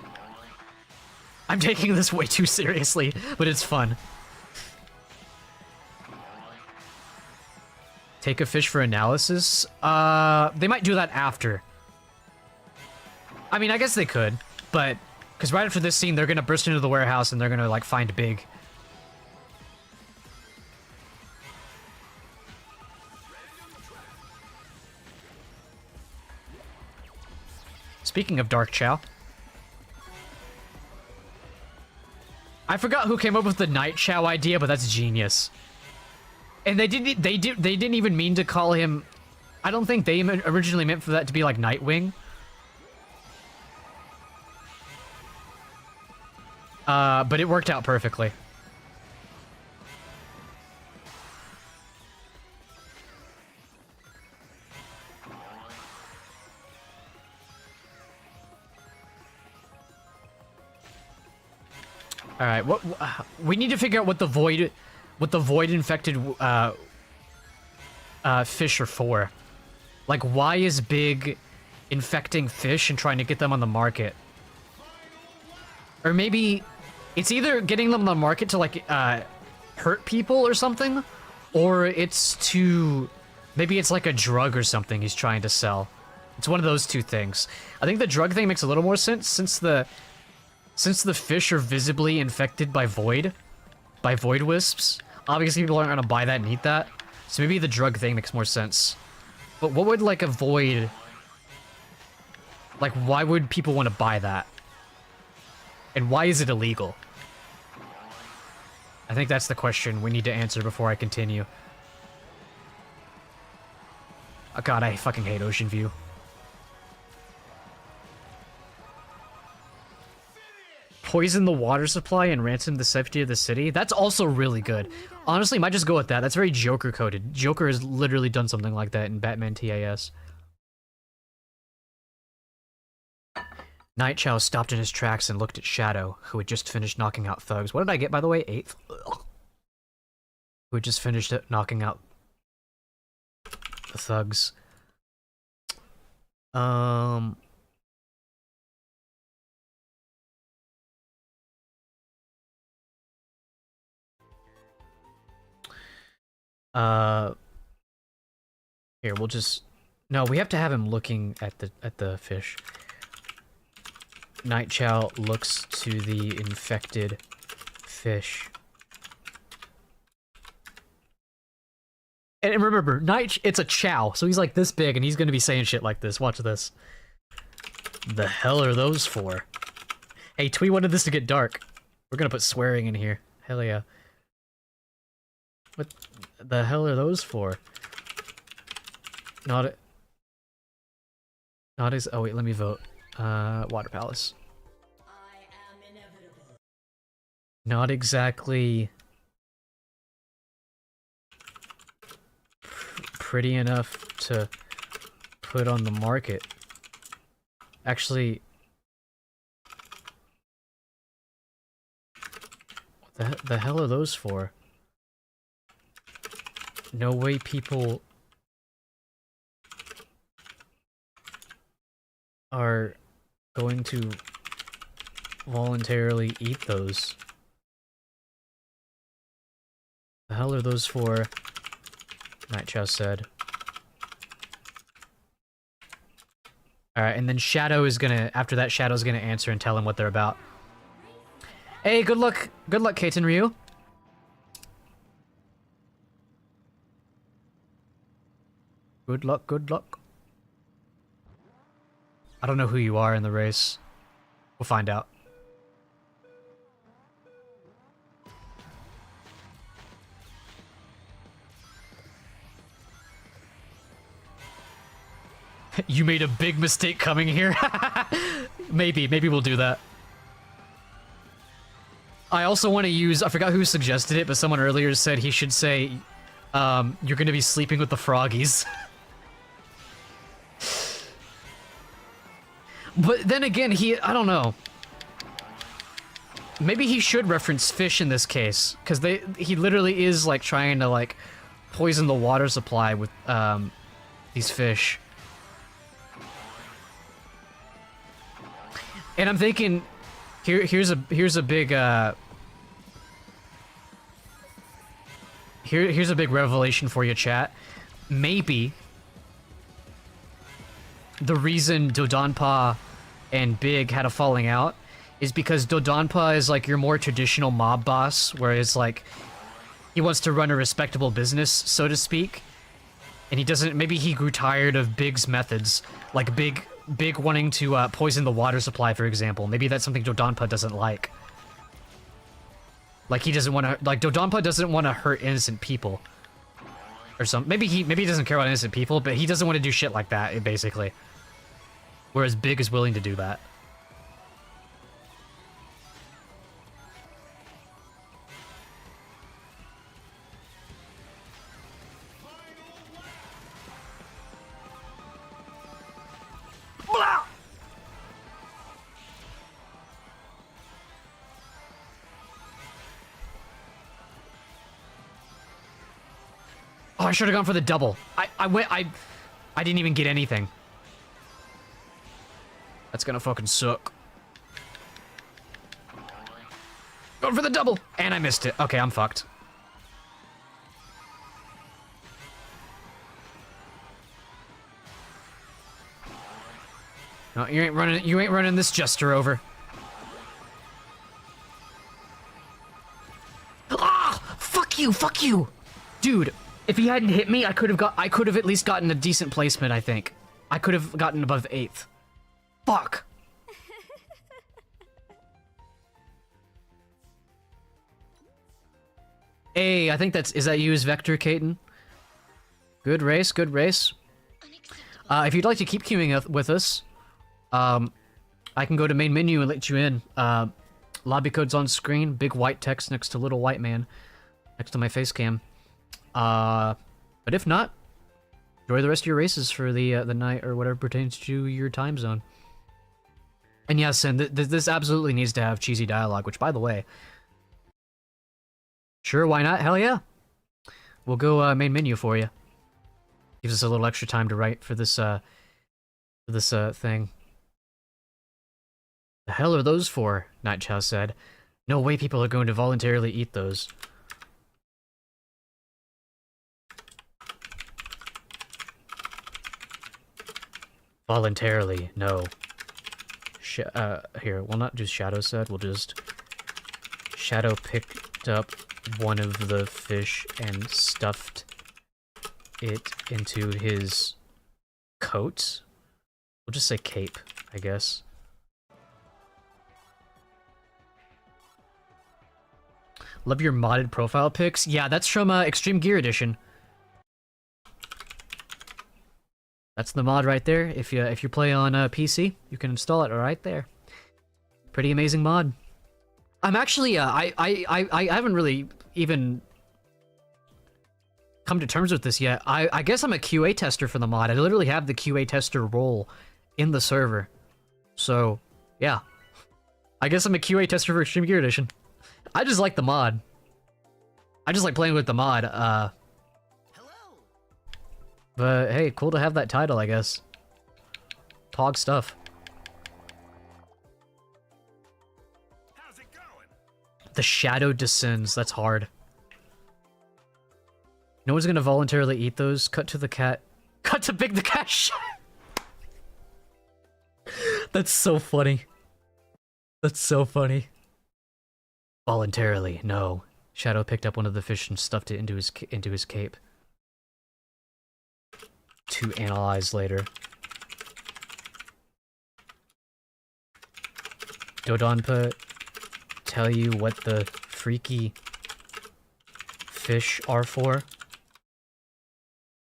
I'm taking this way too seriously, but it's fun. Take a fish for analysis? They might do that after. I mean, I guess they could, but... Because right after this scene, they're gonna burst into the warehouse and they're gonna, like, find Big. Speaking of Dark Chow. I forgot who came up with the Night Chow idea, but that's genius. And they didn't even mean to call him... I don't think they originally meant for that to be like Nightwing. But it worked out perfectly. All right, we need to figure out what the void infected fish are for. Like, why is Big infecting fish and trying to get them on the market? Or maybe it's either getting them on the market to, like, hurt people or something, or it's to... Maybe it's like a drug or something he's trying to sell. It's one of those two things. I think the drug thing makes a little more sense since the fish are visibly infected by void wisps. Obviously people aren't gonna buy that and eat that. So maybe the drug thing makes more sense. But what would, like, a void... Like, why would people want to buy that? And why is it illegal? I think that's the question we need to answer before I continue. Oh god, I fucking hate Ocean View. Poison the water supply and ransom the safety of the city? That's also really good. Honestly, might just go with that. That's very Joker coded. Joker has literally done something like that in Batman TAS. Night Chow stopped in his tracks and looked at Shadow, who had just finished knocking out thugs. What did I get, by the way? 8th? Ugh. Who had just finished knocking out the thugs. Here, we'll just... No, we have to have him looking at the fish. Night Chow looks to the infected fish. And remember, it's a Chow, so he's like this big, and he's gonna be saying shit like this. Watch this. The hell are those for? Hey, Twee wanted this to get dark. We're gonna put swearing in here. Hell yeah. What the hell are those for? Not as... Oh wait, let me vote. Water Palace. Not exactly... pretty enough to put on the market. Actually... What the hell are those for? No way people are going to voluntarily eat those. The hell are those for? Night Chow said. Alright, and then Shadow is gonna, after that, Shadow's gonna answer and tell him what they're about. Hey, good luck, Keiten Ryu. Good luck, good luck. I don't know who you are in the race. We'll find out. You made a big mistake coming here. Maybe we'll do that. I also want to use, I forgot who suggested it, but someone earlier said he should say, you're gonna be sleeping with the froggies. But then again, I don't know. Maybe he should reference fish in this case, because he literally is, like, trying to, like, poison the water supply with, these fish. And I'm thinking, here's a big, here's a big revelation for you, chat. Maybe the reason Dodonpa and Big had a falling out is because Dodonpa is like your more traditional mob boss, whereas like he wants to run a respectable business, so to speak, and he doesn't. Maybe he grew tired of Big's methods, like Big wanting to poison the water supply, for example. Maybe that's something Dodonpa doesn't like. Like he doesn't want to. Like Dodonpa doesn't want to hurt innocent people. Or some, maybe he doesn't care about innocent people, but he doesn't want to do shit like that, basically. Whereas Big is willing to do that. Blah! Oh, I should have gone for the double. I didn't even get anything. That's gonna fucking suck. Going for the double! And I missed it. Okay, I'm fucked. No, you ain't running this jester over. Ah! Fuck you! Dude, if he hadn't hit me, I could have at least gotten a decent placement, I think. I could have gotten above 8th. Fuck! Hey, I think is that you as Vector, Caden? Good race, good race. Unacceptable. If you'd like to keep queuing with us, I can go to main menu and let you in. Lobby code's on screen, big white text next to little white man, next to my face cam. But if not, enjoy the rest of your races for the night or whatever pertains to your time zone. And yes, and this absolutely needs to have cheesy dialogue, which, by the way, sure, why not? Hell yeah. We'll go main menu for you. Gives us a little extra time to write for this thing. The hell are those for? Night Chow said. No way people are going to voluntarily eat those. Voluntarily, no. Here, we'll not do Shadow said, we'll just... Shadow picked up one of the fish and stuffed it into his coat. We'll just say cape, I guess. Love your modded profile pics. Yeah, that's from Extreme Gear Edition. That's the mod right there. If you play on PC, you can install it right there. Pretty amazing mod. I'm actually I haven't really even come to terms with this yet. I guess I'm a QA tester for the mod. I literally have the QA tester role in the server. So, yeah. I guess I'm a QA tester for Extreme Gear Edition. I just like the mod. I just like playing with the mod. But hey, cool to have that title, I guess. Pog stuff. How's it going? The shadow descends. That's hard. No one's gonna voluntarily eat those. Cut to the cat. Cut to Big the Cat. That's so funny. That's so funny. Voluntarily, no. Shadow picked up one of the fish and stuffed it into his cape. To analyze later. Dodonpa, tell you what the freaky fish are for?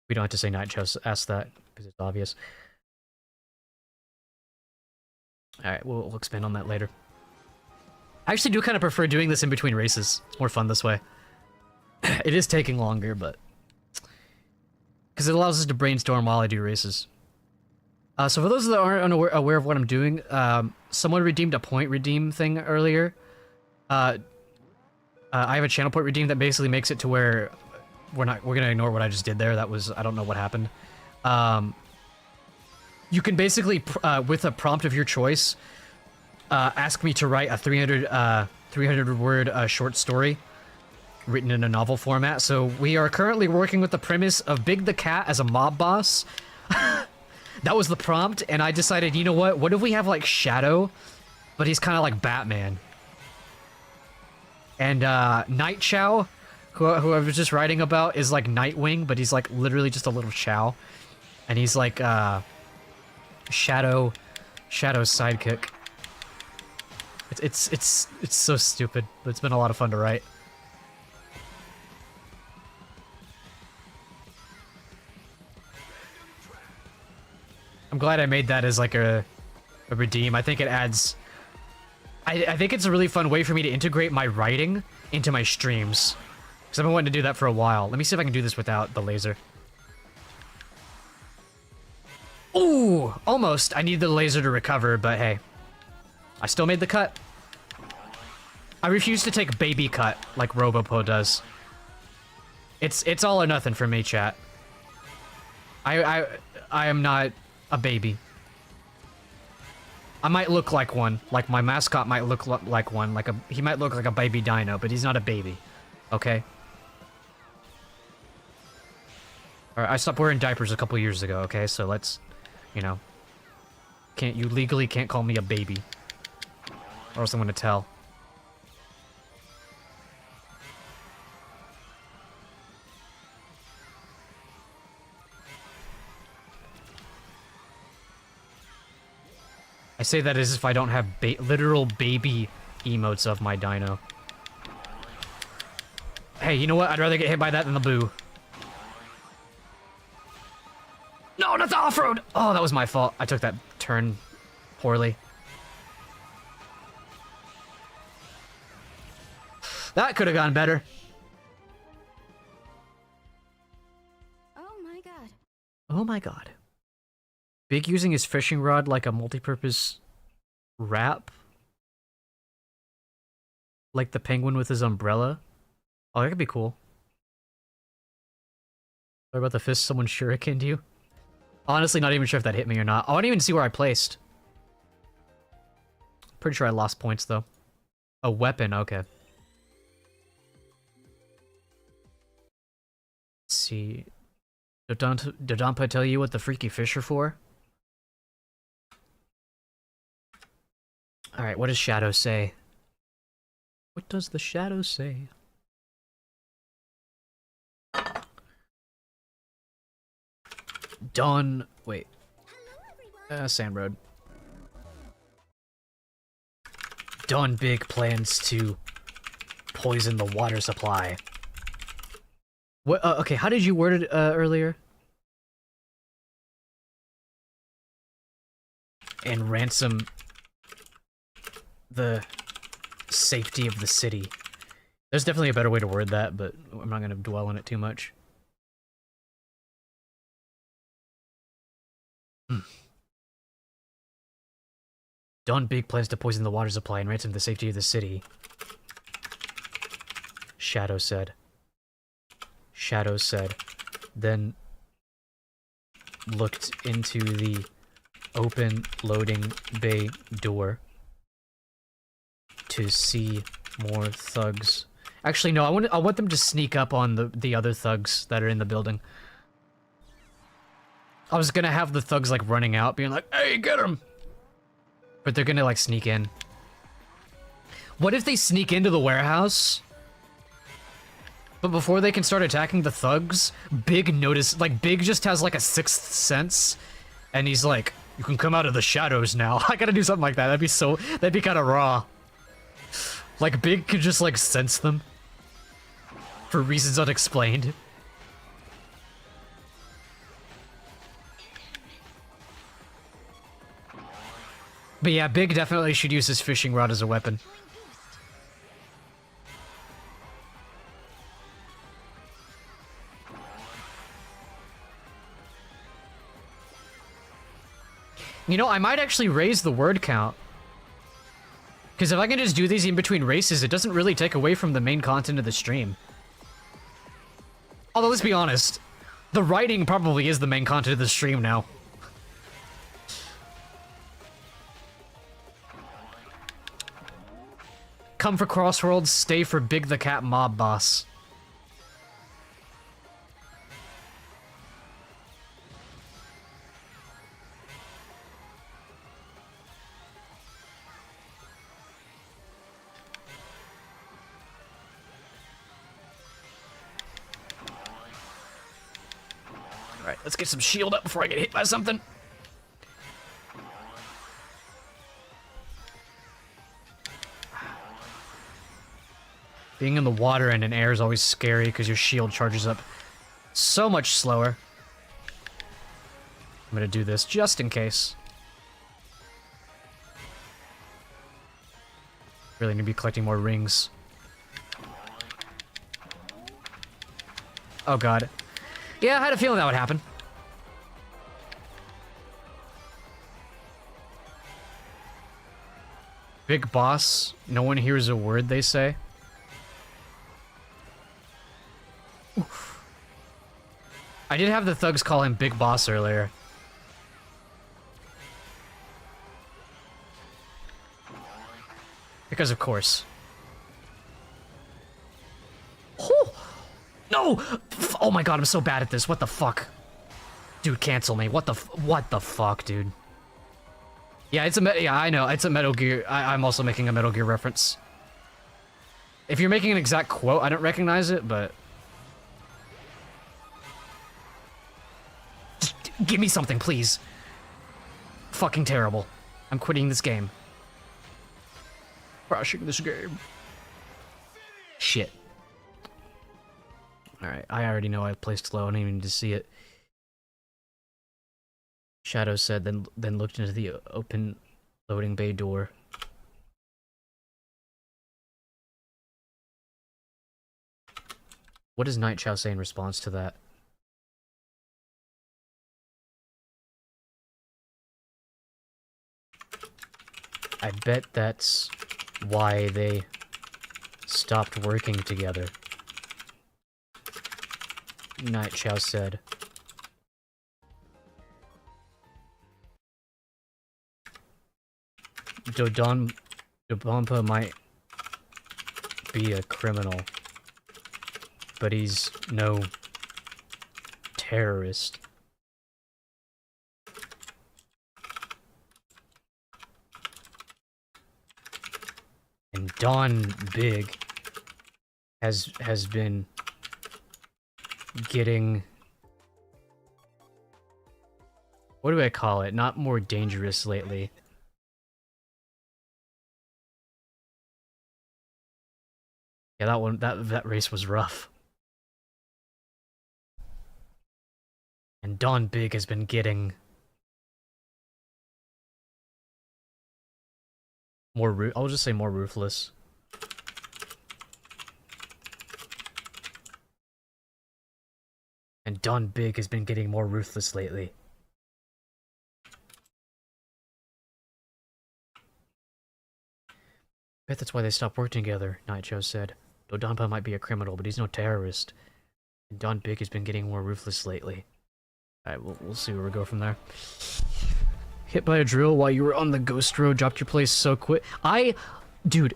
We don't have to say Night Chow asked that, because it's obvious. Alright, we'll expand on that later. I actually do kind of prefer doing this in between races. It's more fun this way. It is taking longer, but... because it allows us to brainstorm while I do races. So for those that aren't aware of what I'm doing, someone redeemed a point redeem thing earlier. I have a channel point redeem that basically makes it to where we're gonna ignore what I just did there. That was, I don't know what happened. You can basically, with a prompt of your choice, ask me to write a 300 word short story written in a novel format. So we are currently working with the premise of Big the Cat as a mob boss. That was the prompt, and I decided, you know what if we have like Shadow, but he's kind of like Batman. And Night Chow, who I was just writing about, is like Nightwing, but he's like literally just a little Chow. And he's like Shadow's sidekick. It's so stupid, but it's been a lot of fun to write. I'm glad I made that as like a redeem. I think it adds... I think it's a really fun way for me to integrate my writing into my streams. Because I've been wanting to do that for a while. Let me see if I can do this without the laser. Ooh! Almost! I need the laser to recover, but hey. I still made the cut. I refuse to take baby cut like Robopo does. It's all or nothing for me, chat. I am not a baby. I might look like one. Like my mascot might look like one. He might look like a baby dino, but he's not a baby. Okay? Alright, I stopped wearing diapers a couple years ago, okay? So let's, you know. You legally can't call me a baby. Or else I'm gonna tell. I say that as if I don't have literal baby emotes of my dino. Hey, you know what? I'd rather get hit by that than the boo. No, not the off-road! Oh, that was my fault. I took that turn poorly. That could have gone better. Oh my god. Oh my god. Big using his fishing rod like a multi-purpose wrap? Like the penguin with his umbrella? Oh, that could be cool. Sorry about the fist someone shurikened you. Honestly, not even sure if that hit me or not. Oh, I didn't even see where I placed. Pretty sure I lost points, though. A weapon, okay. Let's see. Did Dampa tell you what the freaky fish are for? Alright, what does Shadow say? What does the Shadow say? Dawn... wait. Sand Road. Dawn Big plans to poison the water supply. What? Okay, how did you word it earlier? And ransom the safety of the city. There's definitely a better way to word that, but I'm not going to dwell on it too much. Dawn Big plans to poison the water supply and ransom the safety of the city. Shadow said. Shadow said. Then looked into the open loading bay door to see more thugs. Actually, no, I want them to sneak up on the other thugs that are in the building. I was gonna have the thugs like running out, being like, "Hey, get him!" But they're gonna like sneak in. What if they sneak into the warehouse? But before they can start attacking the thugs, Big just has like a sixth sense, and he's like, "You can come out of the shadows now." I gotta do something like that. That'd be kind of raw. Like Big could just like sense them for reasons unexplained. But yeah, Big definitely should use his fishing rod as a weapon. You know, I might actually raise the word count. Because if I can just do these in between races, it doesn't really take away from the main content of the stream. Although, let's be honest, the writing probably is the main content of the stream now. Come for Crossworlds, stay for Big the Cat Mob Boss. Alright, let's get some shield up before I get hit by something. Being in the water and in air is always scary because your shield charges up so much slower. I'm gonna do this just in case. Really need to be collecting more rings. Oh god. Yeah, I had a feeling that would happen. Big boss, no one hears a word they say. Oof. I did have the thugs call him Big Boss earlier. Because of course. Oh! No! Oh my god, I'm so bad at this. What the fuck? Dude, cancel me. What the fuck, dude? Yeah, I know. It's a Metal Gear. I'm also making a Metal Gear reference. If you're making an exact quote, I don't recognize it, but... Just give me something, please. Fucking terrible. I'm quitting this game. Crashing this game. Shit. Alright, I already know I placed low, I don't even need to see it. Shadow said, then looked into the open loading bay door. What does Night Chow say in response to that? I bet that's why they stopped working together. Night Chow said. Dodonpa might be a criminal, but he's no terrorist. And Don Big has been getting, what do I call it? Not more dangerous lately. Yeah, that one, that race was rough. And Don Big has been getting more I'll just say more ruthless. And Don Big has been getting more ruthless lately. Bet that's why they stopped working together, Nightjo said. Dodonpa might be a criminal, but he's no terrorist. And Don Big has been getting more ruthless lately. Alright, we'll see where we go from there. Hit by a drill while you were on the ghost road, dropped your place so quick. Dude,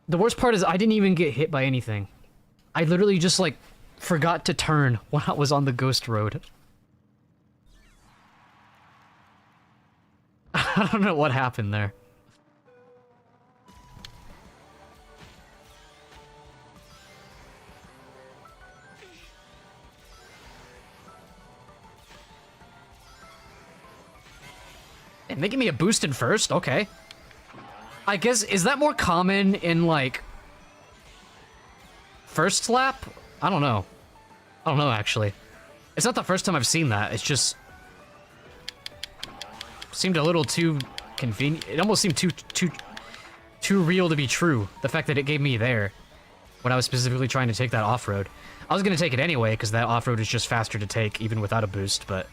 the worst part is I didn't even get hit by anything. I literally just, like, forgot to turn when I was on the ghost road. I don't know what happened there. And they give me a boost in first? Okay. I guess, is that more common in, like, first lap? I don't know. I don't know, actually. It's not the first time I've seen that. It's just seemed a little too convenient. It almost seemed too real to be true. The fact that it gave me there when I was specifically trying to take that off-road. I was gonna take it anyway, because that off-road is just faster to take, even without a boost, but...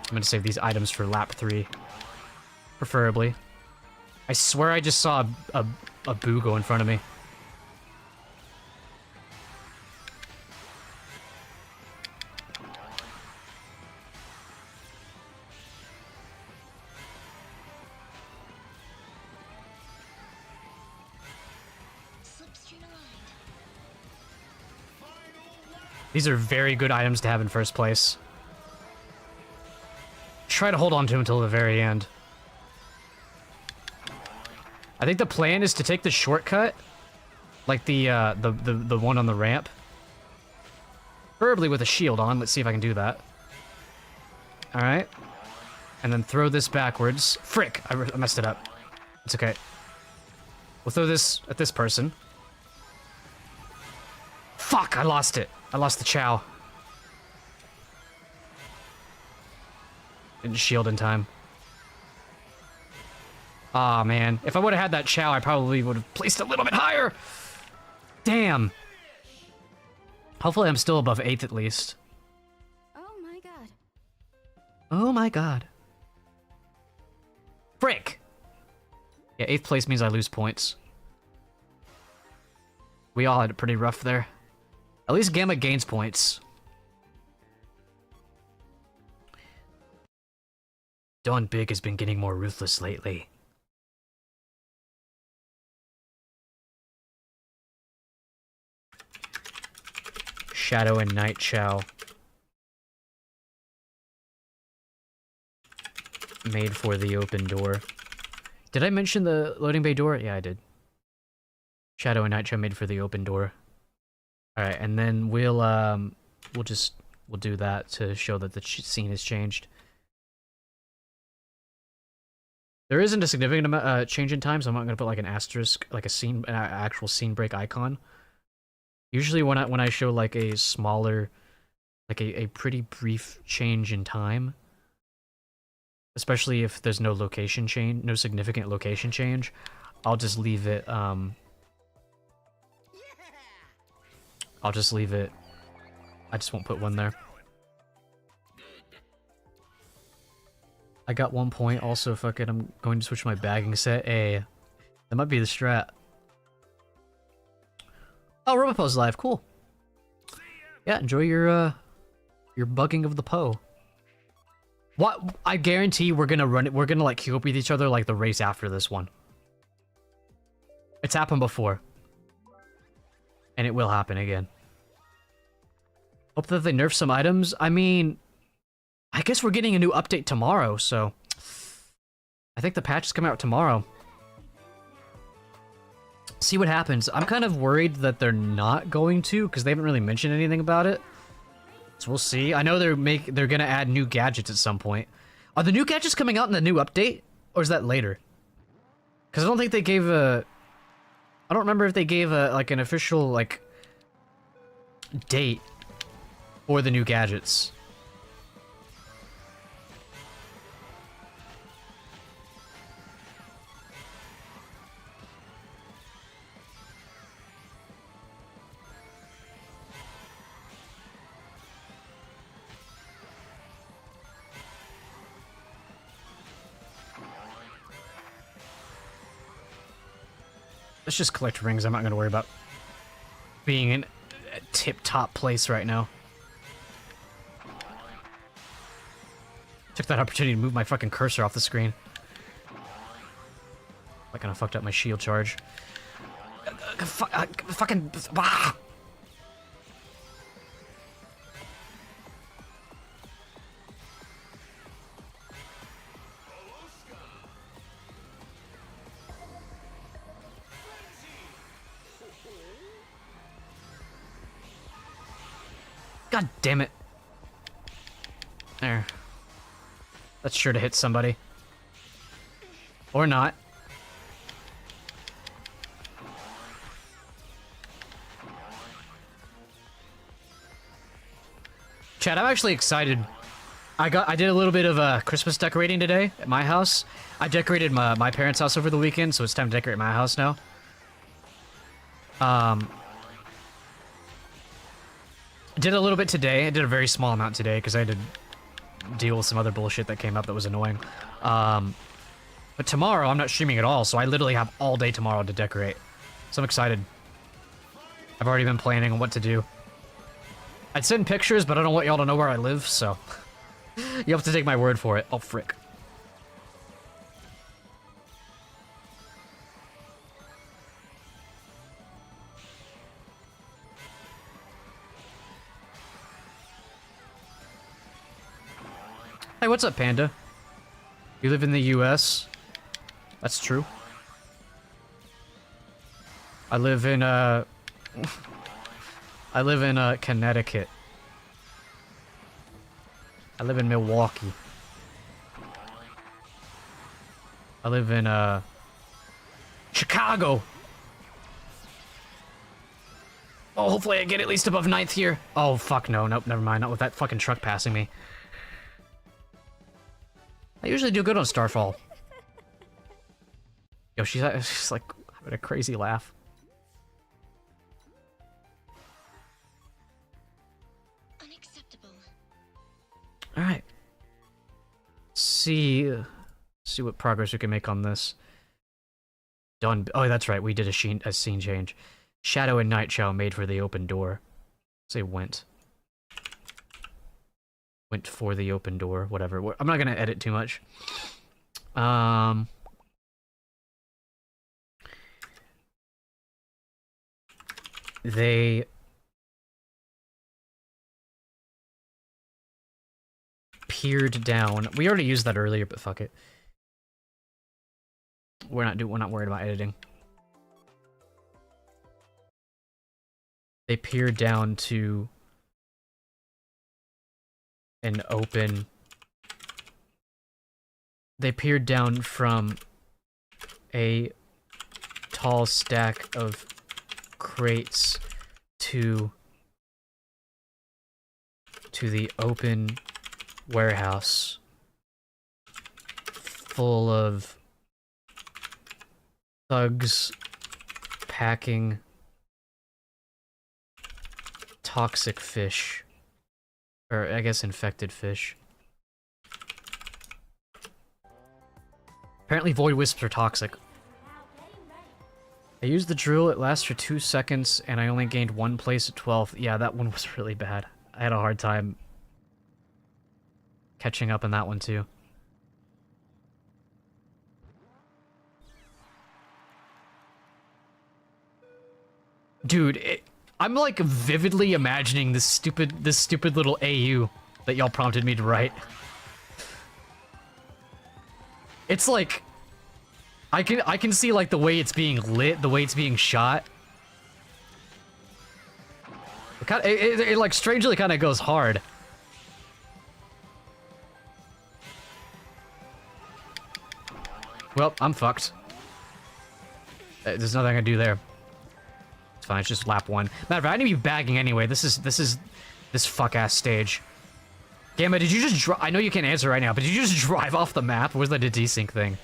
I'm gonna save these items for lap 3. Preferably. I swear I just saw a boo go in front of me. These are very good items to have in first place. Try to hold on to him until the very end. I think the plan is to take the shortcut, like the one on the ramp, preferably with a shield on. Let's see if I can do that. All right, and then throw this backwards. Frick! I messed it up. It's okay. We'll throw this at this person. Fuck! I lost it. I lost the chow. Didn't shield in time. Aw, man. If I would have had that chow, I probably would have placed a little bit higher. Damn. Hopefully I'm still above 8th at least. Oh my god. Oh my god. Frick! Yeah, 8th place means I lose points. We all had it pretty rough there. At least Gamma gains points. Don Big has been getting more ruthless lately. Shadow and Night Chow made for the open door. Did I mention the loading bay door? Yeah, I did. Shadow and Nitro made for the open door. Alright, and then we'll do that to show that the scene has changed. There isn't a significant amount change in time, so I'm not gonna put like an asterisk, like an actual scene break icon. Usually when I show like a smaller, like a pretty brief change in time, especially if there's no location change, no significant location change, I'll just leave it, I just won't put one there. I got 1 point, also fuck it, I'm going to switch my bagging set. Hey, that might be the strat. Oh, Robopo's live, cool. Yeah, enjoy your bugging of the Poe. What? I guarantee we're gonna like queue up with each other like the race after this one. It's happened before. And it will happen again. Hope that they nerf some items. I mean, I guess we're getting a new update tomorrow, so I think the patch is coming out tomorrow. See what happens. I'm kind of worried that they're not going to, because they haven't really mentioned anything about it. So we'll see. I know they're gonna add new gadgets at some point. Are the new gadgets coming out in the new update, or is that later? Because I don't think they gave a. I don't remember if they gave a like an official like date for the new gadgets. Let's just collect rings. I'm not going to worry about being in a tip-top place right now. Took that opportunity to move my fucking cursor off the screen. I kind of fucked up my shield charge. Fucking... Ah! God damn it. There. That's sure to hit somebody. Or not. Chad, I'm actually excited. I did a little bit of Christmas decorating today at my house. I decorated my parents' house over the weekend, so it's time to decorate my house now. Did a little bit today. I did a very small amount today because I had to deal with some other bullshit that came up that was annoying. But tomorrow I'm not streaming at all, so I literally have all day tomorrow to decorate. So I'm excited. I've already been planning on what to do. I'd send pictures, but I don't want y'all to know where I live, so you have to take my word for it. Oh, frick. Hey, what's up, Panda? You live in the US? That's true. I live in, Connecticut. I live in Milwaukee. I live in, Chicago! Oh, hopefully I get at least above 9th here. Oh, fuck no. Nope, never mind. Not with that fucking truck passing me. I usually do good on Starfall. Yo, she's like having a crazy laugh. Unacceptable. All right. See what progress we can make on this. Done. Oh, that's right. We did a scene change. Shadow and Night Chow made for the open door. Say went. Went for the open door, whatever. I'm not gonna edit too much. peered down. We already used that earlier, but fuck it. We're not worried about editing. They peered down to an open. They peered down from a tall stack of crates to the open warehouse full of thugs packing toxic fish, or I guess infected fish. Apparently void wisps are toxic. I used the drill, it lasts for 2 seconds, and I only gained 1 place at 12th. Yeah, that one was really bad. I had a hard time catching up in that one too. Dude, I'm like vividly imagining this stupid little AU that y'all prompted me to write. It's like I can see like the way it's being lit, the way it's being shot. It like strangely kind of goes hard. Well, I'm fucked. There's nothing I can do there. It's fine. It's just lap 1. Matter of fact, I need to be bagging anyway. This is this fuck ass stage. Gamma, did you just I know you can't answer right now, but did you just drive off the map? Or was that a desync thing?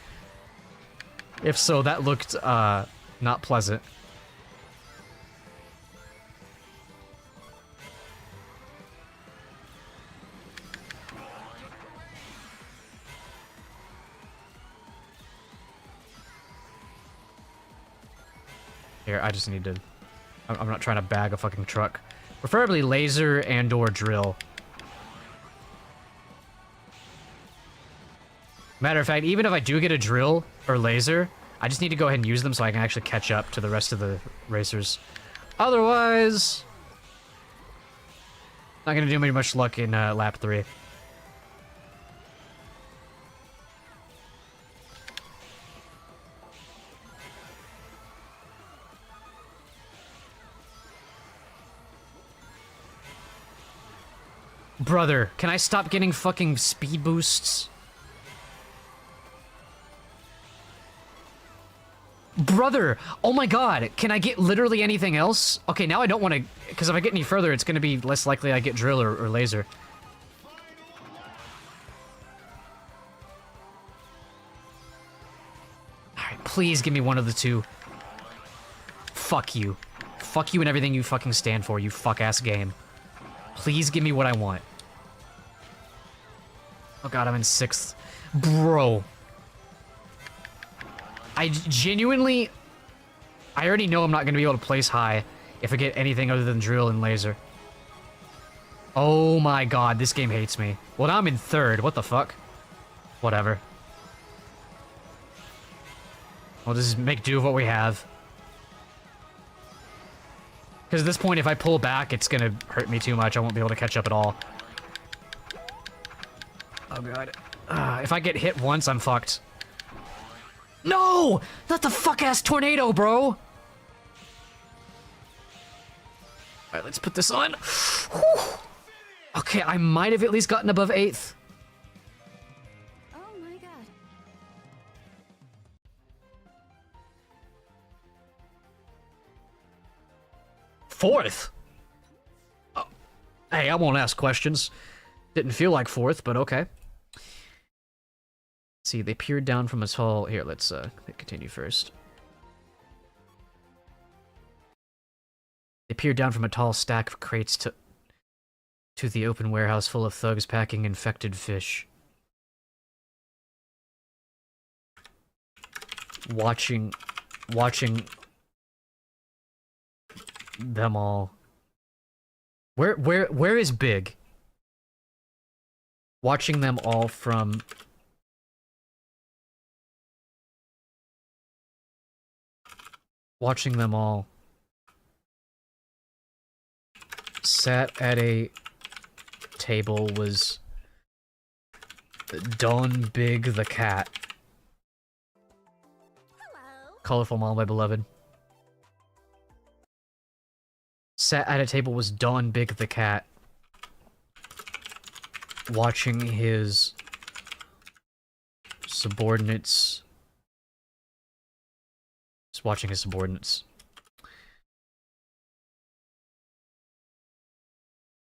If so, that looked not pleasant. Here, I just need to... I'm not trying to bag a fucking truck. Preferably laser and or drill. Matter of fact, even if I do get a drill or laser, I just need to go ahead and use them so I can actually catch up to the rest of the racers. Otherwise... not gonna do me much luck in lap 3. Brother, can I stop getting fucking speed boosts? Brother, oh my god, can I get literally anything else? Okay, now I don't want to, because if I get any further, it's going to be less likely I get drill or laser. Alright, please give me one of the two. Fuck you. Fuck you and everything you fucking stand for, you fuck-ass game. Please give me what I want. Oh god, I'm in 6th. Bro. I genuinely... I already know I'm not going to be able to place high if I get anything other than drill and laser. Oh my god, this game hates me. Well, now I'm in 3rd. What the fuck? Whatever. We'll just make do with what we have. Because at this point, if I pull back, it's going to hurt me too much. I won't be able to catch up at all. Oh god. If I get hit once, I'm fucked. No! Not the fuck-ass tornado, bro! Alright, let's put this on. Whew. Okay, I might have at least gotten above 8th. Oh my god. 4th? Oh. Hey, I won't ask questions. Didn't feel like 4th, but okay. See, they peered down from a tall... Here, let's continue first. They peered down from a tall stack of crates to the open warehouse full of thugs packing infected fish. Watching them all. Where is Big? Watching them all from... Watching them all sat at a table was Dawn Big the cat. Hello. Colorful mom, my beloved. Sat at a table was Dawn Big the cat. Watching his subordinates. Just watching his subordinates.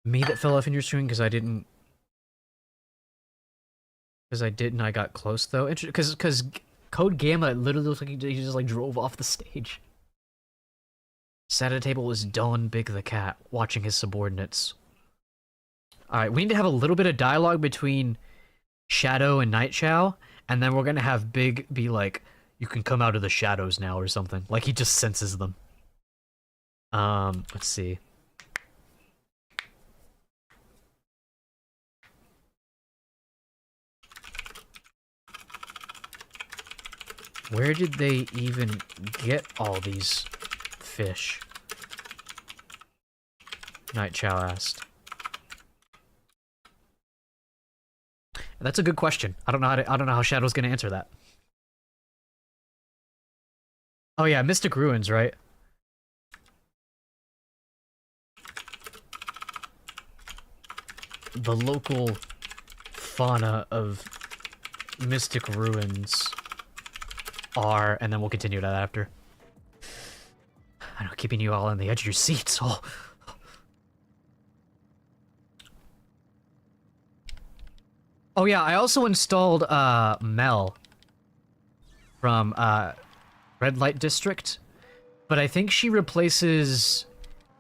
Me that fell off in your stream because I didn't. I got close though. Because Code Gamma literally looks like he just like drove off the stage. Sat at a table was Dawn Big the cat, watching his subordinates. Alright, we need to have a little bit of dialogue between Shadow and Night Chow, and then we're gonna have Big be like, you can come out of the shadows now or something. Like he just senses them. Let's see. Where did they even get all these fish? Night Chow asked. That's a good question. I don't know how Shadow's gonna answer that. Oh yeah, Mystic Ruins, right? The local fauna of Mystic Ruins are, and then we'll continue that after. I know, keeping you all on the edge of your seats. Oh. Oh yeah, I also installed Mel from Red Light District, but I think she replaces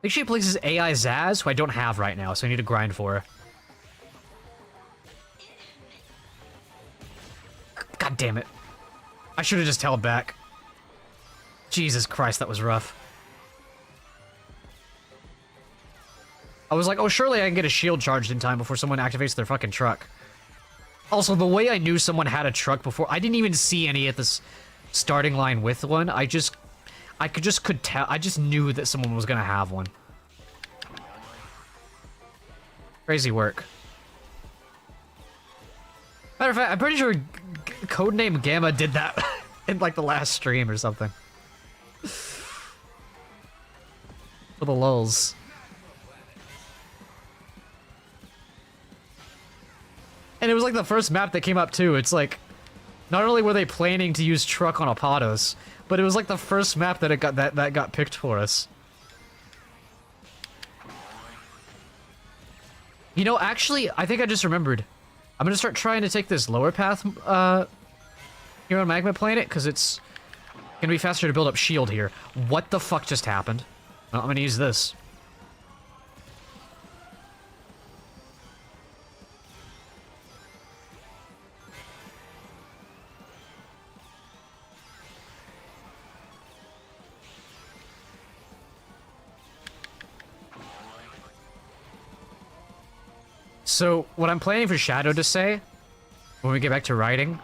AI Zaz, who I don't have right now, so I need to grind for her. God damn it. I should have just held back. Jesus Christ, that was rough. I was like, oh, surely I can get a shield charged in time before someone activates their fucking truck. Also, the way I knew someone had a truck before, I didn't even see any at this starting line with one. I just could tell. I just knew that someone was gonna have one. Crazy work. Matter of fact, I'm pretty sure Codename Gamma did that in like the last stream or something. For the lulz. And it was like the first map that came up too. It's like, not only were they planning to use truck on Apados, but it was like the first map that that got picked for us. You know, actually, I think I just remembered. I'm gonna start trying to take this lower path here on Magma Planet, because it's gonna be faster to build up shield here. What the fuck just happened? Well, I'm gonna use this. So, what I'm planning for Shadow to say, when we get back to writing,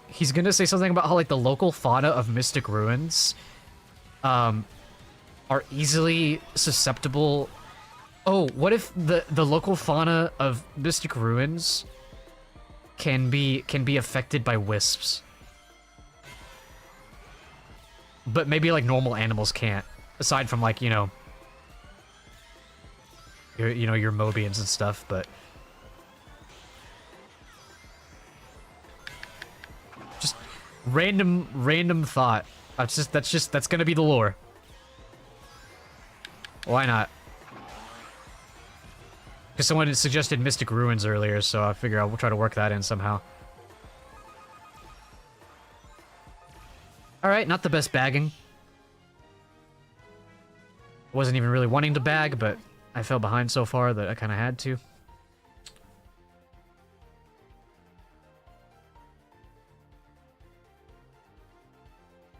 he's gonna say something about how, like, the local fauna of Mystic Ruins, are easily susceptible... Oh, what if the local fauna of Mystic Ruins can be affected by wisps? But maybe, like, normal animals can't, aside from, like, you know, your Mobians and stuff, but just random thought. That's gonna be the lore. Why not? Because someone had suggested Mystic Ruins earlier, so I figure I'll try to work that in somehow. Alright, not the best bagging. Wasn't even really wanting to bag, but I fell behind so far that I kind of had to.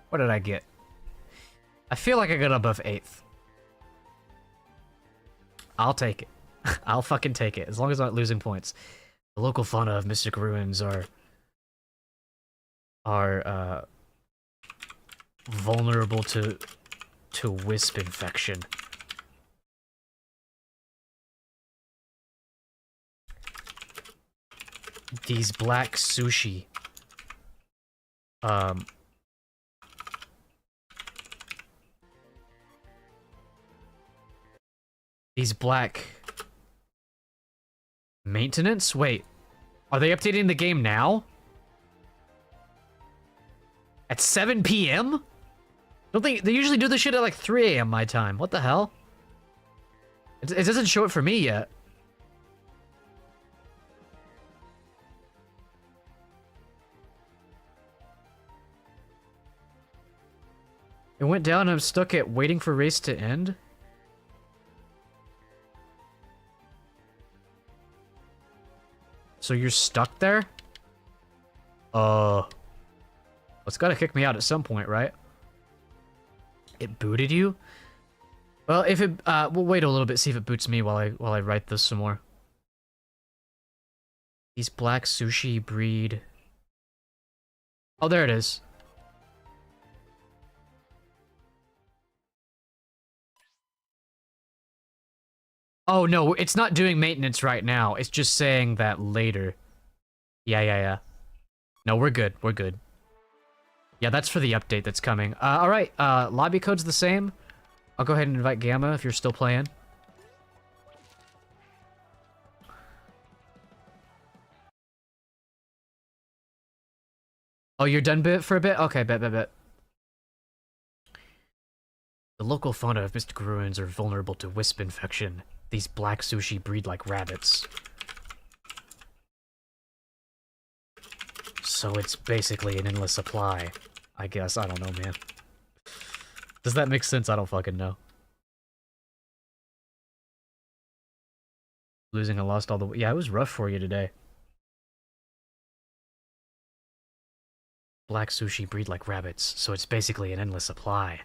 What did I get? I feel like I got above 8th. I'll take it. I'll fucking take it, as long as I'm not losing points. The local fauna of Mystic Ruins are vulnerable to wisp infection. These black sushi. These black... Maintenance? Wait. Are they updating the game now? At 7 p.m.? Don't they usually do this shit at like 3 a.m. my time. What the hell? It doesn't show it for me yet. It went down and I'm stuck at waiting for race to end. So you're stuck there? It's gotta kick me out at some point, right? It booted you? Well, if it, we'll wait a little bit, see if it boots me while I write this some more. These black sushi breed... Oh, there it is. Oh, no, it's not doing maintenance right now. It's just saying that later. Yeah. No, we're good. We're good. Yeah, that's for the update that's coming. Alright, lobby code's the same. I'll go ahead and invite Gamma if you're still playing. Oh, you're done for a bit? Okay, bet. The local fauna of Mystic Ruins are vulnerable to wisp infection. These black sushi breed like rabbits. So it's basically an endless supply. I guess. I don't know, man. Does that make sense? I don't fucking know. Losing and lost all the... Yeah, it was rough for you today. Black sushi breed like rabbits, so it's basically an endless supply.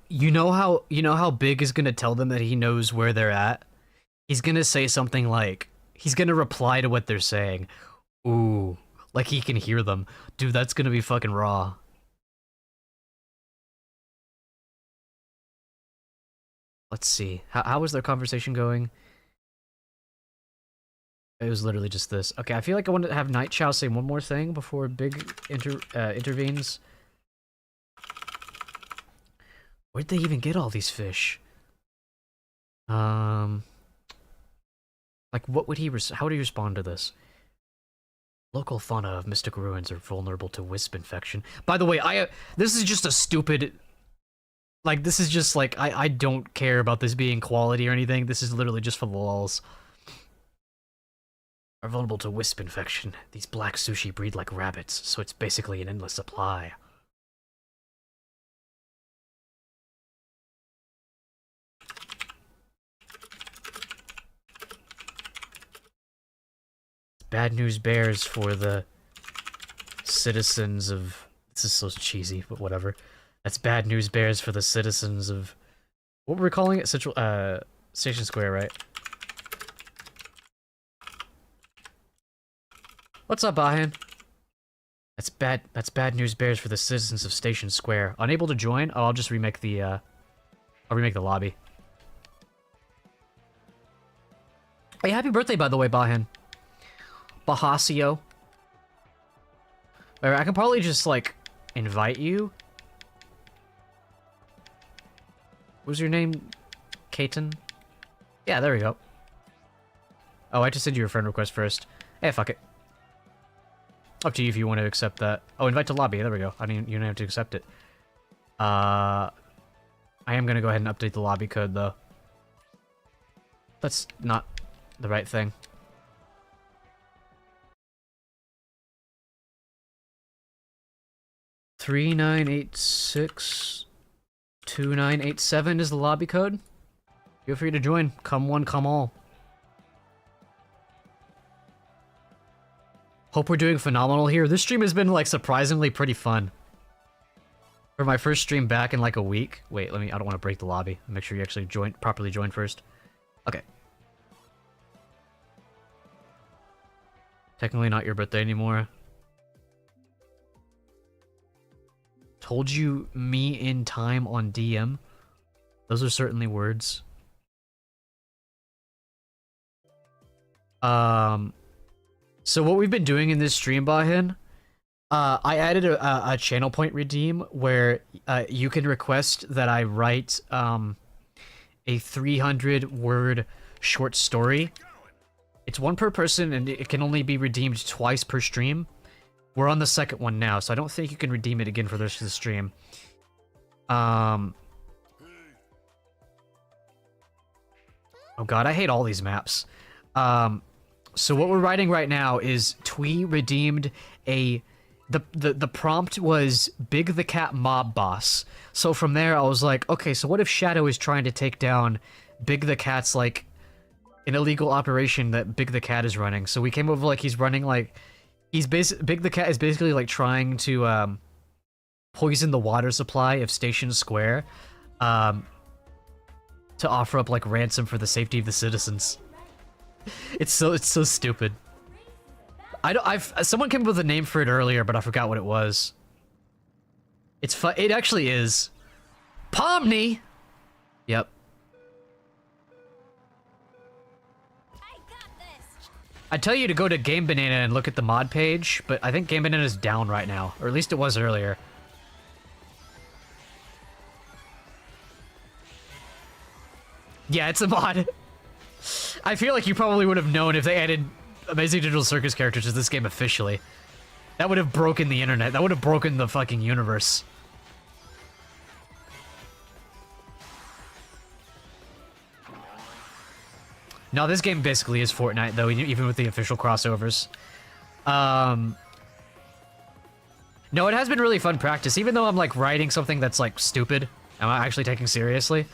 You know how Big is gonna tell them that he knows where they're at? He's gonna say something like, he's gonna reply to what they're saying. Ooh, like he can hear them. Dude, that's gonna be fucking raw. Let's see. How was their conversation going? It was literally just this. Okay, I feel like I want to have Night Chow say one more thing before Big intervenes. Where'd they even get all these fish? Like, what would he... How would he respond to this? Local fauna of Mystic Ruins are vulnerable to wisp infection. By the way, this is just a stupid... Like, this is just, like, I don't care about this being quality or anything. This is literally just for the lulz. Are vulnerable to wisp infection. These black sushi breed like rabbits, so it's basically an endless supply. Bad news bears for the citizens of... This is so cheesy, but whatever. That's bad news bears for the citizens of... What were we calling it? Central, Station Square, right? What's up, Bahan? That's bad news bears for the citizens of Station Square. Unable to join? Oh, I'll just remake the, I'll remake the lobby. Hey, happy birthday, by the way, Bahan. Bahasio. Alright, I can probably just, like, invite you. What was your name? Kaiten? Yeah, there we go. Oh, I have to send you a friend request first. Eh, fuck it. Up to you if you want to accept that. Oh, invite to lobby. There we go. You don't have to accept it. I am gonna go ahead and update the lobby code, though. That's not the right thing. 3986-2987 is the lobby code. Feel free to join. Come one, come all. Hope we're doing phenomenal here. This stream has been, like, surprisingly pretty fun. For my first stream back in, like, a week. Wait, I don't want to break the lobby. Make sure you actually properly join first. Okay. Technically not your birthday anymore. Told you me in time on DM. Those are certainly words. So what we've been doing in this stream, Bahin, I added a channel point redeem where you can request that I write a 300-word short story. It's one per person, and it can only be redeemed twice per stream. We're on the second one now, so I don't think you can redeem it again for the rest of the stream. Oh god, I hate all these maps. So what we're writing right now is Twee redeemed a... The prompt was Big the Cat Mob Boss. So from there I was like, okay, so what if Shadow is trying to take down Big the Cat's, like, an illegal operation that Big the Cat is running? So we came over like he's running, like... Big the Cat is basically, like, trying to, poison the water supply of Station Square, to offer up, like, ransom for the safety of the citizens. It's so stupid. Someone came up with a name for it earlier, but I forgot what it was. It's fun. It actually is. Pomni! Yep. I'd tell you to go to Game Banana and look at the mod page, but I think Game Banana is down right now. Or at least it was earlier. Yeah, it's a mod. I feel like you probably would have known if they added Amazing Digital Circus characters to this game officially. That would have broken the internet. That would have broken the fucking universe. No, this game basically is Fortnite, though, even with the official crossovers. No, it has been really fun practice, even though I'm, like, writing something that's, like, stupid. I'm not actually taking seriously.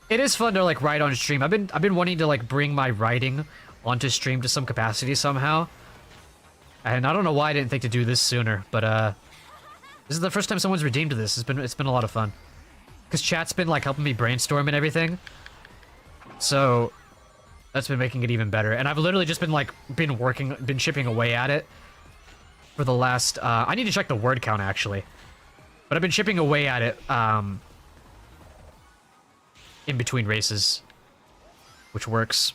It is fun to, like, write on stream. I've been wanting to, like, bring my writing onto stream to some capacity somehow. And I don't know why I didn't think to do this sooner, but, this is the first time someone's redeemed this. It's been a lot of fun. Because chat's been, like, helping me brainstorm and everything. So... that's been making it even better. And I've literally just been, like, been chipping away at it for the last, I need to check the word count, actually. But I've been chipping away at it, in between races. Which works.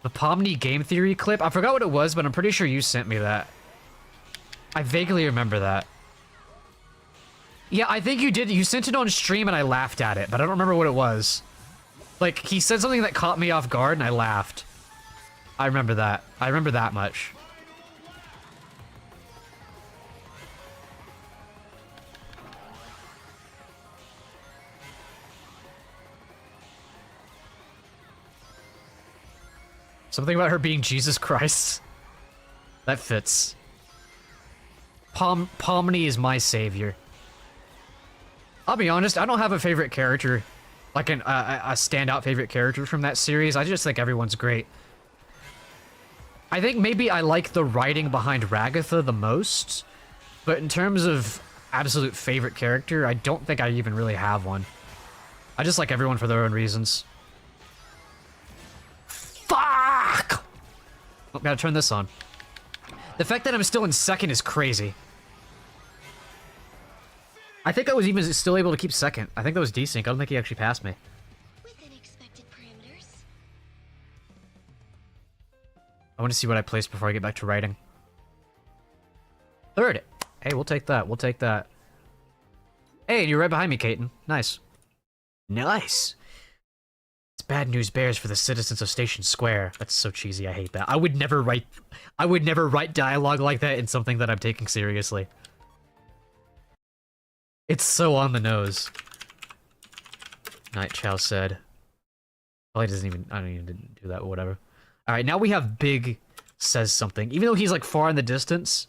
The Pomni game theory clip? I forgot what it was, but I'm pretty sure you sent me that. I vaguely remember that. Yeah, I think you did. You sent it on stream and I laughed at it, but I don't remember what it was. Like, he said something that caught me off guard and I laughed. I remember that. I remember that much. Something about her being Jesus Christ. That fits. Pomni is my savior. I'll be honest, I don't have a favorite character, like a standout favorite character from that series. I just think everyone's great. I think maybe I like the writing behind Ragatha the most, but in terms of absolute favorite character, I don't think I even really have one. I just like everyone for their own reasons. Fuck! Oh, gotta turn this on. The fact that I'm still in second is crazy. I think I was even still able to keep second. I think that was desync. I don't think he actually passed me. Within expected parameters. I want to see what I placed before I get back to writing. Third. Hey, we'll take that. We'll take that. Hey, you're right behind me, Kaiten. Nice. Nice. It's bad news bears for the citizens of Station Square. That's so cheesy. I hate that. I would never write dialogue like that in something that I'm taking seriously. It's so on the nose. Night Chow said. Well, he doesn't even... I don't even do that, but whatever. Alright, now we have Big says something. Even though he's, like, far in the distance,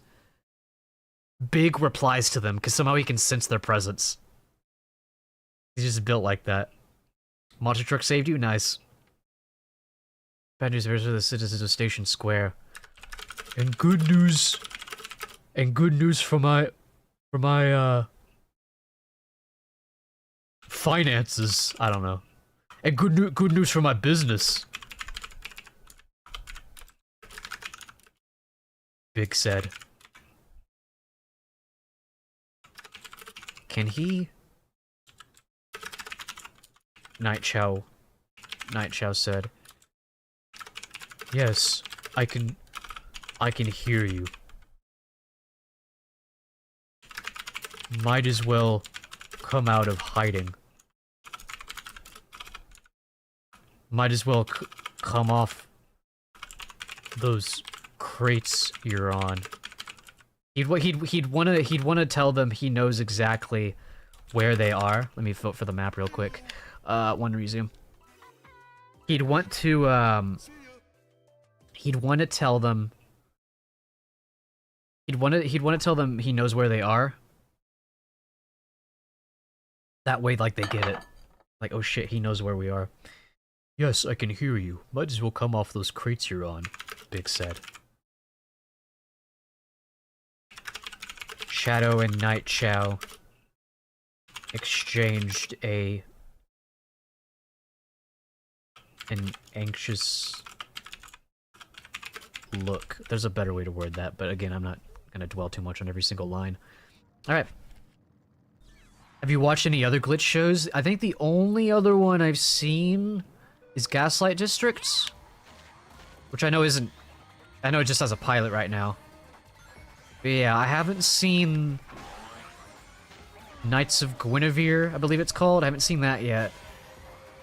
Big replies to them, because somehow he can sense their presence. He's just built like that. Monster Truck saved you? Nice. Bad news for the citizens of Station Square. And good news... And good news for my... finances. I don't know. And good news for my business. Big said. Can he? Night Chow said, "Yes, I can hear you. Might as well come out of hiding. Might as well come off those crates you're on." He'd wanna tell them he knows exactly where they are. Let me vote for the map real quick. One resume. He'd want to tell them. He'd want to tell them he knows where they are. That way, like, they get it. Like, oh shit, he knows where we are. "Yes, I can hear you. Might as well come off those crates you're on," Big said. Shadow and Night Chow exchanged an anxious look. There's a better way to word that, but again, I'm not gonna dwell too much on every single line. Alright. Have you watched any other glitch shows? I think the only other one I've seen is Gaslight Districts, which I know isn't... I know it just has a pilot right now. But yeah, I haven't seen Knights of Guinevere, I believe it's called. I haven't seen that yet.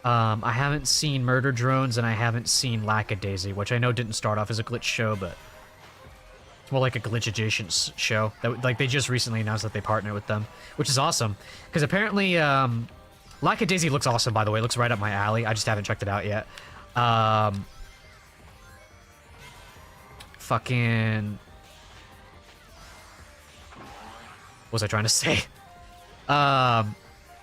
I haven't seen Murder Drones, and I haven't seen Lackadaisy, which I know didn't start off as a glitch show, but it's more like a glitch adjacent show. That, like, they just recently announced that they partner with them, which is awesome. Because apparently, Lackadaisy looks awesome, by the way. It looks right up my alley. I just haven't checked it out yet. Fucking... What was I trying to say?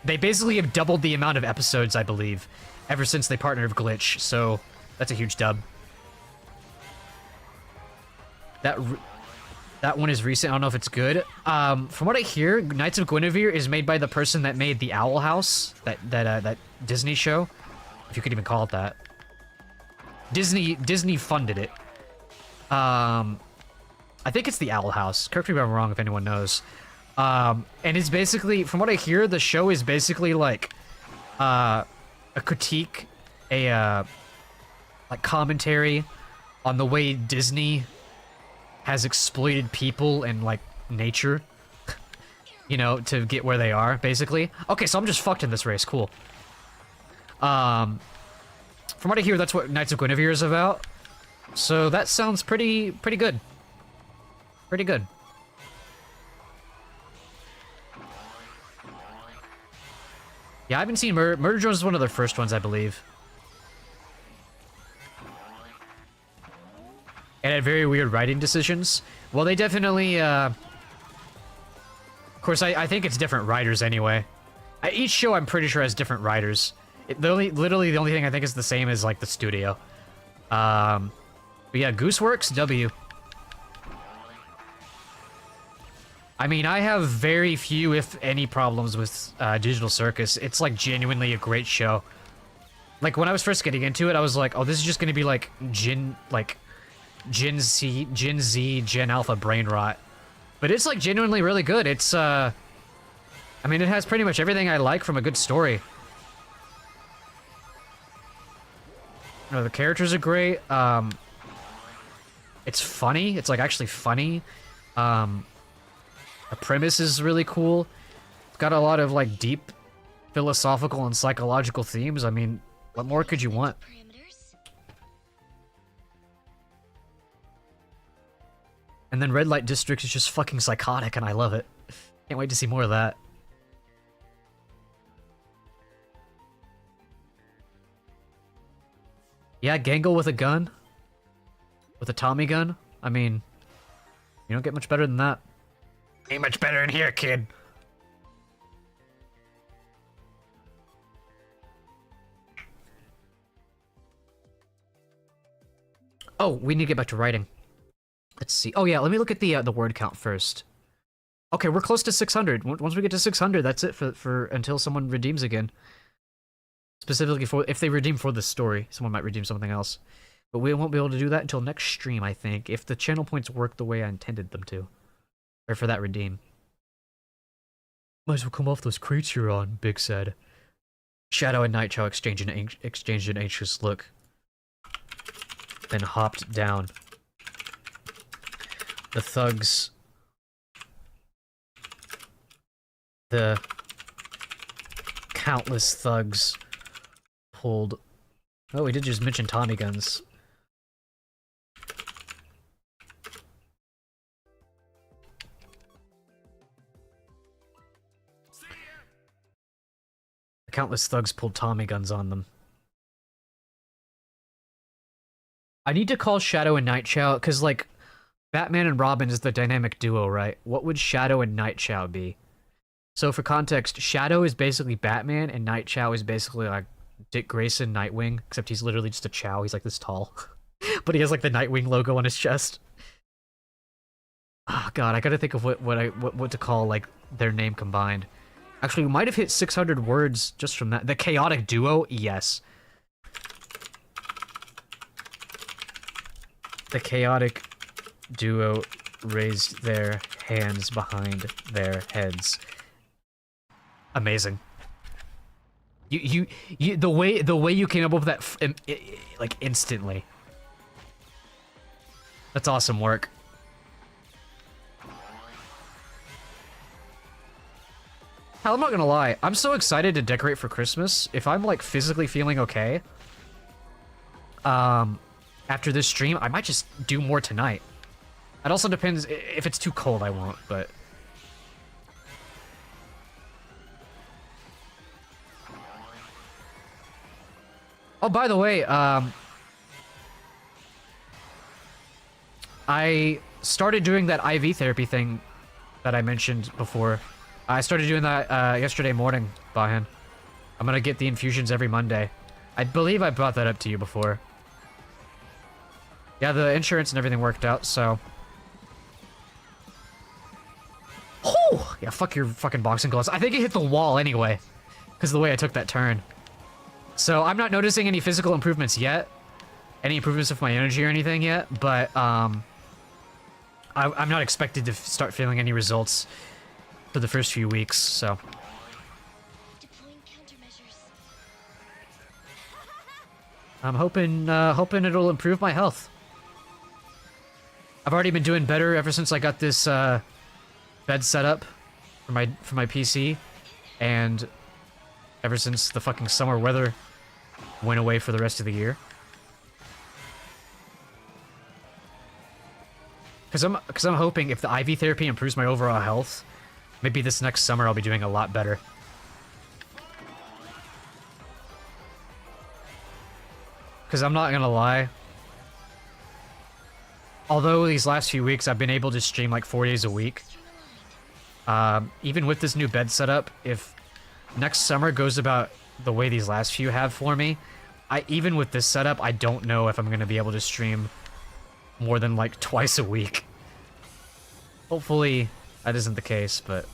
They basically have doubled the amount of episodes, I believe, ever since they partnered with Glitch, so that's a huge dub. That one is recent. I don't know if it's good. From what I hear, Knights of Guinevere is made by the person that made the Owl House, that Disney show, if you could even call it that. Disney funded it. I think it's the Owl House. Correct me if I'm wrong if anyone knows. And it's basically, from what I hear, the show is basically like a critique, like commentary on the way Disney has exploited people and like nature, you know, to get where they are, basically. Okay, so I'm just fucked in this race. Cool. From what I hear, that's what Knights of Guinevere is about. So that sounds pretty good. Pretty good. Yeah, I haven't seen Murder Drones is one of their first ones, I believe. And had very weird writing decisions. Well, they definitely, of course, I think it's different writers anyway. Each show, I'm pretty sure, has different writers. Literally, the only thing I think is the same is, like, the studio. But yeah, Gooseworks, W. I mean, I have very few, if any, problems with Digital Circus. It's, like, genuinely a great show. Like, when I was first getting into it, I was like, oh, this is just gonna be, like, Gen Z, Gen Alpha brain rot. But it's, like, genuinely really good. It's, I mean, it has pretty much everything I like from a good story. You know, the characters are great. It's funny. It's, like, actually funny. The premise is really cool. It's got a lot of, like, deep philosophical and psychological themes. I mean, what more could you want? And then Red Light District is just fucking psychotic, and I love it. Can't wait to see more of that. Yeah, Gangle with a gun. With a Tommy gun. I mean, you don't get much better than that. Ain't much better in here, kid. Oh, we need to get back to writing. Let's see. Oh yeah, let me look at the word count first. Okay, we're close to 600. Once we get to 600, that's it for until someone redeems again. Specifically for if they redeem for this story, someone might redeem something else. But we won't be able to do that until next stream, I think, if the channel points work the way I intended them to. Or for that redeem. Might as well come off those crates you're on, Big said. Shadow and Nightchow exchanged an anxious look, then hopped down. The thugs... The countless thugs pulled... Oh, we did just mention Tommy guns. The countless thugs pulled Tommy guns on them. I need to call Shadow and Nightchow, because, like, Batman and Robin is the dynamic duo, right? What would Shadow and Nightchow be? So, for context, Shadow is basically Batman, and Nightchow is basically, like, Dick Grayson, Nightwing, except he's literally just a chow. He's, like, this tall. But he has, like, the Nightwing logo on his chest. Oh, God, I gotta think of what to call, like, their name combined. Actually, we might have hit 600 words just from that. The chaotic duo? Yes. The chaotic duo raised their hands behind their heads. Amazing. You the way you came up with that like instantly. That's awesome work. Hell, I'm not gonna lie. I'm so excited to decorate for Christmas. If I'm like physically feeling okay, after this stream, I might just do more tonight. It also depends. If it's too cold, I won't, but... Oh, by the way, I started doing that IV therapy thing that I mentioned before. I started doing that yesterday morning, Bahan. I'm gonna get the infusions every Monday. I believe I brought that up to you before. Yeah, the insurance and everything worked out, so... Oh! Yeah, fuck your fucking boxing gloves. I think it hit the wall anyway, because of the way I took that turn. So I'm not noticing any physical improvements yet. Any improvements of my energy or anything yet, but I'm not expected to start feeling any results for the first few weeks, so... Deploying countermeasures. I'm hoping it'll improve my health. I've already been doing better ever since I got this bed set up for my PC, and ever since the fucking summer weather went away for the rest of the year. Cause I'm hoping if the IV therapy improves my overall health, maybe this next summer I'll be doing a lot better. Cause I'm not gonna lie, although these last few weeks I've been able to stream like 4 days a week, even with this new bed setup, if next summer goes about the way these last few have for me, even with this setup, I don't know if I'm gonna be able to stream more than like twice a week. Hopefully that isn't the case, but...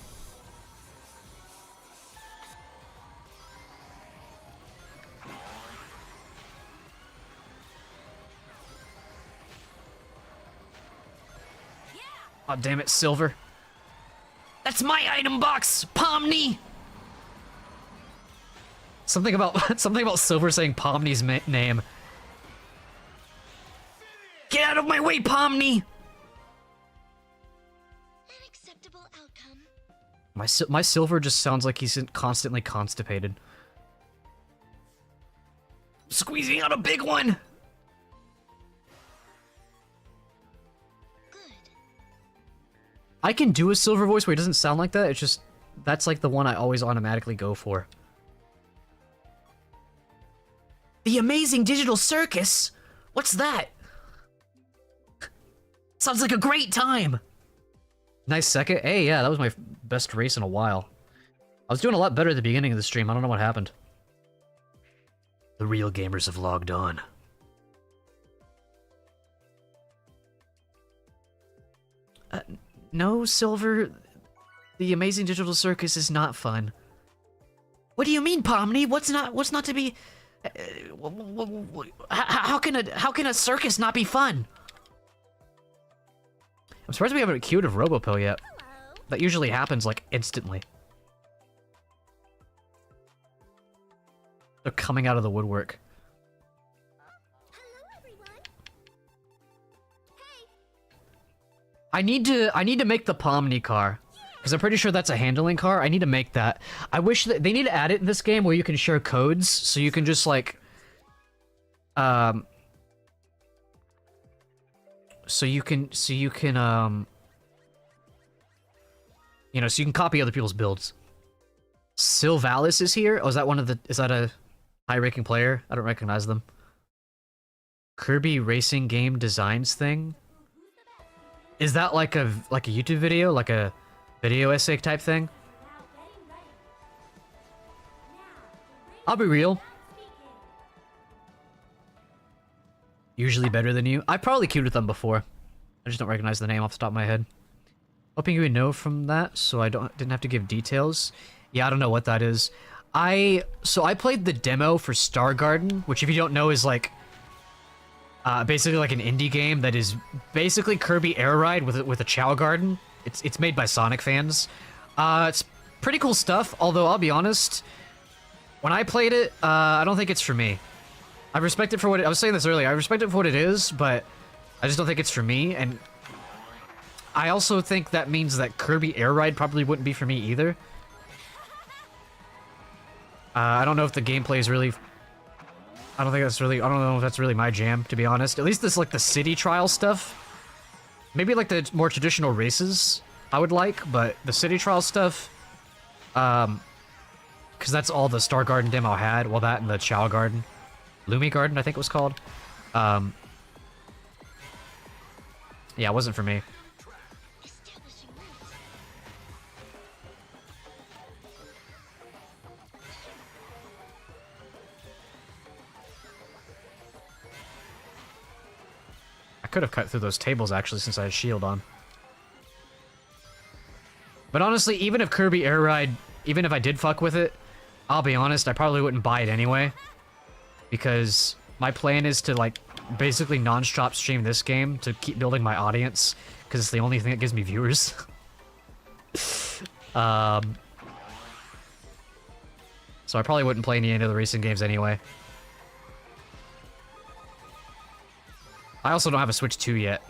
Oh, damn it, Silver. That's my item box, Pomni! Something about Silver saying Pomni's name. Get out of my way, Pomni! An acceptable outcome. My Silver just sounds like he's constantly constipated. Squeezing out a big one! I can do a Silver voice where it doesn't sound like that, it's just... That's like the one I always automatically go for. The Amazing Digital Circus? What's that? Sounds like a great time! Nice second. Hey, yeah, that was my best race in a while. I was doing a lot better at the beginning of the stream, I don't know what happened. The real gamers have logged on. No, Silver. The Amazing Digital Circus is not fun. What do you mean, Pomni? What's not to be... how can a circus not be fun? I'm surprised we haven't queued of Robopill yet. Hello. That usually happens, like, instantly. They're coming out of the woodwork. Hello, everyone. Hey. I need to make the Pomni car. Because I'm pretty sure that's a handling car. I need to make that. I wish that they need to add it in this game where you can share codes, so you can just like so you can you know, so you can copy other people's builds. Sylvalis is here? Oh, is that one of the... Is that a high-ranking player? I don't recognize them. Kirby Racing Game Designs thing? Is that like a YouTube video? Like a video essay type thing? I'll be real. Usually better than you. I probably queued with them before. I just don't recognize the name off the top of my head. Hoping you would know from that, so I didn't have to give details. Yeah, I don't know what that is. So I played the demo for Star Garden, which if you don't know is like basically like an indie game that is basically Kirby Air Ride with a Chow Garden. It's made by Sonic fans. It's pretty cool stuff, although I'll be honest, when I played it, I don't think it's for me. I respect it for what I was saying this earlier. I respect it for what it is, but I just don't think it's for me, and I also think that means that Kirby Air Ride probably wouldn't be for me either. I don't know if the gameplay is really... I don't know if that's really my jam, to be honest. At least this, like, the city trial stuff. Maybe, like, the more traditional races I would like, but the city trial stuff... because that's all the Star Garden demo had. Well, that and the Chow Garden. Lumi Garden, I think it was called. Yeah, it wasn't for me. Establishing routes. I could have cut through those tables, actually, since I had shield on. But honestly, even if Kirby Air Ride, even if I did fuck with it, I'll be honest, I probably wouldn't buy it anyway. Because my plan is to, like, basically non-stop stream this game to keep building my audience, because it's the only thing that gives me viewers. So I probably wouldn't play any of the racing games anyway. I also don't have a Switch 2 yet.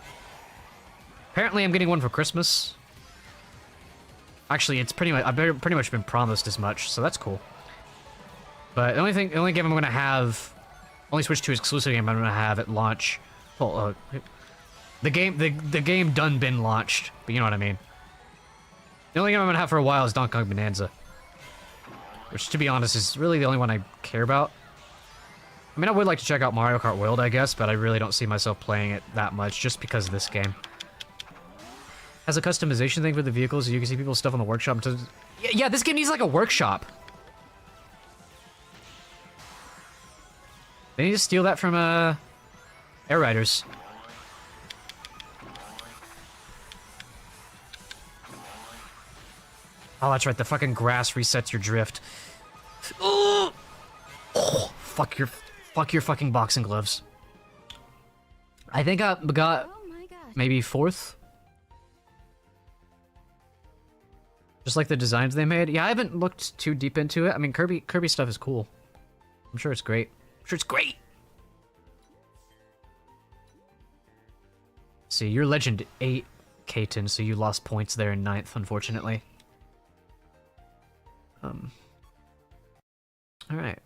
Apparently I'm getting one for Christmas. Actually, it's pretty much, I've pretty much been promised as much, so that's cool. But the only game I'm gonna have, only Switch 2 exclusive game I'm gonna have at launch. Well, the game done been launched, but you know what I mean. The only game I'm gonna have for a while is Donkey Kong Bonanza, which, to be honest, is really the only one I care about. I mean, I would like to check out Mario Kart World, I guess, but I really don't see myself playing it that much just because of this game. Has a customization thing for the vehicles, so you can see people's stuff on the workshop. Yeah, this game needs like a workshop. They need to steal that from, Air Riders. Oh, that's right, the fucking grass resets your drift. Oh, fuck your fucking boxing gloves. I think I got Oh my gosh. maybe 4th. Just like the designs they made. Yeah, I haven't looked too deep into it. I mean, Kirby stuff is cool. I'm sure it's great. I'm sure it's great. See, you're Legend 8, Kaiten, so you lost points there in 9th, unfortunately. Alright.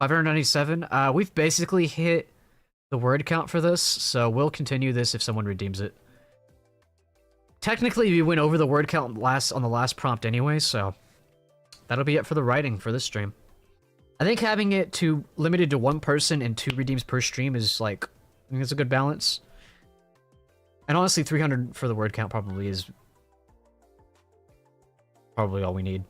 597. We've basically hit the word count for this, so we'll continue this if someone redeems it. Technically, we went over the word count on the last prompt anyway, so that'll be it for the writing for this stream. I think having it limited to 1 person and 2 redeems per stream is like, I think it's a good balance. And honestly, 300 for the word count probably is probably all we need.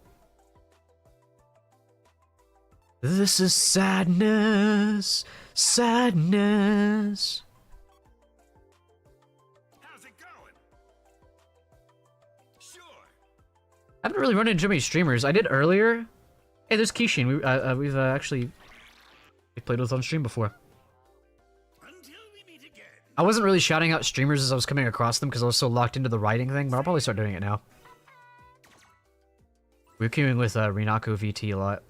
This is sadness, sadness. How's it going? Sure. I haven't really run into many streamers. I did earlier. Hey, there's Kishin. We've actually played with on stream before. Until we meet again. I wasn't really shouting out streamers as I was coming across them because I was so locked into the writing thing, but I'll probably start doing it now. We're queuing with Rinako VT a lot.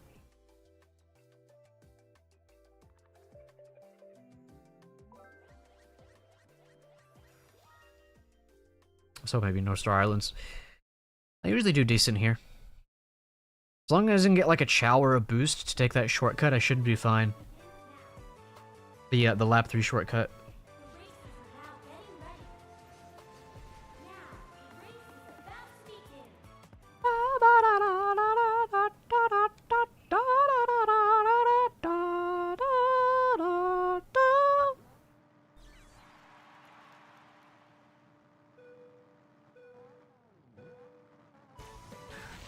So maybe North Star Islands. I usually do decent here. As long as I can get like a chow or a boost to take that shortcut, I should be fine. The lap 3 shortcut.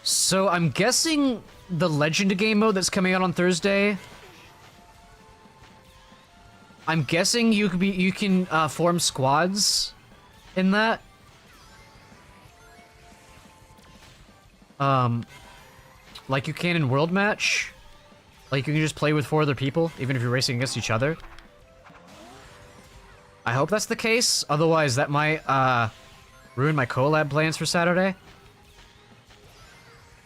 So I'm guessing the Legend game mode that's coming out on Thursday. I'm guessing you can form squads in that. Like you can in World Match. Like you can just play with 4 other people, even if you're racing against each other. I hope that's the case. Otherwise, that might ruin my collab plans for Saturday.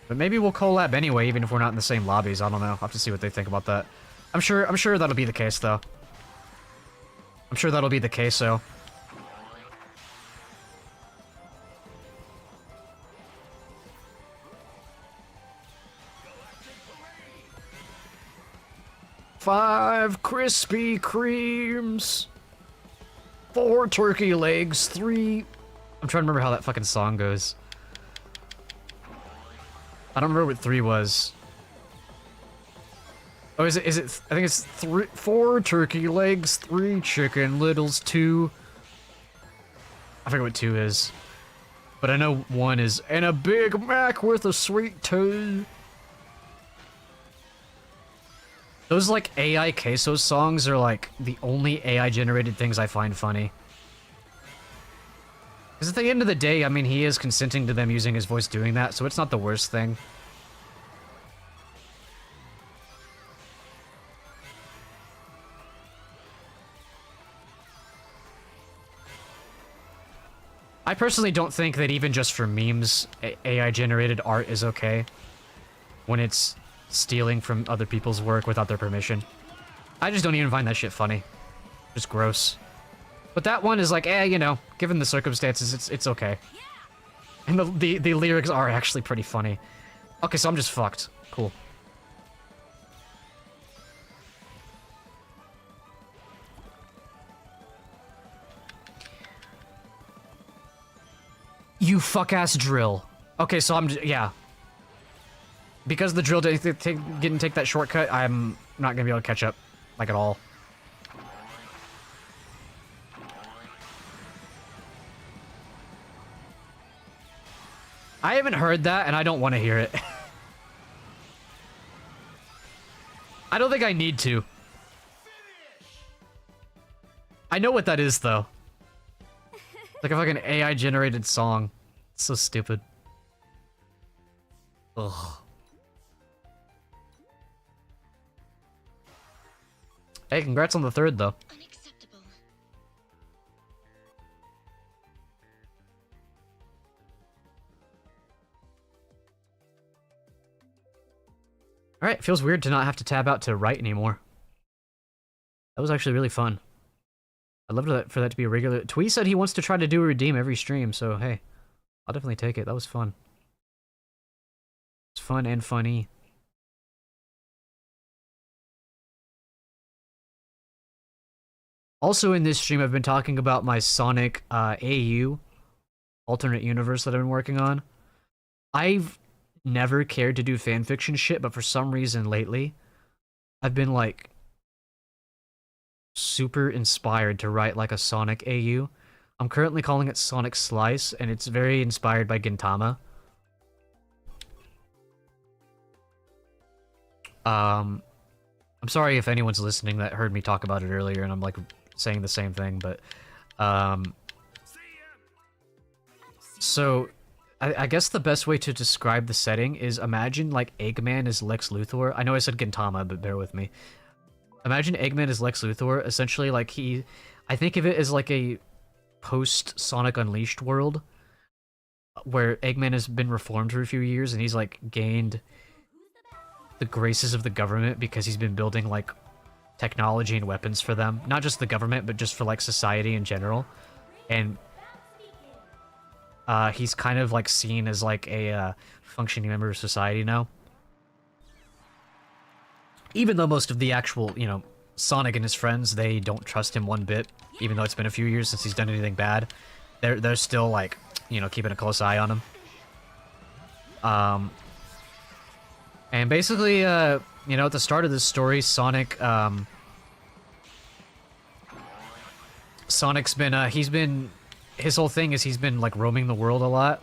But maybe we'll collab anyway, even if we're not in the same lobbies. I don't know. I'll have to see what they think about that. I'm sure that'll be the case, though. I'm sure that'll be the case, so. Five Krispy Kremes. 4 turkey legs. 3... I'm trying to remember how that fucking song goes. I don't remember what 3 was. Oh, is it, I think it's 4 turkey legs, 3 chicken littles, 2... I forget what 2 is. But I know 1 is, and a Big Mac with a sweet tea. Those, like, AI queso songs are, like, the only AI-generated things I find funny. Because at the end of the day, I mean, he is consenting to them using his voice doing that, so it's not the worst thing. I personally don't think that even just for memes, AI-generated art is okay. When it's stealing from other people's work without their permission. I just don't even find that shit funny. Just gross. But that one is like, you know, given the circumstances, it's okay. And the lyrics are actually pretty funny. Okay, so I'm just fucked. Cool. You fuck-ass drill. Okay, so yeah. Because the drill didn't take that shortcut, I'm not gonna be able to catch up, like, at all. I haven't heard that, and I don't want to hear it. I don't think I need to. I know what that is, though. Like a fucking AI-generated song. It's so stupid. Ugh. Hey, congrats on the 3rd, though. Unacceptable. Alright, feels weird to not have to tab out to write anymore. That was actually really fun. I'd love for that to be a regular... Twee said he wants to try to do a redeem every stream, so hey. I'll definitely take it. That was fun. It's fun and funny. Also in this stream, I've been talking about my Sonic AU alternate universe that I've been working on. I've never cared to do fanfiction shit, but for some reason lately, I've been like super inspired to write like a Sonic AU. I'm currently calling it Sonic Slice, and it's very inspired by Gintama. I'm sorry if anyone's listening that heard me talk about it earlier and I'm like saying the same thing, but so I guess the best way to describe the setting is imagine like Eggman is Lex Luthor. I know I said Gintama, but bear with me. Imagine Eggman is Lex Luthor. Essentially, like I think of it as like a post Sonic Unleashed world where Eggman has been reformed for a few years and he's like gained the graces of the government because he's been building like technology and weapons for them. Not just the government, but just for like society in general. And he's kind of like seen as like a functioning member of society now. Even though most of the actual, you know, Sonic and his friends, they don't trust him one bit, even though it's been a few years since he's done anything bad. They're still like, you know, keeping a close eye on him. And basically, you know, at the start of this story, Sonic, Sonic's been, his whole thing is he's been, like, roaming the world a lot.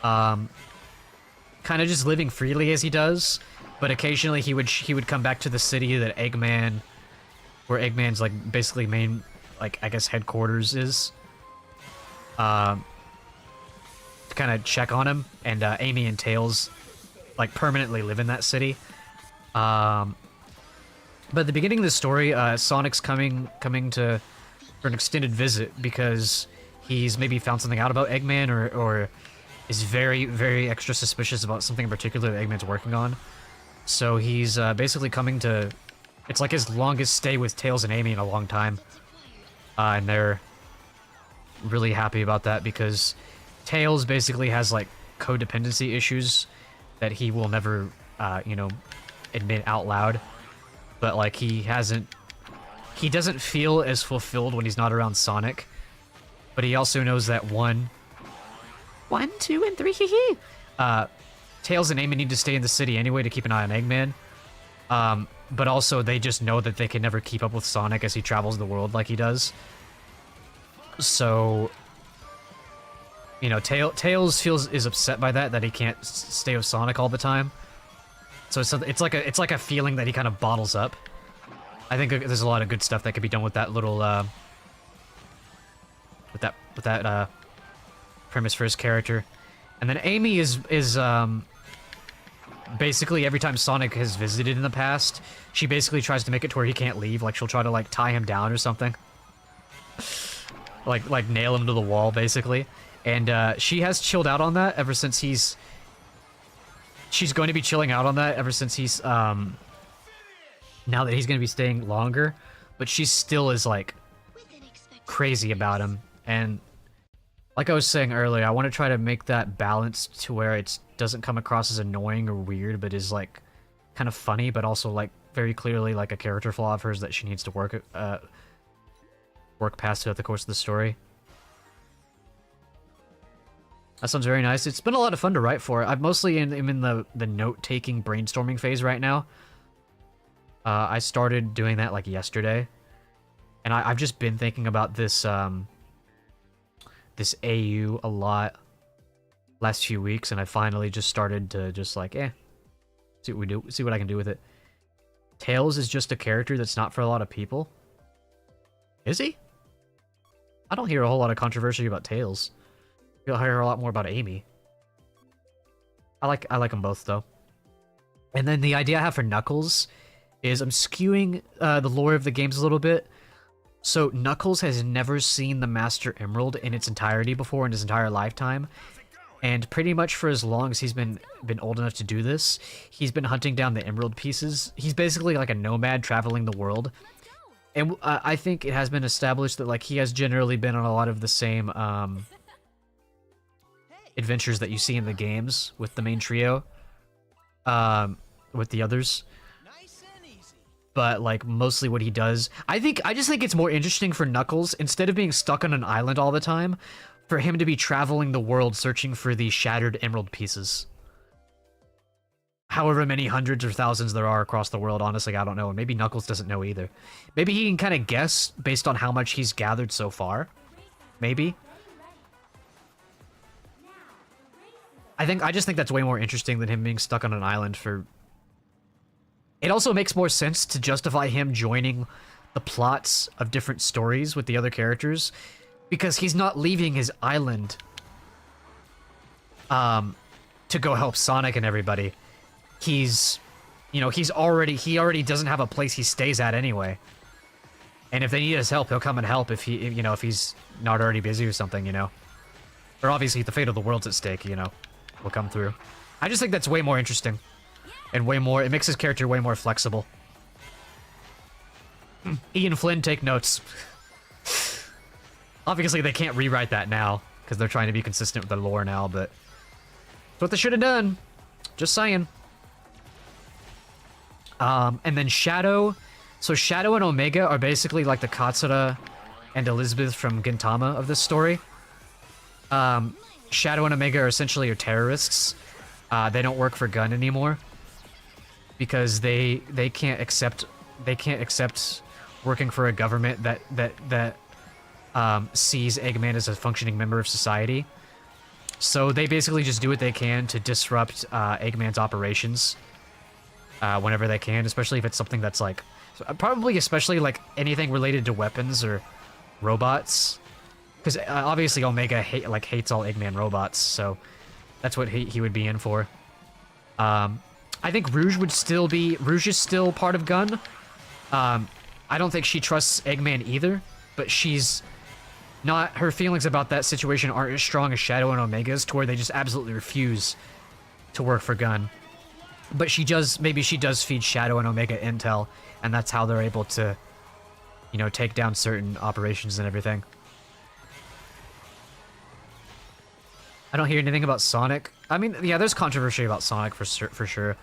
Kind of just living freely as he does, but occasionally he would come back to the city that Eggman, where Eggman's, like, basically main, like, I guess headquarters is. To kind of check on him, and Amy and Tails like permanently live in that city. But at the beginning of the story, Sonic's coming to for an extended visit because he's maybe found something out about Eggman or is very, very extra suspicious about something in particular that Eggman's working on. So he's basically coming to... It's like his longest stay with Tails and Amy in a long time. And they're really happy about that because Tails basically has like codependency issues that he will never, you know, admit out loud. But like he doesn't feel as fulfilled when he's not around Sonic. But he also knows that 1, 2, and 3, Tails and Amy need to stay in the city anyway to keep an eye on Eggman. But also they just know that they can never keep up with Sonic as he travels the world like he does. So, you know, Tails is upset by that he can't stay with Sonic all the time. So it's like a feeling that he kind of bottles up. I think there's a lot of good stuff that could be done with that little with that premise for his character. And then Amy is basically every time Sonic has visited in the past, she basically tries to make it to where he can't leave. Like she'll try to like tie him down or something. like nail him to the wall basically. And she has chilled out on that ever since she's going to be chilling out on that ever since he's now that he's going to be staying longer, but she still is like crazy about him. And like I was saying earlier, I want to try to make that balanced to where it doesn't come across as annoying or weird, but is like kind of funny, but also like very clearly like a character flaw of hers that she needs to work past throughout the course of the story. That sounds very nice. It's been a lot of fun to write for. I'm mostly am in the note-taking, brainstorming phase right now. I started doing that like yesterday, and I've just been thinking about this this AU a lot last few weeks, and I finally just started to just like, see what we do, see what I can do with it. Tails is just a character that's not for a lot of people. Is he? I don't hear a whole lot of controversy about Tails. You'll hear a lot more about Amy. I like them both though. And then the idea I have for Knuckles is I'm skewing the lore of the games a little bit. So Knuckles has never seen the Master Emerald in its entirety before in his entire lifetime. And pretty much for as long as he's been old enough to do this, he's been hunting down the emerald pieces. He's basically like a nomad traveling the world. And I think it has been established that like he has generally been on a lot of the same adventures that you see in the games with the main trio, with the others. But like mostly what he does, I just think it's more interesting for Knuckles, instead of being stuck on an island all the time, for him to be traveling the world searching for the shattered emerald pieces. However many hundreds or thousands there are across the world, honestly, I don't know. And maybe Knuckles doesn't know either. Maybe he can kind of guess based on how much he's gathered so far. Maybe. I just think that's way more interesting than him being stuck on an island for... It also makes more sense to justify him joining the plots of different stories with the other characters, because he's not leaving his island to go help Sonic and everybody. He's, you know, he already doesn't have a place he stays at anyway. And if they need his help, he'll come and help if if he's not already busy or something, you know. Or obviously the fate of the world's at stake, you know, will come through. I just think that's way more interesting. And it makes his character way more flexible. Ian Flynn, take notes. Obviously they can't rewrite that now. because they're trying to be consistent with their lore now, but it's what they should have done. Just saying. And then Shadow. So Shadow and Omega are basically like the Katsura and Elizabeth from Gintama of this story. Shadow and Omega are essentially terrorists. They don't work for Gun anymore because they can't accept working for a government that sees Eggman as a functioning member of society. So they basically just do what they can to disrupt Eggman's operations whenever they can, especially if it's something that's like especially like anything related to weapons or robots, because obviously Omega hates all Eggman robots, so that's what he would be in for. I think Rouge is still part of Gun. I don't think she trusts Eggman either, but her feelings about that situation aren't as strong as Shadow and Omega's, to where they just absolutely refuse to work for Gun. But maybe she does feed Shadow and Omega intel, and that's how they're able to, you know, take down certain operations and everything. I don't hear anything about Sonic. I mean, yeah, there's controversy about Sonic for sure.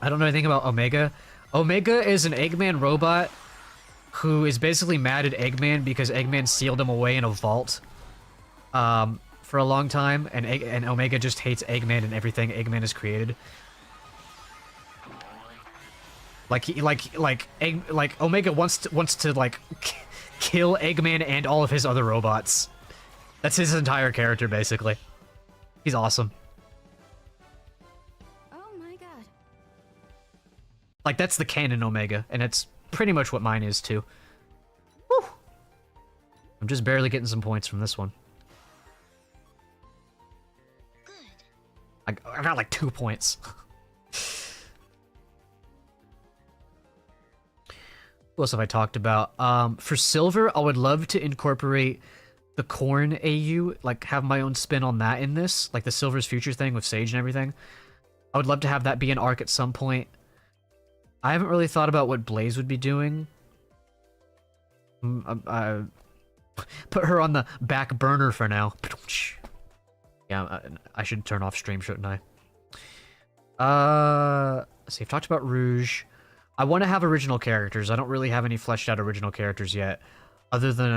I don't know anything about Omega. Omega is an Eggman robot who is basically mad at Eggman because Eggman sealed him away in a vault for a long time, and Omega just hates Eggman and everything Eggman has created. Like Omega wants to like kill Eggman and all of his other robots. That's his entire character, basically. He's awesome. Oh my god. Like, that's the canon Omega, and it's pretty much what mine is, too. Woo! I'm just barely getting some points from this one. Good. I got like 2 points. What else have I talked about? For Silver, I would love to incorporate the Corn AU, like have my own spin on that in this, like the Silver's Future thing with Sage and everything. I would love to have that be an arc at some point. I haven't really thought about what Blaze would be doing. Put her on the back burner for now. Yeah, I should turn off stream, shouldn't I? Let's see, I've talked about Rouge. I want to have original characters. I don't really have any fleshed out original characters yet, other than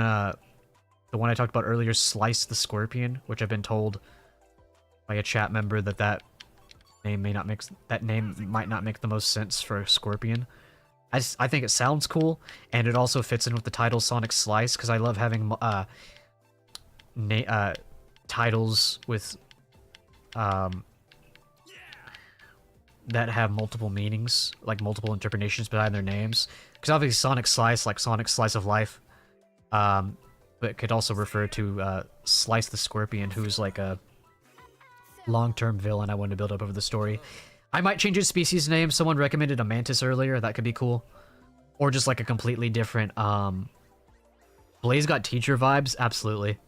the one I talked about earlier, Slice the Scorpion, which I've been told by a chat member that name might not make the most sense for a Scorpion. I think it sounds cool, and it also fits in with the title Sonic Slice, because I love having titles with that have multiple meanings, like multiple interpretations behind their names. Because obviously Sonic Slice, like Sonic Slice of Life, but could also refer to Slice the Scorpion, who's like a long-term villain I wanted to build up over the story. I might change his species name. Someone recommended a Mantis earlier. That could be cool. Or just like a completely different... Blaze got teacher vibes? Absolutely.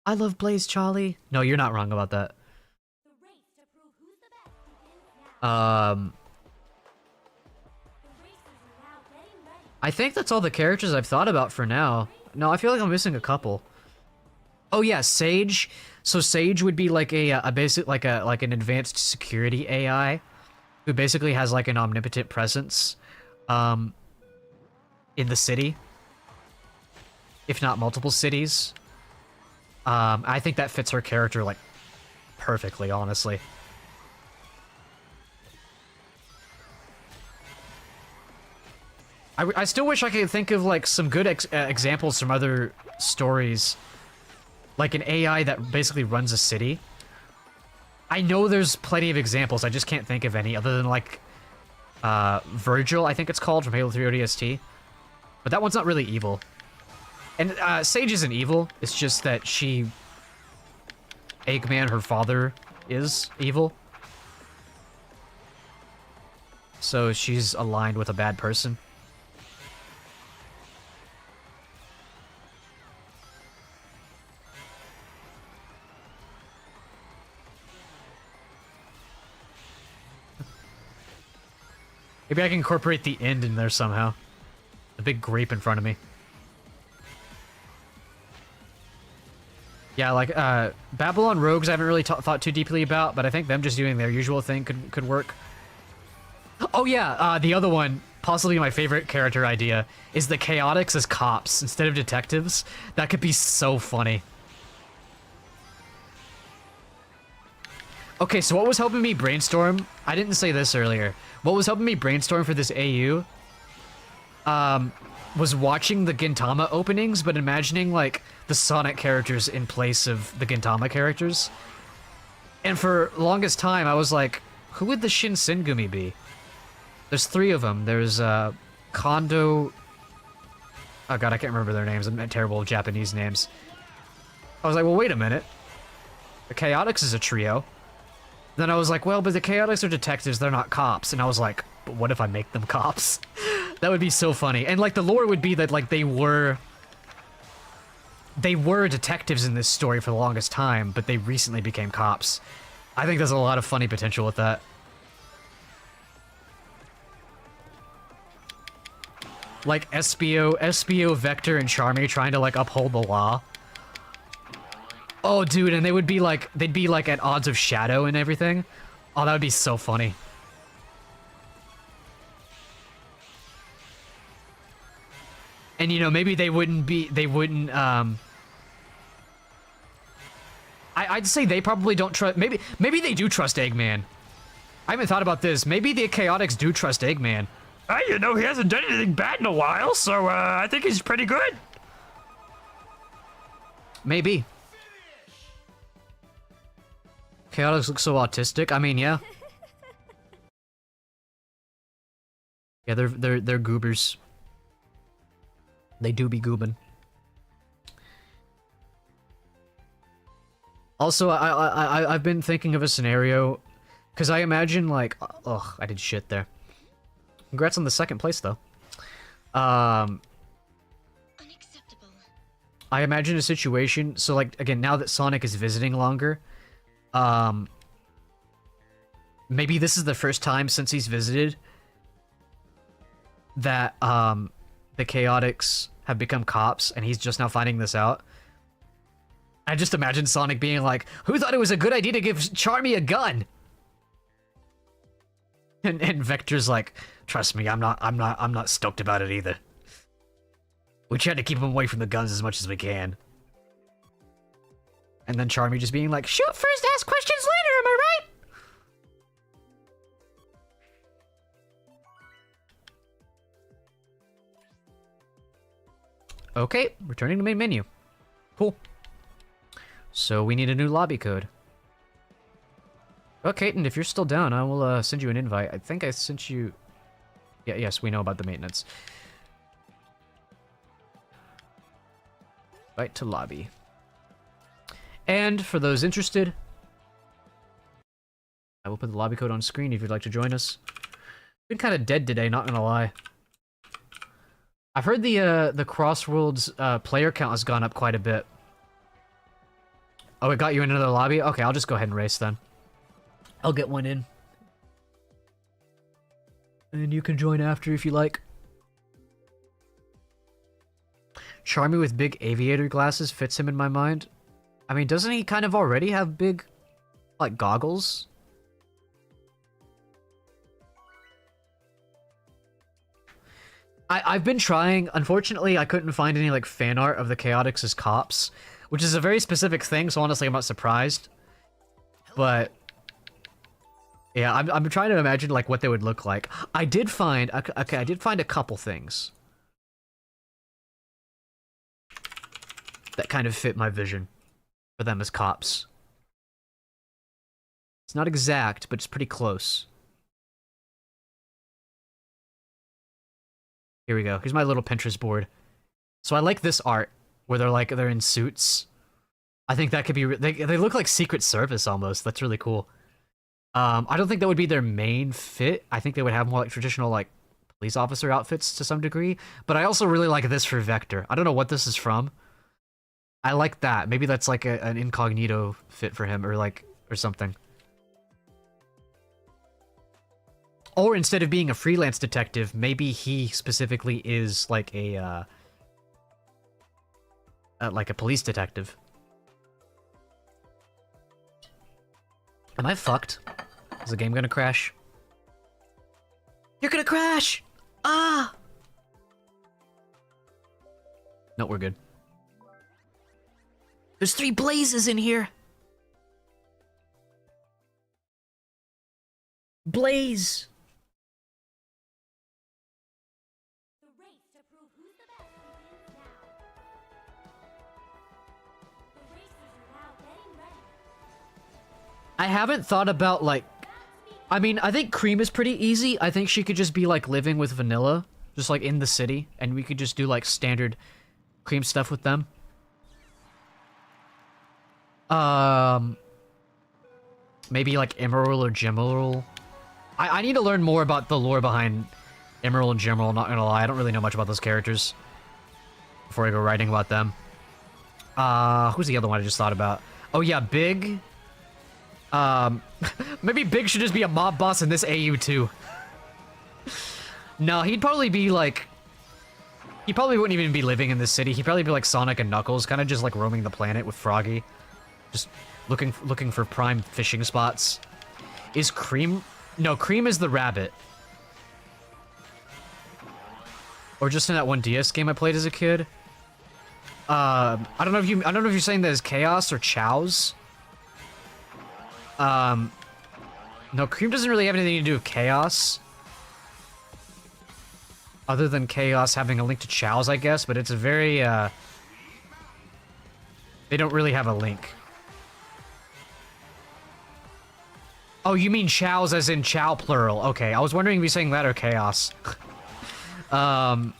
I love Blaze, Charlie. No, you're not wrong about that. I think that's all the characters I've thought about for now. No, I feel like I'm missing a couple. Oh yeah, Sage. So Sage would be like a basic like an advanced security AI who basically has like an omnipotent presence in the city, if not multiple cities. I think that fits her character like perfectly, honestly. I still wish I could think of like some good examples from other stories, like an AI that basically runs a city. I know there's plenty of examples, I just can't think of any other than like Virgil, I think it's called, from Halo 3 ODST. But that one's not really evil. And Sage isn't evil, it's just that Eggman, her father, is evil. So she's aligned with a bad person. Maybe I can incorporate the end in there somehow. The big grape in front of me. Yeah, like, Babylon Rogues I haven't really thought too deeply about, but I think them just doing their usual thing could work. Oh yeah, the other one, possibly my favorite character idea, is the Chaotix as cops instead of detectives. That could be so funny. Okay, so what was helping me brainstorm? I didn't say this earlier. What was helping me brainstorm for this AU? Was watching the Gintama openings, but imagining, like, the Sonic characters in place of the Gintama characters. And for longest time, I was like, who would the Shin Sengumi be? There's 3 of them. There's, Kondo... Oh god, I can't remember their names. I'm terrible with Japanese names. I was like, well, wait a minute. The Chaotix is a trio. Then I was like, well, but the Chaotix are detectives, they're not cops. And I was like, but what if I make them cops? That would be so funny. And, like, the lore would be that, like, they were detectives in this story for the longest time, but they recently became cops. I think there's a lot of funny potential with that. Like, Espio, Vector, and Charmy trying to, like, uphold the law. Oh, dude, and they'd be, like, at odds of Shadow and everything. Oh, that would be so funny. And, you know, maybe I'd say they probably don't trust, maybe they do trust Eggman. I haven't thought about this. Maybe the Chaotix do trust Eggman. You know, he hasn't done anything bad in a while, so, I think he's pretty good. Maybe. Chaotix looks so autistic. I mean, yeah. Yeah, they're goobers. They do be goobin'. Also, I've been thinking of a scenario, because I imagine, like, ugh, I did shit there. Congrats on the 2nd place, though. Unacceptable. I imagine a situation, so, like, again, now that Sonic is visiting longer, maybe this is the first time since he's visited that, the Chaotix have become cops, and he's just now finding this out. I just imagine Sonic being like, who thought it was a good idea to give Charmy a gun? And Vector's like, trust me, I'm not stoked about it either. We try to keep him away from the guns as much as we can. And then Charmy just being like, shoot first, ask questions later, am I right? Okay, returning to main menu. Cool. So we need a new lobby code. Okay, and if you're still down, I will send you an invite. I think I sent you... Yeah, yes, we know about the maintenance. Invite to lobby. And for those interested, I will put the lobby code on screen if you'd like to join us. Been kind of dead today, not gonna lie. I've heard the Crossworlds player count has gone up quite a bit. Oh, it got you in another lobby? Okay, I'll just go ahead and race then. I'll get one in. And you can join after if you like. Charmy with big aviator glasses fits him in my mind. I mean, doesn't he kind of already have big, like, goggles? I've been trying. Unfortunately, I couldn't find any, like, fan art of the Chaotix as cops, which is a very specific thing, so honestly, I'm not surprised. But yeah, I'm trying to imagine, like, what they would look like. I did find... Okay, I did find a couple things that kind of fit my vision for them as cops. It's not exact, but it's pretty close. Here we go. Here's my little Pinterest board. So I like this art, where they're in suits. I think that could be... They look like Secret Service, almost. That's really cool. I don't think that would be their main fit. I think they would have more, like, traditional, like, police officer outfits to some degree. But I also really like this for Vector. I don't know what this is from. I like that. Maybe that's, like, an incognito fit for him, or something. Or instead of being a freelance detective, maybe he specifically is, like, a police detective. Am I fucked? Is the game gonna crash? You're gonna crash! Ah! No, we're good. There's 3 blazes in here! Blaze! The race to prove who's the best begins now. The racers are now getting ready. I haven't thought about, like... I mean, I think Cream is pretty easy. I think she could just be, like, living with Vanilla. Just, like, in the city. And we could just do, like, standard Cream stuff with them. Maybe, like, Emerald or Gemerald. I need to learn more about the lore behind Emerald and Gemerald, not gonna lie. I don't really know much about those characters. Before I go writing about them. Who's the other one I just thought about? Oh, yeah, Big... maybe Big should just be a mob boss in this AU too. No, he'd probably be like... He probably wouldn't even be living in this city. He'd probably be like Sonic and Knuckles, kind of just like roaming the planet with Froggy. Just looking for prime fishing spots. Is Cream... No, Cream is the rabbit. Or just in that one DS game I played as a kid. I don't know if you're saying that as Chaos or Chow's. No, Cream doesn't really have anything to do with Chaos. Other than Chaos having a link to Chow's, I guess, but it's a very, they don't really have a link. Oh, you mean Chow's as in Chow plural. Okay, I was wondering if you're saying that or Chaos. Although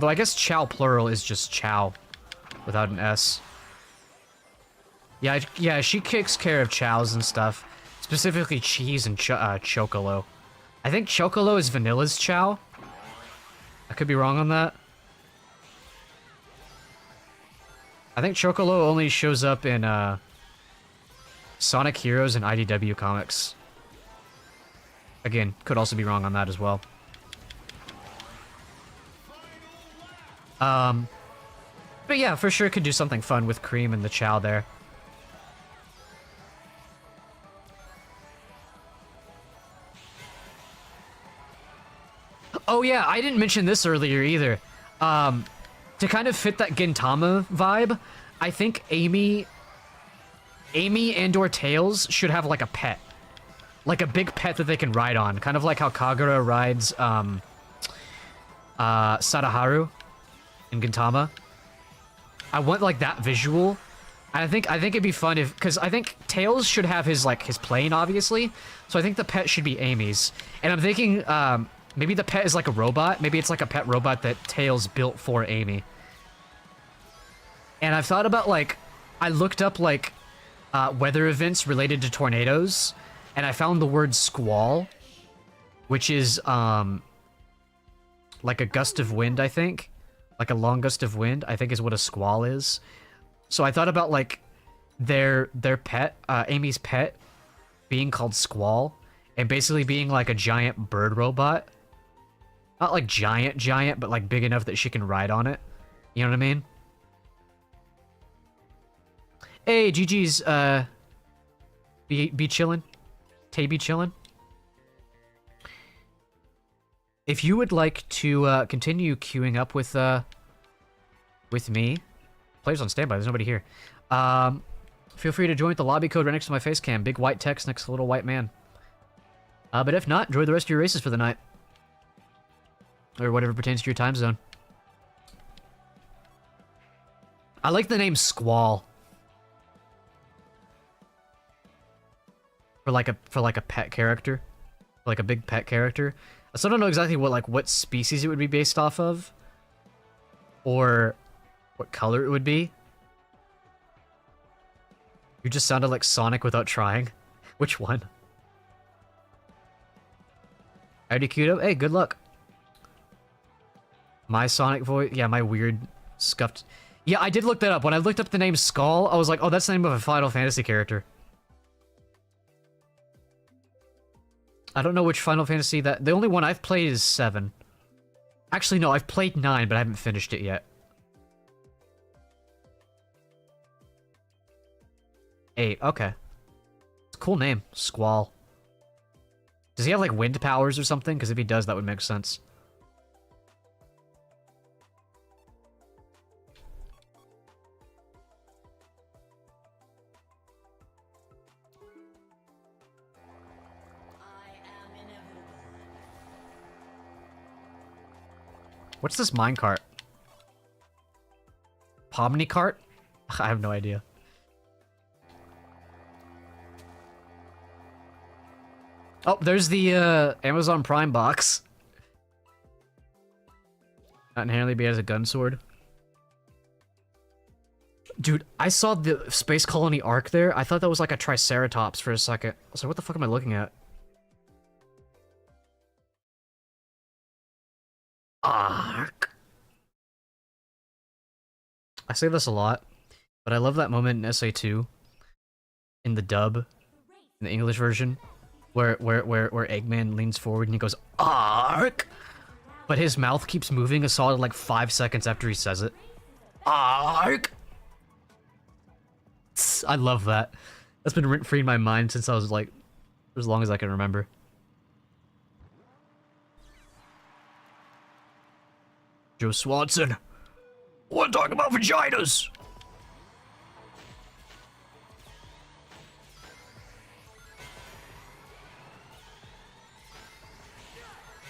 I guess Chow plural is just Chow without an S. Yeah, she takes care of Chows and stuff. Specifically Cheese and Chocolo. I think Chocolo is Vanilla's Chow. I could be wrong on that. I think Chocolo only shows up in Sonic Heroes and IDW comics. Again, could also be wrong on that as well. But yeah, for sure could do something fun with Cream and the Chow there. Oh yeah, I didn't mention this earlier either. To kind of fit that Gintama vibe, I think Amy and or Tails should have like a pet. Like a big pet that they can ride on. Kind of like how Kagura rides Sadaharu in Gintama. I want like that visual. And I think it'd be fun if, because I think Tails should have his plane, obviously. So I think the pet should be Amy's. And I'm thinking maybe the pet is like a robot. Maybe it's like a pet robot that Tails built for Amy. And I've thought about like, I looked up like weather events related to tornadoes, and I found the word squall, which is like a gust of wind, I think. Like a long gust of wind, I think is what a squall is. So I thought about like their pet, Amy's pet, being called Squall, and basically being like a giant bird robot. Not like giant, but like big enough that she can ride on it. You know what I mean? Hey, GG's, be chillin'. Tay be chillin'. If you would like to continue queuing up with me, players on standby, there's nobody here. Feel free to join with the lobby code right next to my face cam. Big white text next to the little white man. But if not, enjoy the rest of your races for the night. Or whatever pertains to your time zone. I like the name Squall. For like a pet character. Like a big pet character. I still don't know exactly what species it would be based off of. Or what color it would be. You just sounded like Sonic without trying. Which one? Already queued up? Hey, good luck. My Sonic voice? Yeah, my weird, scuffed... Yeah, I did look that up. When I looked up the name Skull, I was like, oh, that's the name of a Final Fantasy character. I don't know which Final Fantasy that... The only one I've played is 7. Actually, no, I've played 9, but I haven't finished it yet. 8, okay. cool name. Squall. Does he have, like, wind powers or something? Because if he does, that would make sense. What's this minecart? Pomni cart? I have no idea. Oh, there's the Amazon Prime box. Not inherently be as a gun sword. Dude, I saw the Space Colony arc there. I thought that was like a Triceratops for a second. I was like, what the fuck am I looking at? Arc. I say this a lot, but I love that moment in SA2 in the dub, in the English version, where Eggman leans forward and he goes, Arc! But his mouth keeps moving a solid like 5 seconds after he says it. Arc! I love that. That's been rent-free in my mind since I was like, as long as I can remember. Joe Swanson. Wanna talk about vaginas?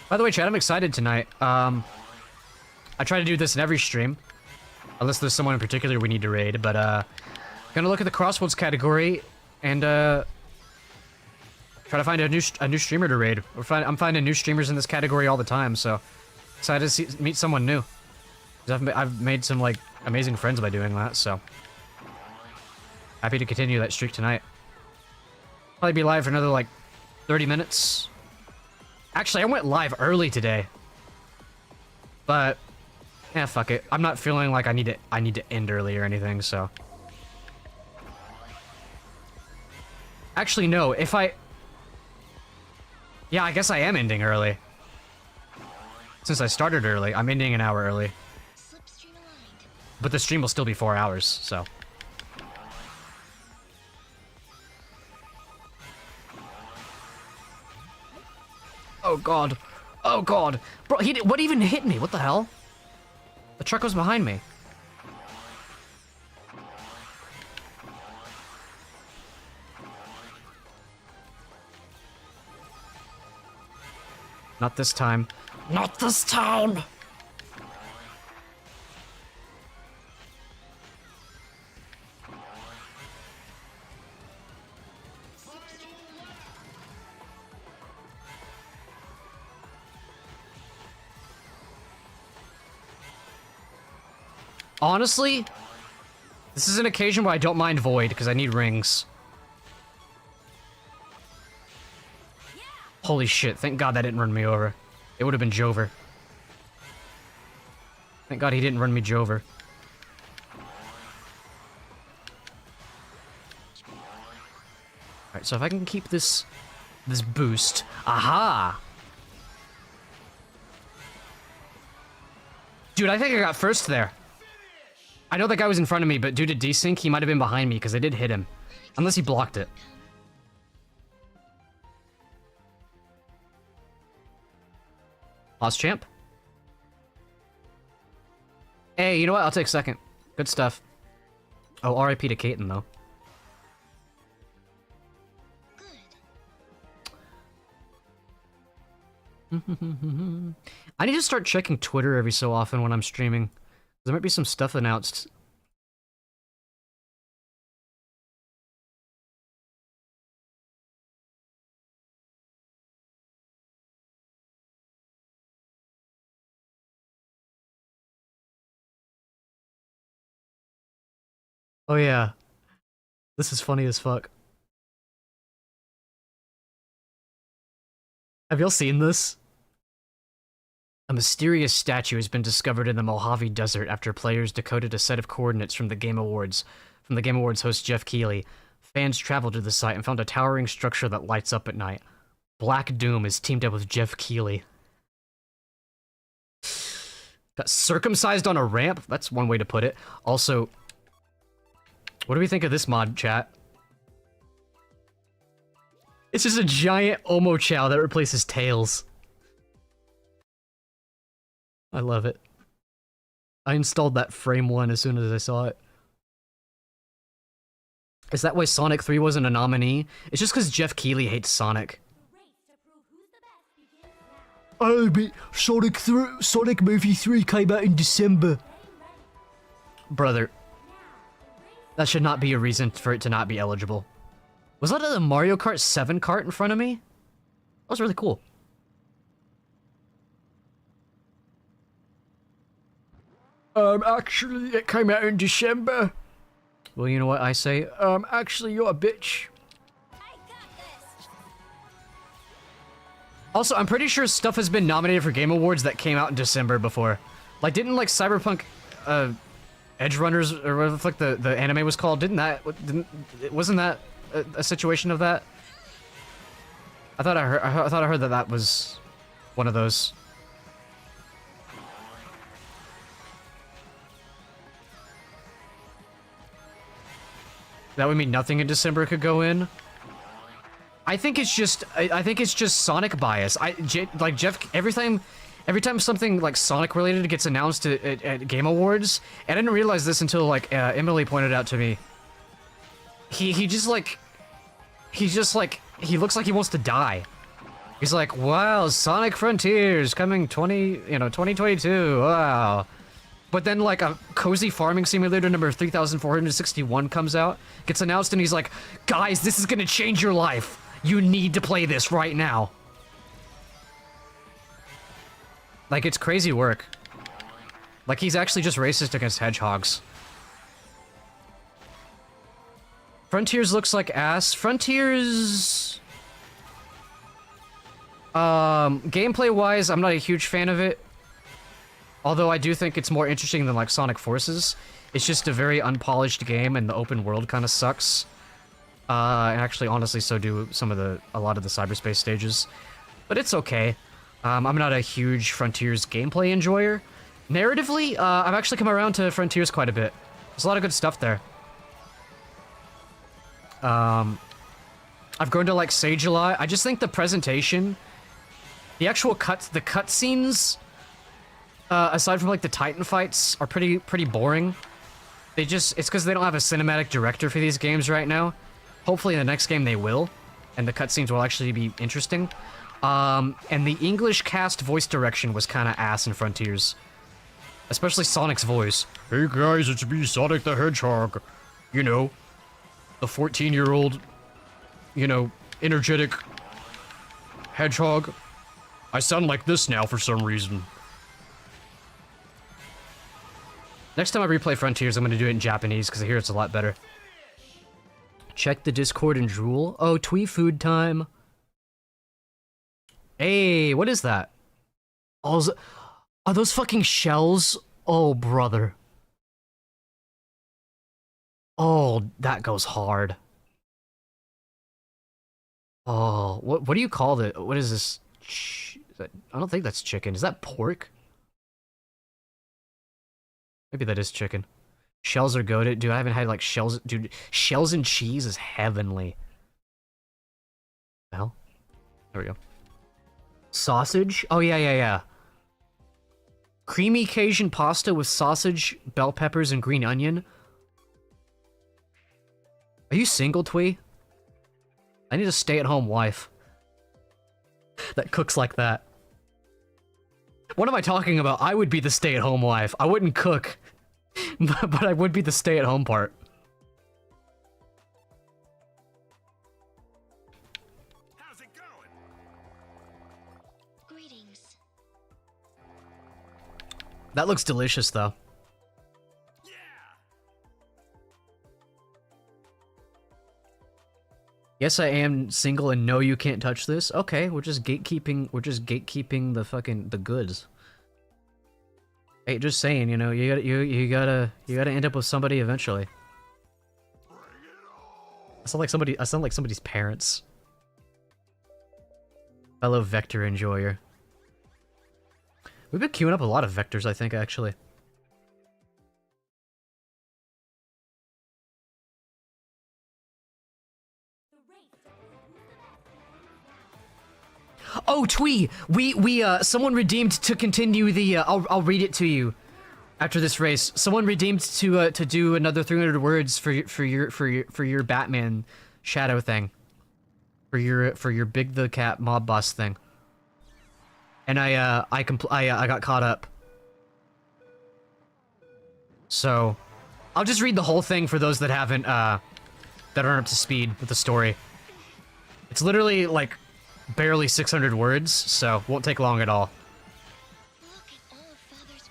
By the way, Chad, I'm excited tonight. I try to do this in every stream. Unless there's someone in particular we need to raid, but gonna look at the Crossworlds category and try to find a new streamer to raid. I'm finding new streamers in this category all the time, so excited to meet someone new. 'Cause I've made some like amazing friends by doing that, so happy to continue that streak tonight. Probably be live for another like 30 minutes. Actually, I went live early today, but yeah, fuck it. I'm not feeling like I need to end early or anything, so. Actually, no. Yeah, I guess I am ending early. Since I started early, I'm ending an hour early. But the stream will still be 4 hours, so. Oh god. Oh god. Bro, what even hit me? What the hell? The truck was behind me. Not this time. Not this time! Honestly, this is an occasion where I don't mind Void, because I need rings. Holy shit, thank god that didn't run me over. It would have been Jover. Thank god he didn't run me Jover. Alright, so if I can keep this boost. Aha! Dude, I think I got first there. I know that guy was in front of me, but due to desync, he might have been behind me because I did hit him. Unless he blocked it. Lost champ? Hey, you know what? I'll take second. Good stuff. Oh, RIP to Kaiten, though. I need to start checking Twitter every so often when I'm streaming. There might be some stuff announced. Oh yeah. This is funny as fuck. Have y'all seen this? A mysterious statue has been discovered in the Mojave Desert after players decoded a set of coordinates from the Game Awards. From the Game Awards host Jeff Keighley. Fans traveled to the site and found a towering structure that lights up at night. Black Doom is teamed up with Jeff Keighley. Got circumcised on a ramp? That's one way to put it. Also, what do we think of this mod, chat? It's just a giant Omochow that replaces Tails. I love it. I installed that frame 1 as soon as I saw it. Is that why Sonic 3 wasn't a nominee? It's just because Jeff Keighley hates Sonic. Oh, but Sonic Movie 3 came out in December. Brother. That should not be a reason for it to not be eligible. Was that a Mario Kart 7 cart in front of me? That was really cool. Actually, it came out in December. Well, you know what I say? Actually, you're a bitch. Also, I'm pretty sure stuff has been nominated for Game Awards that came out in December before. Like, didn't, like, Cyberpunk, Edge Runners, or whatever the fuck the anime was called, wasn't that a situation of that? I thought I heard that that was one of those. That would mean nothing in December could go in. I think it's just Sonic bias. Like Jeff, every time something like Sonic related gets announced at Game Awards, and I didn't realize this until like Emily pointed out to me. He looks like he wants to die. He's like, wow, Sonic Frontiers coming 2022. Wow. But then, like, a Cozy Farming Simulator number 3461 comes out, gets announced, and he's like, guys, this is gonna change your life. You need to play this right now. Like, it's crazy work. Like, he's actually just racist against hedgehogs. Frontiers looks like ass. Frontiers... gameplay-wise, I'm not a huge fan of it. Although I do think it's more interesting than, like, Sonic Forces. It's just a very unpolished game, and the open world kind of sucks. And actually, honestly, so do a lot of the cyberspace stages. But it's okay. I'm not a huge Frontiers gameplay enjoyer. Narratively, I've actually come around to Frontiers quite a bit. There's a lot of good stuff there. I've grown to like Sage a lot. I just think the presentation, the actual the cutscenes, aside from like the Titan fights, are pretty boring. It's because they don't have a cinematic director for these games right now. Hopefully in the next game they will, and the cutscenes will actually be interesting. And the English cast voice direction was kind of ass in Frontiers. Especially Sonic's voice. Hey guys, it's me, Sonic the Hedgehog. You know, the 14-year-old, energetic hedgehog. I sound like this now for some reason. Next time I replay Frontiers, I'm going to do it in Japanese because I hear it's a lot better. Check the Discord and drool. Oh, Twee food time. Hey, what is that? Oh, are those fucking shells? Oh, brother. Oh, that goes hard. Oh, what do you call it? What is this? I don't think that's chicken. Is that pork? Maybe that is chicken. Shells are goated. Dude, I haven't had like shells. Dude, shells and cheese is heavenly. Well, there we go. Sausage? Oh, yeah. Creamy Cajun pasta with sausage, bell peppers, and green onion. Are you single, Twee? I need a stay-at-home wife that cooks like that. What am I talking about? I would be the stay-at-home wife. I wouldn't cook, but I would be the stay-at-home part. How's it going? Greetings. That looks delicious, though. Yeah. Yes, I am single, and no, you can't touch this. Okay, we're just gatekeeping. We're just gatekeeping the goods. Hey, just saying, you gotta end up with somebody eventually. I sound like somebody's parents. Fellow Vector enjoyer. We've been queuing up a lot of Vectors, I think, actually. Oh, Twee, someone redeemed to continue the. I'll read it to you after this race. Someone redeemed to do another 300 words for your Batman shadow thing. For your Big the Cat mob boss thing. And I got caught up. So, I'll just read the whole thing for those that haven't that aren't up to speed with the story. It's literally like barely 600 words, so won't take long at all. Look at all of Father's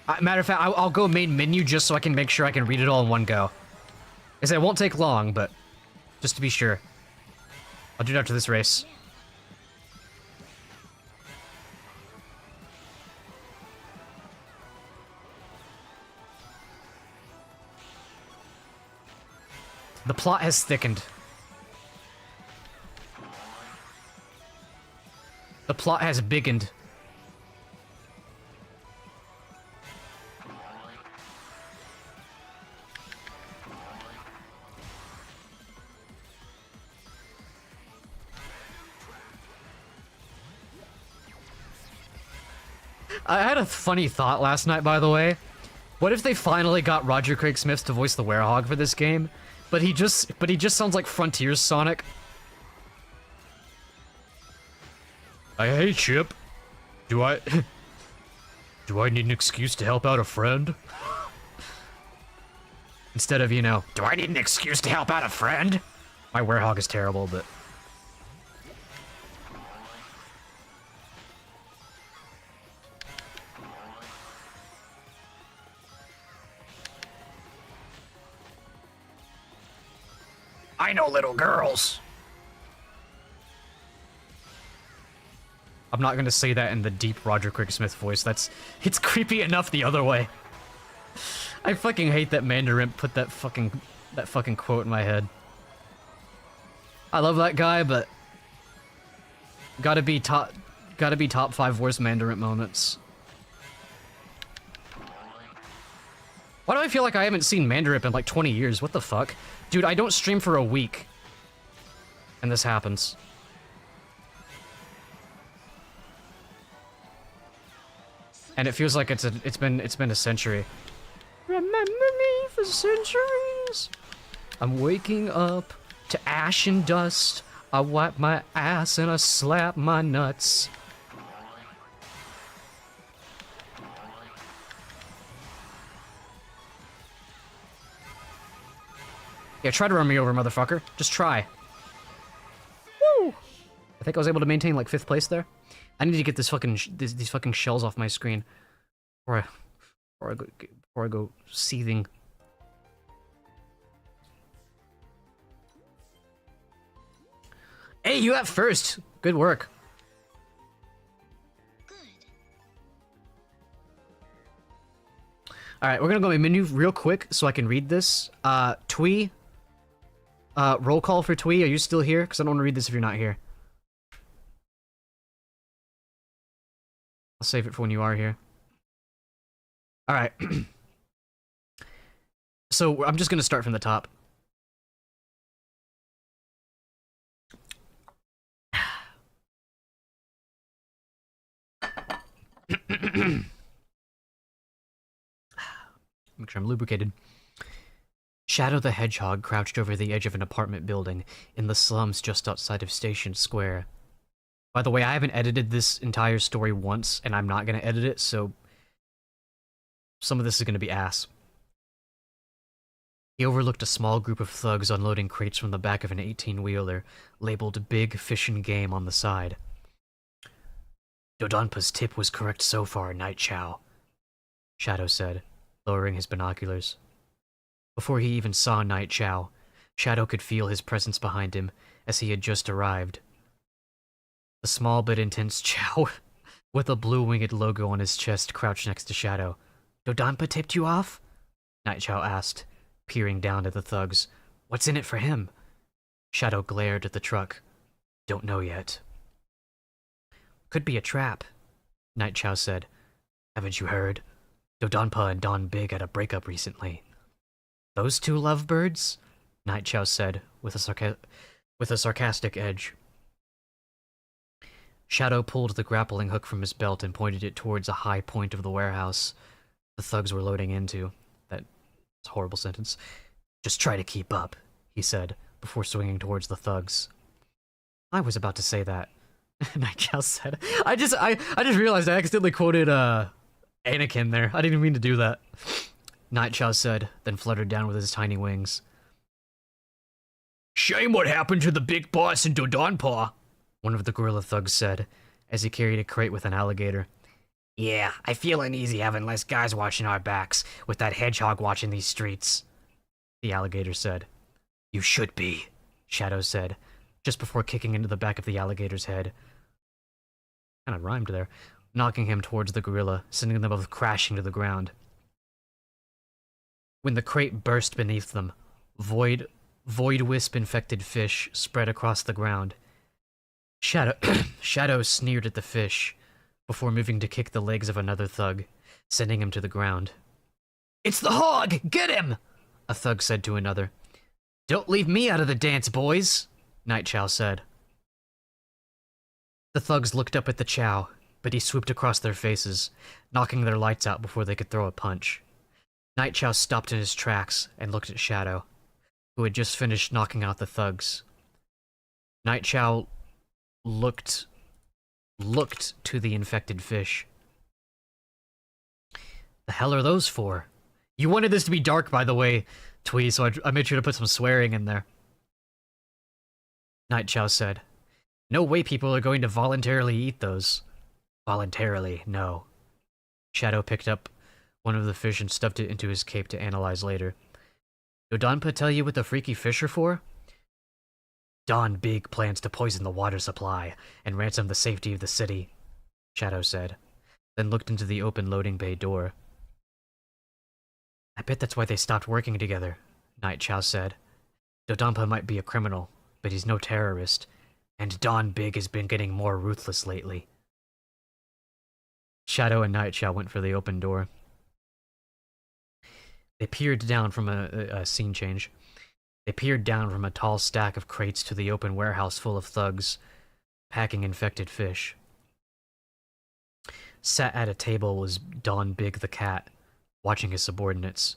creations. Matter of fact, I'll go main menu just so I can make sure I can read it all in one go. I say it won't take long, but just to be sure. I'll do it after this race. The plot has thickened. The plot has biggened. I had a funny thought last night, by the way. What if they finally got Roger Craig Smith to voice the Werehog for this game? But he just sounds like Frontiers Sonic. Hey, Chip. Do I need an excuse to help out a friend? Instead of, you know, do I need an excuse to help out a friend? My Werehog is terrible, but... I know little girls. I'm not gonna say that in the deep Roger Craig Smith voice. It's creepy enough the other way. I fucking hate that Mandarin put that fucking quote in my head. I love that guy, but gotta be top 5 worst Mandarin moments. Why do I feel like I haven't seen Mandarip in like 20 years? What the fuck? Dude, I don't stream for a week. And this happens. And it feels like it's been a century. Remember me for centuries. I'm waking up to ash and dust. I wipe my ass and I slap my nuts. Yeah, try to run me over, motherfucker. Just try. Woo! I think I was able to maintain like 5th place there. I need to get this fucking these fucking shells off my screen before I go seething. Hey, you got first. Good work. Good. All right, we're gonna go to my menu real quick so I can read this. Twee. Roll call for Twee. Are you still here? Because I don't want to read this if you're not here. I'll save it for when you are here. All right. So I'm just gonna start from the top. Make sure I'm lubricated. Shadow the Hedgehog crouched over the edge of an apartment building in the slums just outside of Station Square. By the way, I haven't edited this entire story once, and I'm not going to edit it, so some of this is going to be ass. He overlooked a small group of thugs unloading crates from the back of an 18-wheeler, labeled Big Fish and Game on the side. Dodonpa's tip was correct so far, Night Chow, Shadow said, lowering his binoculars. Before he even saw Night Chow, Shadow could feel his presence behind him, as he had just arrived. The small but intense Chow, with a blue-winged logo on his chest, crouched next to Shadow. Dodonpa tipped you off? Night Chow asked, peering down at the thugs. What's in it for him? Shadow glared at the truck. Don't know yet. Could be a trap, Night Chow said. Haven't you heard? Dodonpa and Don Big had a breakup recently. Those two lovebirds? Night Chow said, with with a sarcastic edge. Shadow pulled the grappling hook from his belt and pointed it towards a high point of the warehouse the thugs were loading into. That's a horrible sentence. Just try to keep up, he said, before swinging towards the thugs. I was about to say that. Nightchow said. I just realized I accidentally quoted, Anakin there. I didn't even mean to do that. Nightchow said, then fluttered down with his tiny wings. Shame what happened to the big boss in ZealotPara, one of the gorilla thugs said, as he carried a crate with an alligator. Yeah, I feel uneasy having less guys watching our backs, with that hedgehog watching these streets, the alligator said. You should be, Shadow said, just before kicking into the back of the alligator's head. Kinda rhymed there, knocking him towards the gorilla, sending them both crashing to the ground. When the crate burst beneath them, void wisp-infected fish spread across the ground. Shadow sneered at the fish, before moving to kick the legs of another thug, sending him to the ground. It's the hog! Get him! A thug said to another. Don't leave me out of the dance, boys, Nightchow said. The thugs looked up at the Chow, but he swooped across their faces, knocking their lights out before they could throw a punch. Nightchow stopped in his tracks and looked at Shadow, who had just finished knocking out the thugs. Nightchow looked to the infected fish. The hell are those for? You wanted this to be dark, by the way, Twee, so I made sure to put some swearing in there. Nightchow said, No way people are going to voluntarily eat those. Voluntarily, no. Shadow picked up one of the fish and stuffed it into his cape to analyze later. Did Donpa tell you what the freaky fish are for? Don Big plans to poison the water supply and ransom the safety of the city, Shadow said, then looked into the open loading bay door. I bet that's why they stopped working together, Nightchow said. Dodonpa might be a criminal, but he's no terrorist, and Don Big has been getting more ruthless lately. Shadow and Nightchow went for the open door. They peered down from a scene change. They peered down from a tall stack of crates to the open warehouse full of thugs, packing infected fish. Sat at a table was Don Big the cat, watching his subordinates.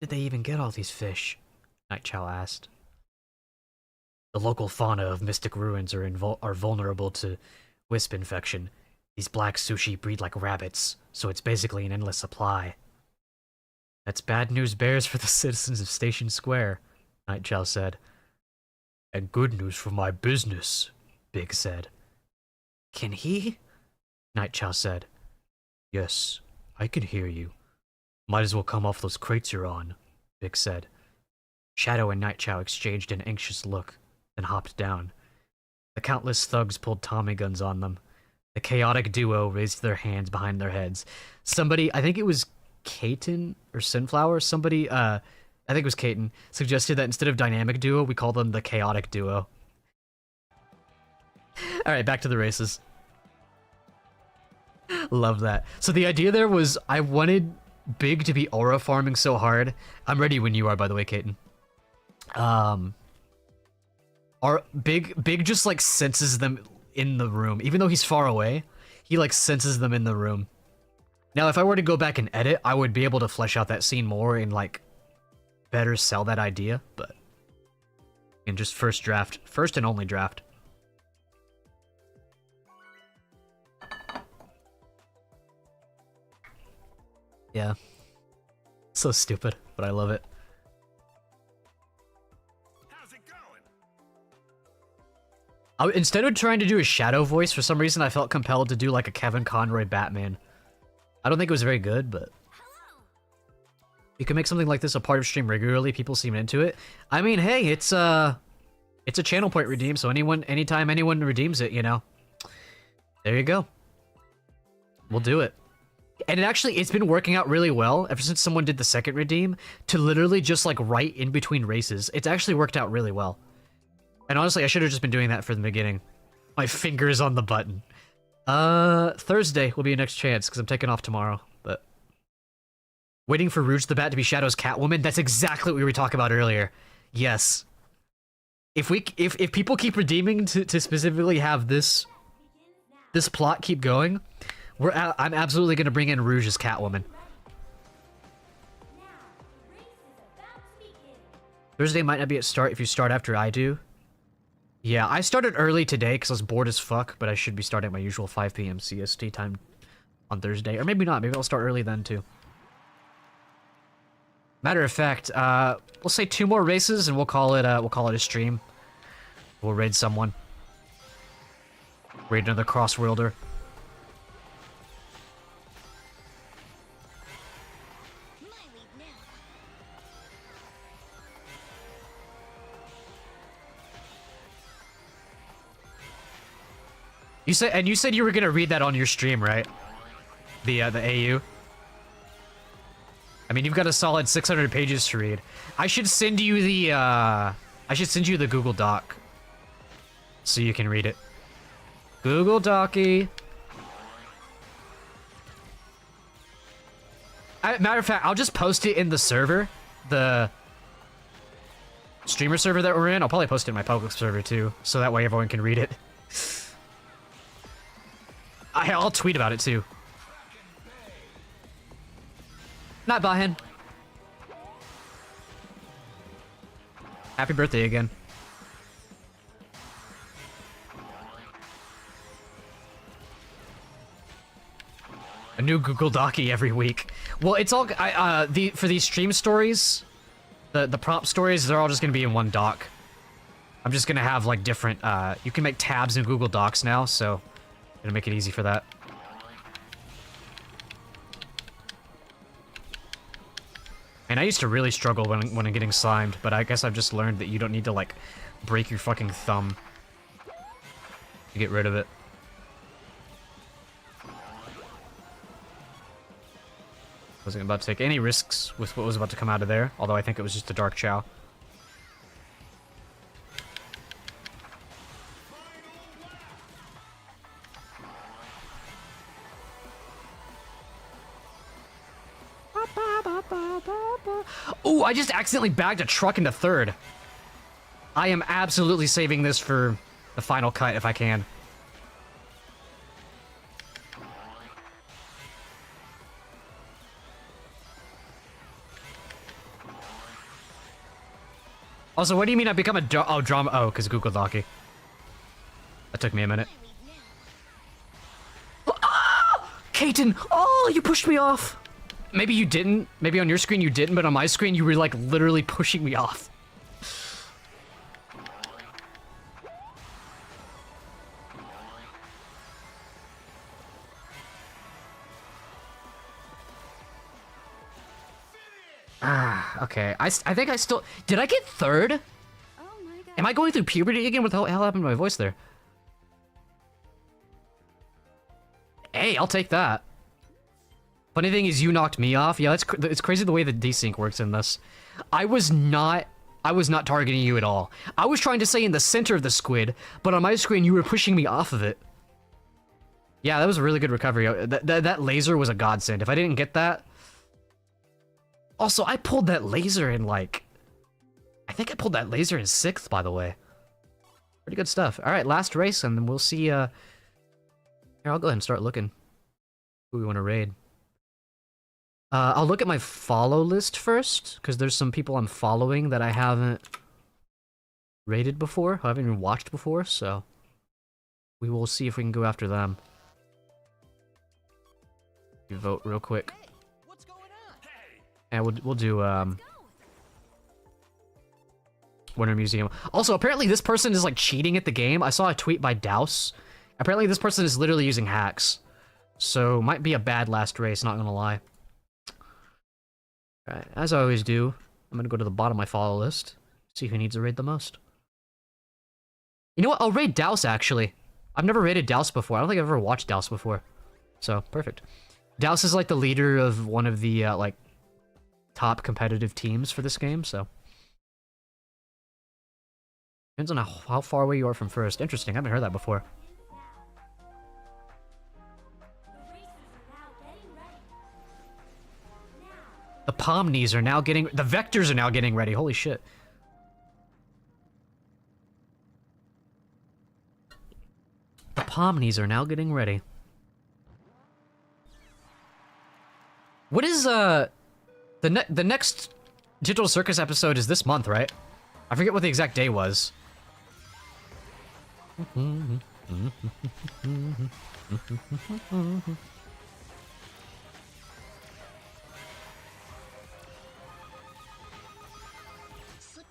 Did they even get all these fish? Nightchow asked. The local fauna of Mystic Ruins are vulnerable to wisp infection. These black sushi breed like rabbits, so it's basically an endless supply. That's bad news bears for the citizens of Station Square, Nightchow said. And good news for my business, Big said. Can he? Nightchow said. Yes, I can hear you. Might as well come off those crates you're on, Big said. Shadow and Nightchow exchanged an anxious look, then hopped down. The countless thugs pulled Tommy guns on them. The chaotic duo raised their hands behind their heads. Somebody, I think it was Kaiten or Sunflower, somebody, I think it was Kaiten, suggested that instead of dynamic duo, we call them the chaotic duo. Alright, back to the races. Love that. So the idea there was, I wanted Big to be aura farming so hard. I'm ready when you are, by the way, Kaiten. Big just, like, senses them in the room. Even though he's far away, he, like, senses them in the room. Now, if I were to go back and edit, I would be able to flesh out that scene more and, like, better sell that idea, but in just first and only draft. Yeah. So stupid, but I love it. How's it going? Instead of trying to do a Shadow voice, for some reason I felt compelled to do like a Kevin Conroy Batman. I don't think it was very good, but you can make something like this a part of stream regularly. People seem into it. I mean, hey, it's a channel point redeem, so anytime anyone redeems it, you know, there you go. We'll do it. And it's been working out really well ever since someone did the second redeem to literally just like right in between races. It's actually worked out really well. And honestly, I should have just been doing that from the beginning. My fingers on the button. Thursday will be your next chance because I'm taking off tomorrow, but waiting for Rouge the Bat to be Shadow's Catwoman. That's exactly what we were talking about earlier. Yes. if people keep redeeming to specifically have this plot keep going, I'm absolutely gonna bring in Rouge as Catwoman. Thursday might not be at start if you start after I do. Yeah, I started early today because I was bored as fuck, but I should be starting at my usual 5 p.m. CST time on Thursday. Or maybe not, maybe I'll start early then too. Matter of fact, we'll say 2 more races and we'll call it a stream. We'll raid someone. Raid another Crossworlder. You said you were gonna read that on your stream, right? The AU. I mean, you've got a solid 600 pages to read. I should send you the Google Doc so you can read it. Google Docy. Matter of fact, I'll just post it in the server, the streamer server that we're in. I'll probably post it in my public server too, so that way everyone can read it. I'll tweet about it too. Not Bahan. Happy birthday again. A new Google Docy every week. Well, it's all for these stream stories, the prompt stories, they're all just gonna be in one doc. I'm just gonna have like different. You can make tabs in Google Docs now, so it'll make it easy for that. And I used to really struggle when I'm getting slimed, but I guess I've just learned that you don't need to, like, break your fucking thumb to get rid of it. Wasn't about to take any risks with what was about to come out of there, although I think it was just a Dark Chow. Ooh, I just accidentally bagged a truck into 3rd. I am absolutely saving this for the final cut if I can. Also, what do you mean I become a drama? Oh, because Google Docy. That took me a minute. Ah! Kaiten! Oh, you pushed me off! Maybe you didn't. Maybe on your screen you didn't, but on my screen you were, like, literally pushing me off. Ah, okay. I think I still... Did I get 3rd? Oh my god. Am I going through puberty again? What the hell happened to my voice there? Hey, I'll take that. Funny thing is, you knocked me off. Yeah, it's crazy the way the desync works in this. I was not targeting you at all. I was trying to stay in the center of the squid, but on my screen you were pushing me off of it. Yeah, that was a really good recovery. That laser was a godsend. If I didn't get that... Also, I pulled that laser in, like... I think I pulled that laser in 6th, by the way. Pretty good stuff. Alright, last race, and then we'll see, Here, I'll go ahead and start looking who we want to raid. I'll look at my follow list first, because there's some people I'm following that I haven't raided before, who I haven't even watched before, so we will see if we can go after them. You vote real quick. Hey, what's going on? And we'll do Winter Museum. Also, apparently this person is like cheating at the game. I saw a tweet by Douse. Apparently this person is literally using hacks. So might be a bad last race, not gonna lie. Alright, as I always do, I'm gonna go to the bottom of my follow list, see who needs to raid the most. You know what? I'll raid Douse, actually. I've never raided Douse before. I don't think I've ever watched Douse before. So, perfect. Douse is like the leader of one of the, like, top competitive teams for this game, so. Depends on how far away you are from 1st. Interesting, I haven't heard that before. The Pomnis are now getting... The Vectors are now getting ready. Holy shit. Pomnis are now getting ready. What is, the next Digital Circus episode is this month, right? I forget what the exact day was.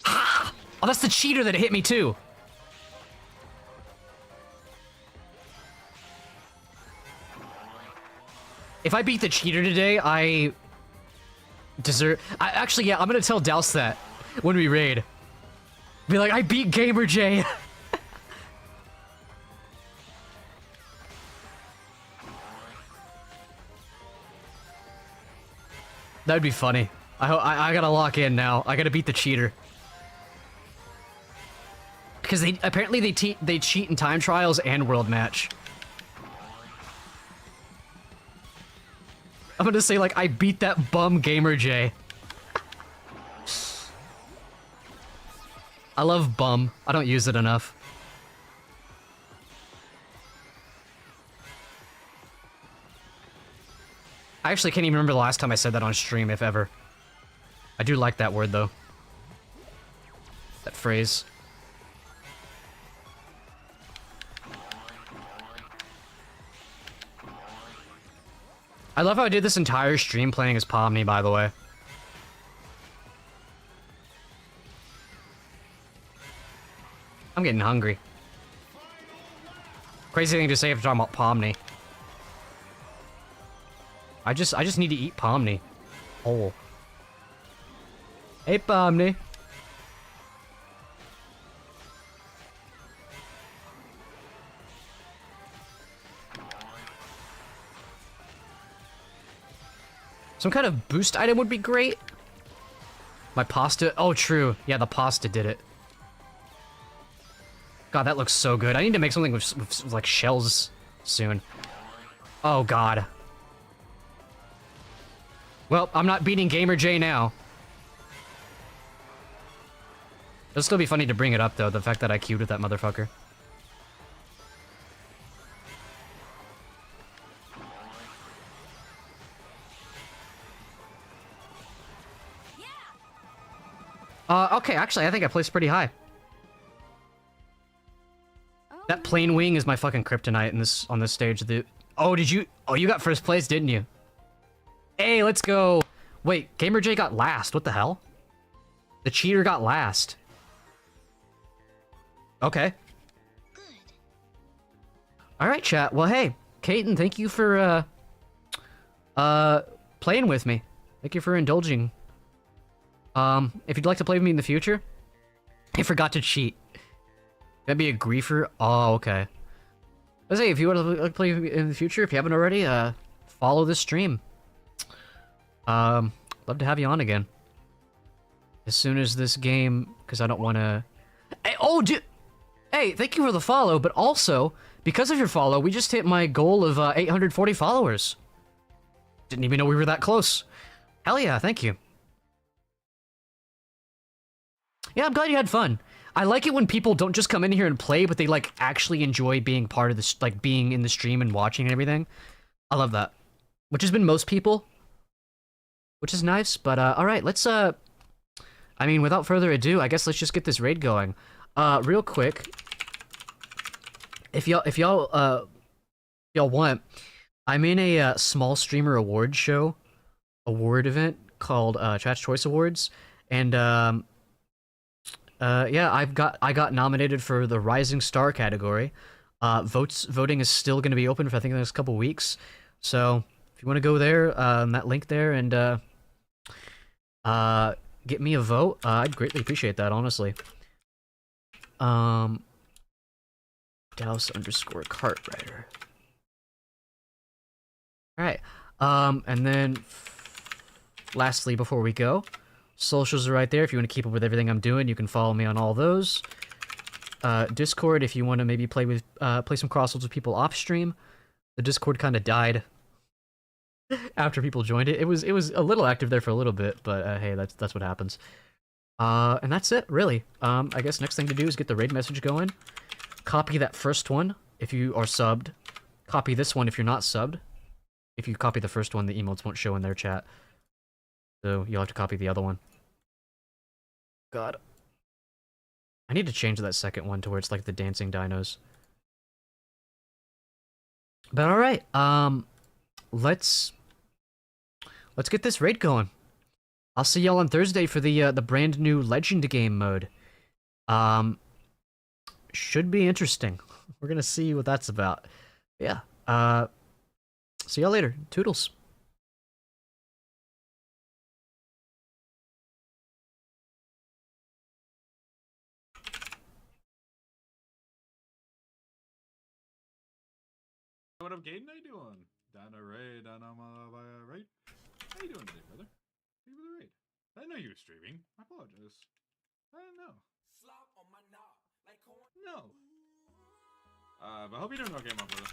Ah! Oh, that's the cheater that hit me too. If I beat the cheater today, I deserve... actually, yeah, I'm gonna tell Douse that when we raid. Be like, I beat Gamer J. That'd be funny. I gotta lock in now. I gotta beat the cheater. Because they apparently they cheat in time trials and world match. I'm gonna say, like, I beat that bum Gamer J. I love bum. I don't use it enough. I actually can't even remember the last time I said that on stream, if ever. I do like that word, though. That phrase. I love how I did this entire stream playing as Pomni, by the way. I'm getting hungry. Crazy thing to say if you're talking about Pomni. I just need to eat Pomni. Oh. Hey, Pomni. Some kind of boost item would be great. My pasta. Oh, true. Yeah, the pasta did it. God, that looks so good. I need to make something with like shells soon. Oh, God. Well, I'm not beating Gamer J now. It'll still be funny to bring it up, though, the fact that I queued with that motherfucker. Okay, actually, I think I placed pretty high. That plane wing is my fucking kryptonite in this on this stage. Oh, did you? Oh, you got first place, didn't you? Hey, let's go. Wait, Gamer J got last. What the hell? The cheater got last. Okay. Good. All right, chat. Well, hey, Kaiten, thank you for playing with me. Thank you for indulging. If you'd like to play with me in the future, I forgot to cheat. That'd be a griefer. Oh, okay. Let's say if you want to play in the future, if you haven't already, follow this stream. Love to have you on again. As soon as this game, because I don't want to. Hey, oh, dude. Hey, thank you for the follow, but also because of your follow, we just hit my goal of 840 followers. Didn't even know we were that close. Hell yeah, thank you. Yeah, I'm glad you had fun. I like it when people don't just come in here and play, but they, like, actually enjoy being part of this, like, being in the stream and watching and everything. I love that. Which has been most people. Which is nice, but, alright, let's, I mean, without further ado, I guess let's just get this raid going. Real quick, if y'all want, I'm in a, small streamer award event called, Chat's Choice Awards, and, yeah, I got nominated for the Rising Star category. Voting is still going to be open for I think the next couple weeks. So if you want to go there, that link there, and get me a vote, I'd greatly appreciate that, honestly. Douse _ Cartwriter. All right. And then lastly, before we go. Socials are right there. If you want to keep up with everything I'm doing, you can follow me on all those. Discord, if you want to maybe play some Crossworlds with people off stream. The Discord kind of died after people joined it. It was a little active there for a little bit, but hey, that's what happens. And that's it, really. I guess next thing to do is get the raid message going. Copy that first one if you are subbed. Copy this one if you're not subbed. If you copy the first one, the emotes won't show in their chat. So you'll have to copy the other one. God. I need to change that second one to where it's like the dancing dinos. But alright, let's get this raid going. I'll see y'all on Thursday for the brand new Legend game mode. Should be interesting. We're gonna see what that's about. Yeah. See y'all later. Toodles. What up, Gaten? How you doing? Down a raid, down on my raid. How you doing today, brother? Thank you for the raid. I didn't know you were streaming. I apologize. I didn't know. No. But I hope you're doing okay, my brother.